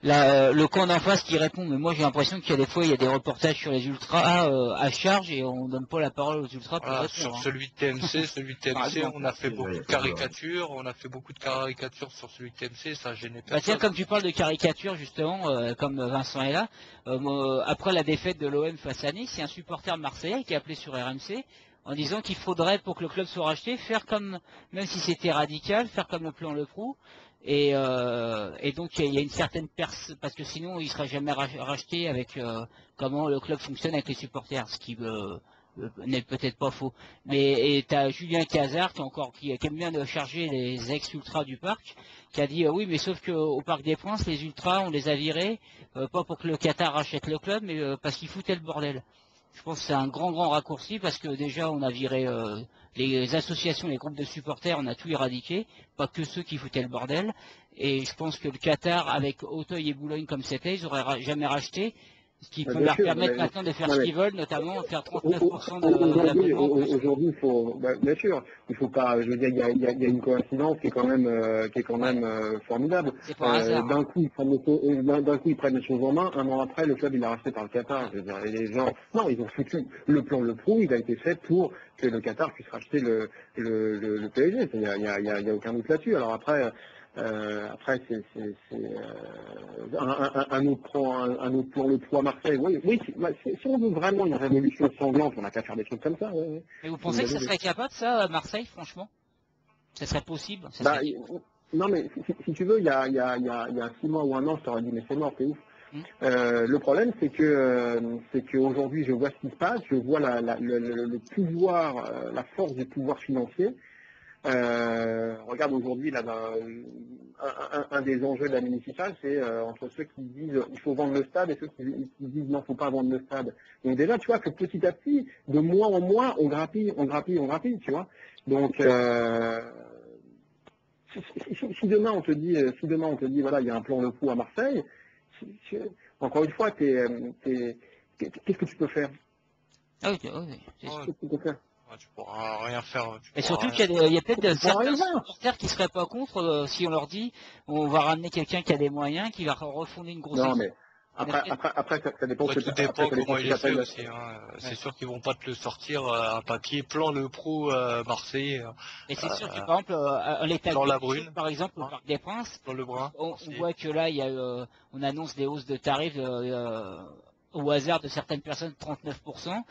le camp d'en face qui répond. Mais moi, j'ai l'impression qu'il y a des fois, il y a des reportages sur les ultras à charge et on donne pas la parole aux ultras pour répondre. Sur Hein. celui de TMC, on a fait beaucoup de caricatures. On a fait beaucoup de caricatures sur celui de TMC, ça gênait personne. Tiens, comme tu parles de caricatures, justement, comme Vincent est là, après la défaite de l'OM face à Nice, il y a un supporter marseillais qui a appelé sur RMC en disant qu'il faudrait, pour que le club soit racheté, faire comme, même si c'était radical, faire comme le plan Le Proux. Et donc il y a une certaine parce que sinon il ne sera jamais racheté avec comment le club fonctionne avec les supporters, ce qui n'est peut-être pas faux. Mais tu as Julien Cazard qui aime bien de charger les ex-ultras du parc, qui a dit oui, mais sauf qu'au Parc des Princes, les ultras, on les a virés, pas pour que le Qatar rachète le club, mais parce qu'ils foutaient le bordel. Je pense que c'est un grand raccourci parce que déjà on a viré les associations, les groupes de supporters, on a tout éradiqué, pas que ceux qui foutaient le bordel. Et je pense que le Qatar, avec Auteuil et Boulogne comme c'était, ils n'auraient jamais racheté, ce qui peut leur permettre maintenant de faire ce qu'ils veulent, notamment faire 39% d'abonnement. Aujourd'hui, il faut, bien sûr, il faut pas, je veux dire, il y a une coïncidence qui est quand même formidable. C'est pas un hasard. D'un coup, ils prennent les choses en main. Un an après, le club il est racheté par le Qatar. Je veux dire, et les gens, non, ils ont foutu le plan Le Proux, il a été fait pour que le Qatar puisse racheter le PSG. Il y a aucun doute là-dessus. Alors après, c'est un autre plan Le Proux à Marseille. Oui, si on veut vraiment une révolution sanglante, on n'a qu'à faire des trucs comme ça. Ouais. Mais vous pensez que ça serait capable, ça, à Marseille, franchement? Ça serait possible? Non, mais si tu veux, il y a 6 mois ou un an, je t'aurais dit, mais c'est mort, c'est ouf. Le problème, c'est qu'aujourd'hui, je vois ce qui se passe, je vois le pouvoir, la force du pouvoir financier. Regarde aujourd'hui, là, un des enjeux de la municipale, c'est entre ceux qui disent il faut vendre le stade et ceux qui disent non, il ne faut pas vendre le stade. Donc déjà, tu vois que petit à petit, de mois en mois, on grappille, tu vois. Donc si demain on te dit, voilà, il y a un plan Le Proux à Marseille, encore une fois, qu'est-ce que tu peux faire? Ah oui, Qu'est-ce que tu peux faire? Tu pourras rien faire. Et surtout qu'il y a peut-être certains supporters qui seraient pas contre si on leur dit on va ramener quelqu'un qui a des moyens, qui va refonder une grosse équipe. Non, mais après ça dépend. Tout dépend comment il est fait aussi. Hein. C'est sûr qu'ils vont pas te le sortir un papier plan Le Proux marseillais. Et c'est sûr que par exemple à l'état dans la Brune, par exemple au Parc des Princes, dans le Brun, on voit que là il y a on annonce des hausses de tarifs au hasard de certaines personnes, 39%,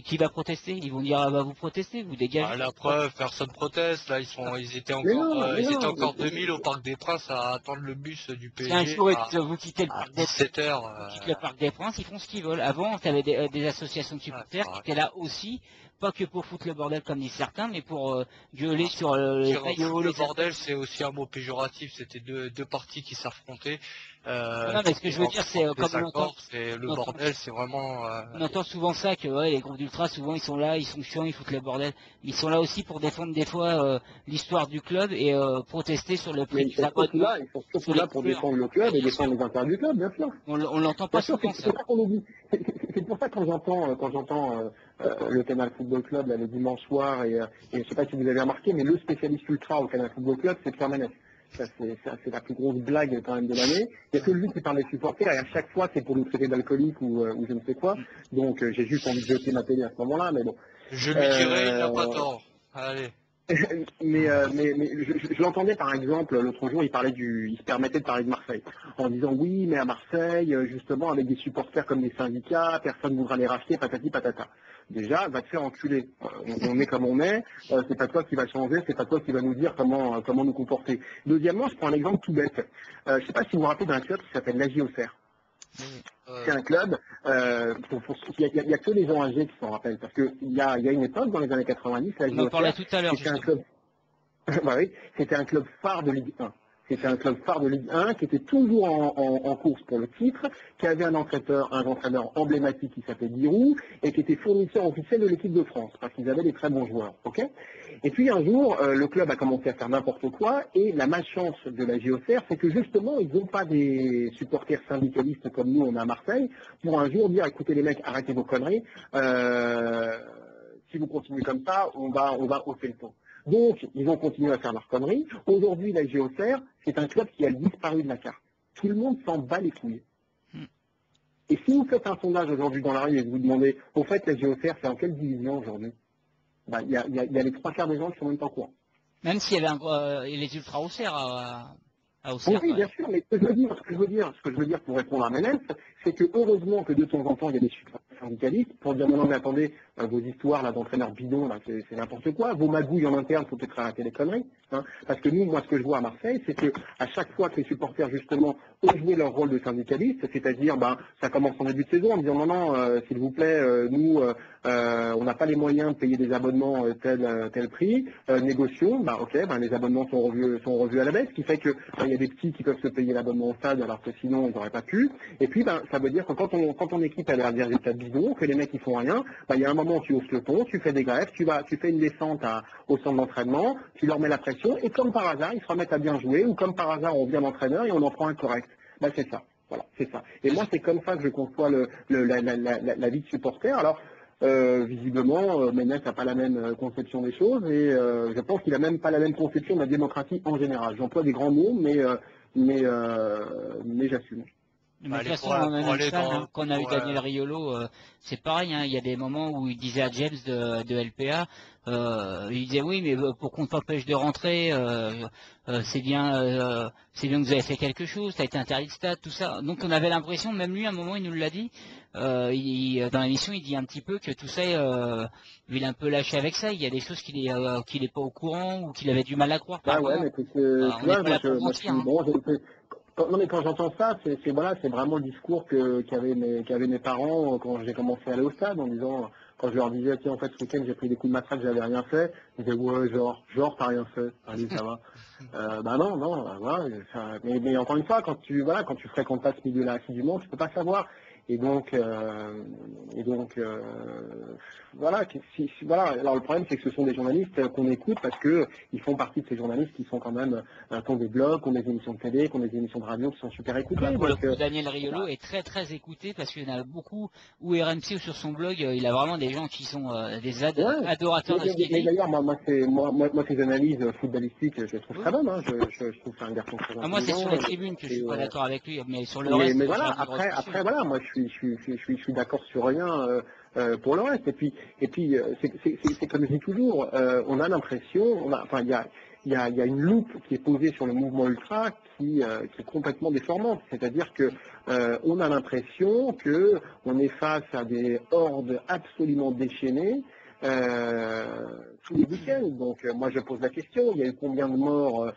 qui va protester? Ils vont dire vous protestez, vous dégagez. La preuve, personne proteste. Là, ils étaient encore 2000 au Parc des Princes à attendre le bus du PSG. Un jour, vous quittez le Parc des Princes. 17h. Vous quittez le Parc des Princes, ils font ce qu'ils veulent. Avant, tu avais des associations de supporters qui étaient là aussi, pas que pour foutre le bordel comme disent certains, mais pour gueuler sur les maillots. Le bordel, c'est aussi un mot péjoratif. C'était deux parties qui s'affrontaient. Non, mais ce que je veux dire, c'est comme on entend. Le bordel, c'est vraiment. On entend souvent ça que les groupes d'ultra, souvent ils sont là, ils sont chiants, ils foutent le bordel. Ils sont là aussi pour défendre des fois l'histoire du club et protester sur le prix des abonnements. Ils sont surtout là pour défendre le club et défendre les intérêts du club, bien sûr. On l'entend pas souvent. C'est pour ça que quand j'entends le Canal Football Club là, le dimanche soir et je ne sais pas si vous avez remarqué, mais le spécialiste ultra au Canal Football Club, c'est Pierre Manès. Ça, c'est la plus grosse blague quand même de l'année. Il n'y a que lui qui parle des supporters et à chaque fois c'est pour nous traiter d'alcoolique ou je ne sais quoi. Donc j'ai juste envie de jeter ma télé à ce moment-là, mais bon. Je lui dirais, il n'a pas tort. Allez. je l'entendais par exemple l'autre jour, il se permettait de parler de Marseille en disant oui, mais à Marseille, justement, avec des supporters comme les syndicats, personne ne voudra les racheter, patati patata. Déjà, va te faire enculer. On est comme on est, c'est pas toi qui va changer, c'est pas toi qui va nous dire comment nous comporter. Deuxièmement, je prends un exemple tout bête. Je sais pas si vous vous rappelez d'un club qui s'appelle l'AJ Auxerre. C'est un club, il y a que les gens âgés qui s'en rappellent, parce qu'il y a une époque, dans les années 90, l'AJ On en parlait Auxerre, tout à l'heure, c'était un justement. club, bah oui, c'était un club phare de Ligue 1. C'était un club phare de Ligue 1 qui était toujours en course pour le titre, qui avait un entraîneur emblématique qui s'appelait Giroud et qui était fournisseur officiel de l'équipe de France parce qu'ils avaient des très bons joueurs. Ok. Et puis un jour, le club a commencé à faire n'importe quoi et la malchance de la JOCR, c'est que justement, ils n'ont pas des supporters syndicalistes comme nous, on a à Marseille, pour un jour dire écoutez les mecs, arrêtez vos conneries, si vous continuez comme ça, on va hausser le ton. Donc, ils ont continué à faire leurs conneries. Aujourd'hui, la JOCR, c'est un club qui a disparu de la carte. Tout le monde s'en bat les couilles. Et si vous faites un sondage aujourd'hui dans la rue et que vous demandez, au fait, la JOCR, c'est en quelle division aujourd'hui? Il y a les trois quarts des gens qui sont même pas au courant. Même s'il y avait les ultras Auxerre à Auxerre. Oui, bien sûr, mais ce que je veux dire pour répondre à Ménès, c'est que heureusement que de temps en temps, il y a des syndicalistes pour dire non, mais attendez, vos histoires là d'entraîneurs bidons, là, c'est n'importe quoi, vos magouilles en interne, faut peut-être arrêter les conneries. Hein, parce que nous, moi, ce que je vois à Marseille, c'est que à chaque fois que les supporters, justement, ont joué leur rôle de syndicaliste, c'est-à-dire, ça commence en début de saison en disant non, s'il vous plaît, nous, on n'a pas les moyens de payer des abonnements tel prix, négocions, les abonnements sont revus à la baisse, ce qui fait que il y a des petits qui peuvent se payer l'abonnement au stade alors que sinon ils n'auraient pas pu. Et puis ça veut dire que quand ton équipe elle a des résultats bidons, que les mecs ils font rien, il y a un moment où tu hausses le ton, tu fais des grèves, tu fais une descente au centre d'entraînement, tu leur mets la pression et comme par hasard ils se remettent à bien jouer ou comme par hasard on vient d'entraîneur et on en prend un correct. C'est ça. Voilà, c'est ça. Et moi c'est comme ça que je conçois la vie de supporter. Alors visiblement, Ménès n'a pas la même conception des choses et je pense qu'il n'a même pas la même conception de la démocratie en général. J'emploie des grands mots, mais j'assume. De toute façon, quand on a eu Daniel Riolo, c'est pareil, hein, il y a des moments où il disait à James de LPA, il disait oui, mais pour qu'on t'empêche de rentrer, c'est bien que vous avez fait quelque chose, ça a été interdit de stade, tout ça. Donc on avait l'impression, même lui à un moment il nous l'a dit, dans l'émission il dit un petit peu que tout ça, il est un peu lâché avec ça, il y a des choses qu'il est pas au courant ou qu'il avait du mal à croire. Non mais quand j'entends ça, c'est vraiment le discours qu'avaient mes parents quand j'ai commencé à aller au stade en disant, quand je leur disais tiens en fait ce week-end j'ai pris des coups de matraque, j'avais rien fait, ils disaient ouais genre t'as rien fait, allez ça va. Non, voilà, mais encore une fois quand tu fréquentes pas ce milieu-là assidûment, tu peux pas savoir. Et donc voilà. Alors le problème c'est que ce sont des journalistes qu'on écoute parce que ils font partie de ces journalistes qui sont quand même qui ont des blogs, qui ont des émissions de télé, qui ont des émissions de radio qui sont super écoutées. Daniel Riolo est très très écouté parce qu'il y en a beaucoup ou RMC ou sur son blog, il a vraiment des gens qui sont des adorateurs de ce qu'il dit. Mais d'ailleurs moi ces analyses footballistiques je les trouve très bonnes. Hein. Je trouve que c'est un garçon très intelligent. Moi c'est sur les tribunes que je suis pas d'accord avec lui, mais sur le reste. Mais voilà après voilà moi je suis d'accord sur rien pour le reste. Et puis c'est comme je dis toujours, on a l'impression, il y a une loupe qui est posée sur le mouvement ultra qui est complètement déformante. C'est-à-dire que on a l'impression que on est face à des hordes absolument déchaînées tous les week-ends. Donc moi je pose la question, il y a eu combien de morts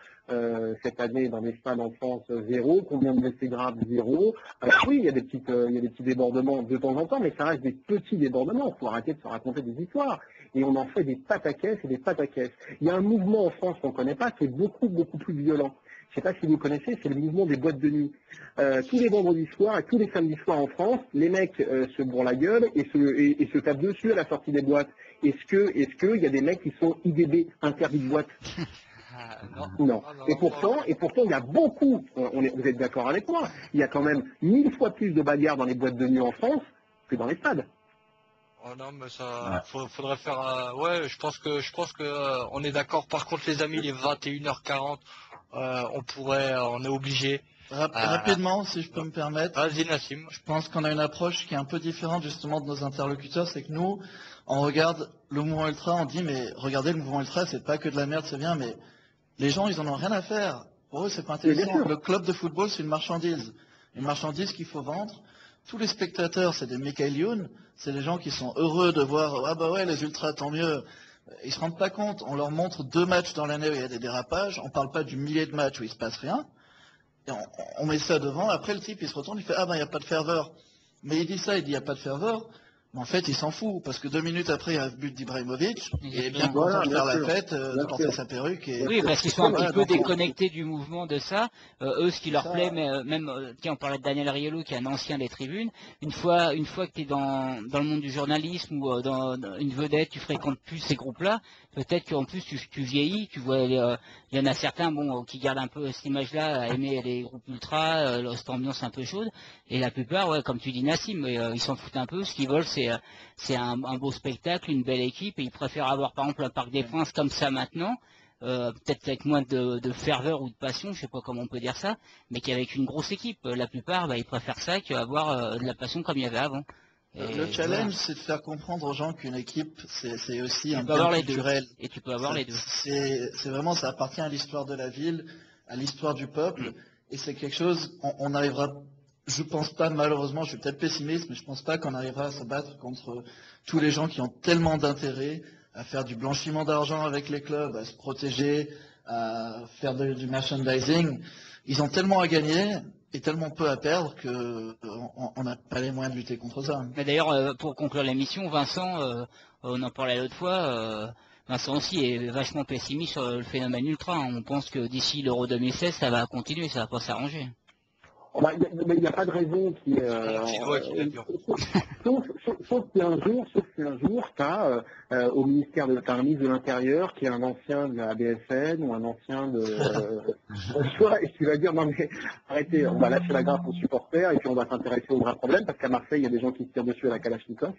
cette année dans les stades en France? 0. Combien de blessés graves? 0. Alors oui, il y a des petits débordements de temps en temps, mais ça reste des petits débordements. Il faut arrêter de se raconter des histoires. Et on en fait des pataquès et des pataquès. Il y a un mouvement en France qu'on ne connaît pas qui est beaucoup plus violent. Je ne sais pas si vous connaissez, c'est le mouvement des boîtes de nuit. Tous les vendredis soirs et tous les samedis soirs en France, les mecs se bourrent la gueule et se tapent dessus à la sortie des boîtes. Est-ce que il y a des mecs qui sont IDB, interdits de boîte? Non. Et pourtant, il y a beaucoup, vous êtes d'accord avec moi, il y a quand même 1000 fois plus de bagarres dans les boîtes de nuit en France que dans les stades. Oh non, mais ça, faudrait faire. Ouais, je pense que on est d'accord. Par contre, les amis, il est 21h40. On est obligé. Rapidement, si je peux me permettre. Vas-y Nassim. Je pense qu'on a une approche qui est un peu différente justement de nos interlocuteurs, c'est que nous, on regarde le mouvement ultra, on dit mais regardez le mouvement ultra, c'est pas que de la merde, c'est bien, mais les gens ils en ont rien à faire. Pour eux c'est pas intéressant. Le club de football c'est une marchandise qu'il faut vendre. Tous les spectateurs c'est des Michael Youn, c'est des gens qui sont heureux de voir ah bah ouais les ultras tant mieux. Ils se rendent pas compte, on leur montre 2 matchs dans l'année où il y a des dérapages, on parle pas du millier de matchs où il se passe rien. Et on met ça devant, après le type il se retourne, il fait ah ben il n'y a pas de ferveur. Mais il dit ça, il dit il n'y a pas de ferveur, mais en fait il s'en fout, parce que 2 minutes après il y a le but d'Ibrahimovic, il est bien content de faire la fête, de porter sa perruque. Oui, parce qu'ils sont un petit peu déconnectés du mouvement de ça. Eux, ce qui leur plaît, tiens, on parlait de Daniel Riolo, qui est un ancien des tribunes. Une fois que tu es dans le monde du journalisme ou dans une vedette, tu fréquentes plus ces groupes-là. Peut-être qu'en plus tu vieillis, tu vois, il y en a certains qui gardent un peu cette image-là, à aimer les groupes ultra, cette ambiance un peu chaude. Et la plupart, ouais, comme tu dis Nassim, ils s'en foutent un peu. Ce qu'ils veulent, c'est un beau spectacle, une belle équipe, et ils préfèrent avoir par exemple un Parc des Princes comme ça maintenant. Peut-être avec moins de ferveur ou de passion, je sais pas comment on peut dire ça, mais qu'avec une grosse équipe, la plupart, ils préfèrent ça qu'avoir de la passion comme il y avait avant. Le challenge, c'est de faire comprendre aux gens qu'une équipe, c'est aussi un bien culturel. Et tu peux avoir les deux. C'est vraiment, ça appartient à l'histoire de la ville, à l'histoire du peuple, et c'est quelque chose, on arrivera, je pense pas, malheureusement, je suis peut-être pessimiste, mais je pense pas qu'on arrivera à se battre contre tous les gens qui ont tellement d'intérêt à faire du blanchiment d'argent avec les clubs, à se protéger, à faire du merchandising. Ils ont tellement à gagner et tellement peu à perdre qu'on n'a pas les moyens de lutter contre ça. Mais d'ailleurs, pour conclure l'émission, Vincent, on en parlait l'autre fois, Vincent aussi est vachement pessimiste sur le phénomène ultra. On pense que d'ici l'Euro 2016, ça va continuer, ça va pas s'arranger. Il n'y a pas de raison qui sauf si un jour tu as au ministère de l'Intérieur qui est un ancien de la BFN ou un ancien de et tu vas dire non mais arrêtez, on va lâcher la grappe aux supporters et puis on va s'intéresser aux vrais problèmes, parce qu'à Marseille il y a des gens qui se tirent dessus à la Kalachnikov,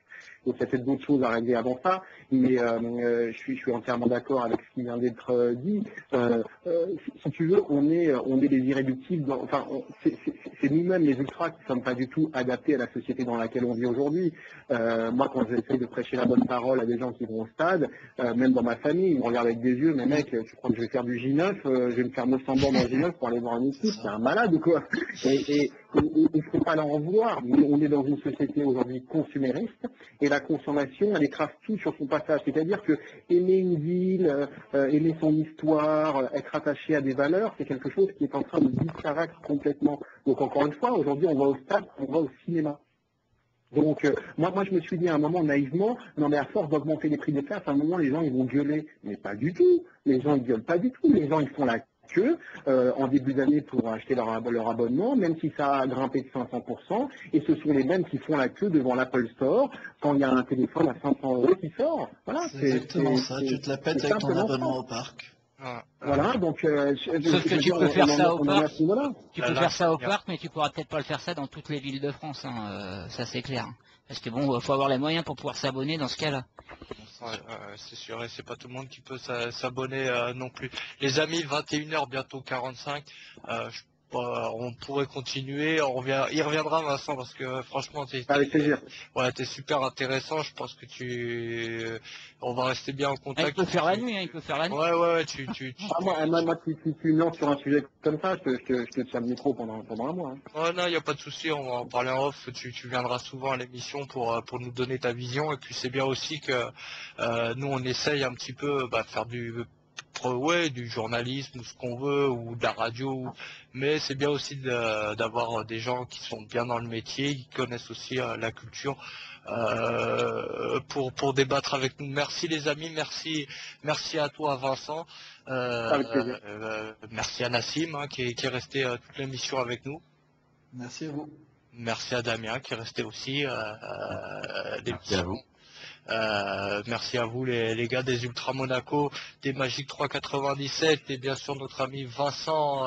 donc il y a peut-être d'autres choses à régler avant ça, mais je suis entièrement d'accord avec ce qui vient d'être dit. Si tu veux, on est des irréductibles, c'est nous-mêmes les ultras qui ne sommes pas du tout adaptés à la société dans laquelle on vit aujourd'hui. Moi, quand j'essaie de prêcher la bonne parole à des gens qui vont au stade, même dans ma famille, ils me regardent avec des yeux, mais mec, tu crois que je vais faire du J9, je vais me faire 900 bornes en J9 pour aller voir une équipe, c'est un malade ou quoi? Et il ne faut pas leur en vouloir. On est dans une société aujourd'hui consumériste, et la consommation, elle écrase tout sur son passage. C'est-à-dire que aimer une ville, aimer son histoire, être attaché à des valeurs, c'est quelque chose qui est en train de disparaître complètement. Donc encore une fois, aujourd'hui, on va au stade, on va au cinéma. Donc moi je me suis dit à un moment naïvement, non mais à force d'augmenter les prix des places, à un moment les gens ils vont gueuler. Mais pas du tout. Les gens ils gueulent pas du tout. Les gens ils font la queue en début d'année pour acheter leur abonnement, même si ça a grimpé de 500%, et ce sont les mêmes qui font la queue devant l'Apple Store quand il y a un téléphone à 500 € qui sort. Voilà, c'est exactement ça, tu te la pètes avec ton abonnement au parc. Voilà, donc sauf que tu peux faire ça au parc. Tu peux faire ça au parc, mais tu pourras peut-être pas le faire ça dans toutes les villes de France, ça c'est clair. Parce que bon, faut avoir les moyens pour pouvoir s'abonner dans ce cas-là. C'est sûr, et c'est pas tout le monde qui peut s'abonner non plus. Les amis, 21h, bientôt 45. On pourrait continuer, il reviendra Vincent, parce que franchement avec plaisir. Ouais, t'es super intéressant, je pense que on va rester bien en contact. Il peut faire la nuit, il peut faire la nuit. Ouais, moi, tu me lances sur un sujet comme ça, je te tiens le micro pendant un mois. Ouais, non, il n'y a pas de souci, on va en parler en off, tu viendras souvent à l'émission pour nous donner ta vision, et puis c'est bien aussi que nous on essaye un petit peu de faire du journalisme, ce qu'on veut, ou de la radio, mais c'est bien aussi d'avoir des gens qui sont bien dans le métier, qui connaissent aussi la culture, pour débattre avec nous. Merci les amis, merci à toi Vincent, merci à Nassim qui est resté toute l'émission avec nous. Merci à vous. Merci à Damien qui est resté aussi Merci à vous. Merci à vous les gars des Ultra Monaco, des Magic 397, et bien sûr notre ami Vincent,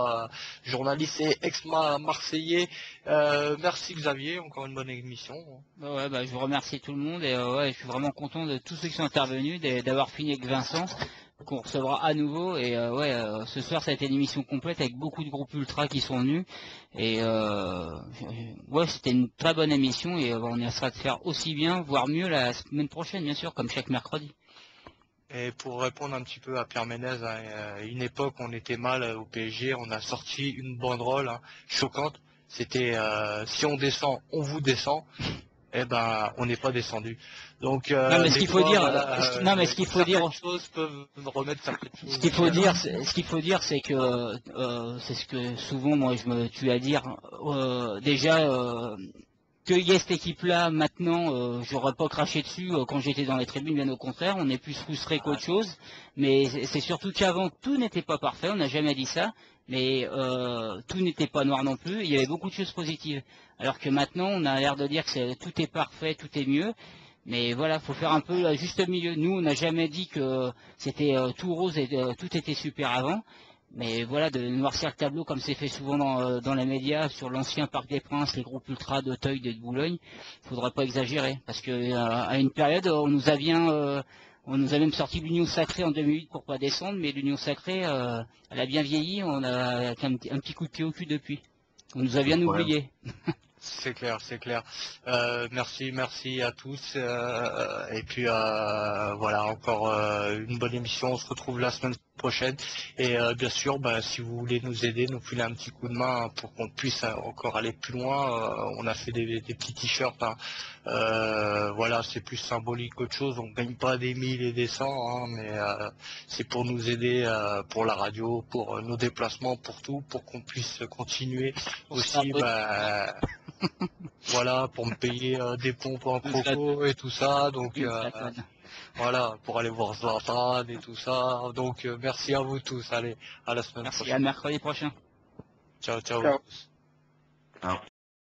journaliste et ex-marseillais. Merci Xavier, encore une bonne émission. Je vous remercie tout le monde, et je suis vraiment content de tous ceux qui sont intervenus, d'avoir fini avec Vincent. qu'on recevra à nouveau. Et ce soir ça a été une émission complète avec beaucoup de groupes ultra qui sont venus. Et c'était une très bonne émission et on essaiera de faire aussi bien, voire mieux la semaine prochaine, bien sûr, comme chaque mercredi. Et pour répondre un petit peu à Pierre Ménez, à une époque on était mal au PSG, on a sorti une banderole choquante. C'était si on descend, on vous descend. Eh ben, on n'est pas descendu. Donc, non, mais ce qu'il faut dire, ce qu'il faut dire, c'est que c'est ce que souvent moi je me tue à dire. Déjà, qu'il y ait cette équipe-là maintenant, j'aurais pas craché dessus quand j'étais dans les tribunes, bien au contraire, on est plus frustré qu'autre chose. Mais c'est surtout qu'avant tout n'était pas parfait, on n'a jamais dit ça. Mais tout n'était pas noir non plus, il y avait beaucoup de choses positives. Alors que maintenant, on a l'air de dire que tout est parfait, tout est mieux. Mais voilà, faut faire un peu le juste milieu. Nous, on n'a jamais dit que c'était tout rose et tout était super avant. Mais voilà, de noircir le tableau comme c'est fait souvent dans les médias, sur l'ancien Parc des Princes, les groupes ultra d'Auteuil, de Boulogne, il faudra pas exagérer. Parce que à une période, on nous a même sorti l'Union Sacrée en 2008 pour pas descendre, mais l'Union Sacrée, elle a bien vieilli, on a un petit coup de pied au cul depuis. On nous a bien oublié. C'est clair, c'est clair. Merci à tous. Et puis voilà, encore une bonne émission. On se retrouve la semaine prochaine. Et bien sûr, si vous voulez nous aider, nous filer un petit coup de main pour qu'on puisse encore aller plus loin. On a fait des petits t-shirts. Voilà, c'est plus symbolique qu'autre chose. On gagne pas des 1000 et des 100, mais c'est pour nous aider pour la radio, pour nos déplacements, pour tout, pour qu'on puisse continuer aussi. Voilà, pour me payer des pompes en croco et tout ça, donc voilà, pour aller voir Zlatan et tout ça. Donc merci à vous tous, allez, à la semaine prochaine. À mercredi prochain. Ciao. Ciao. Alors.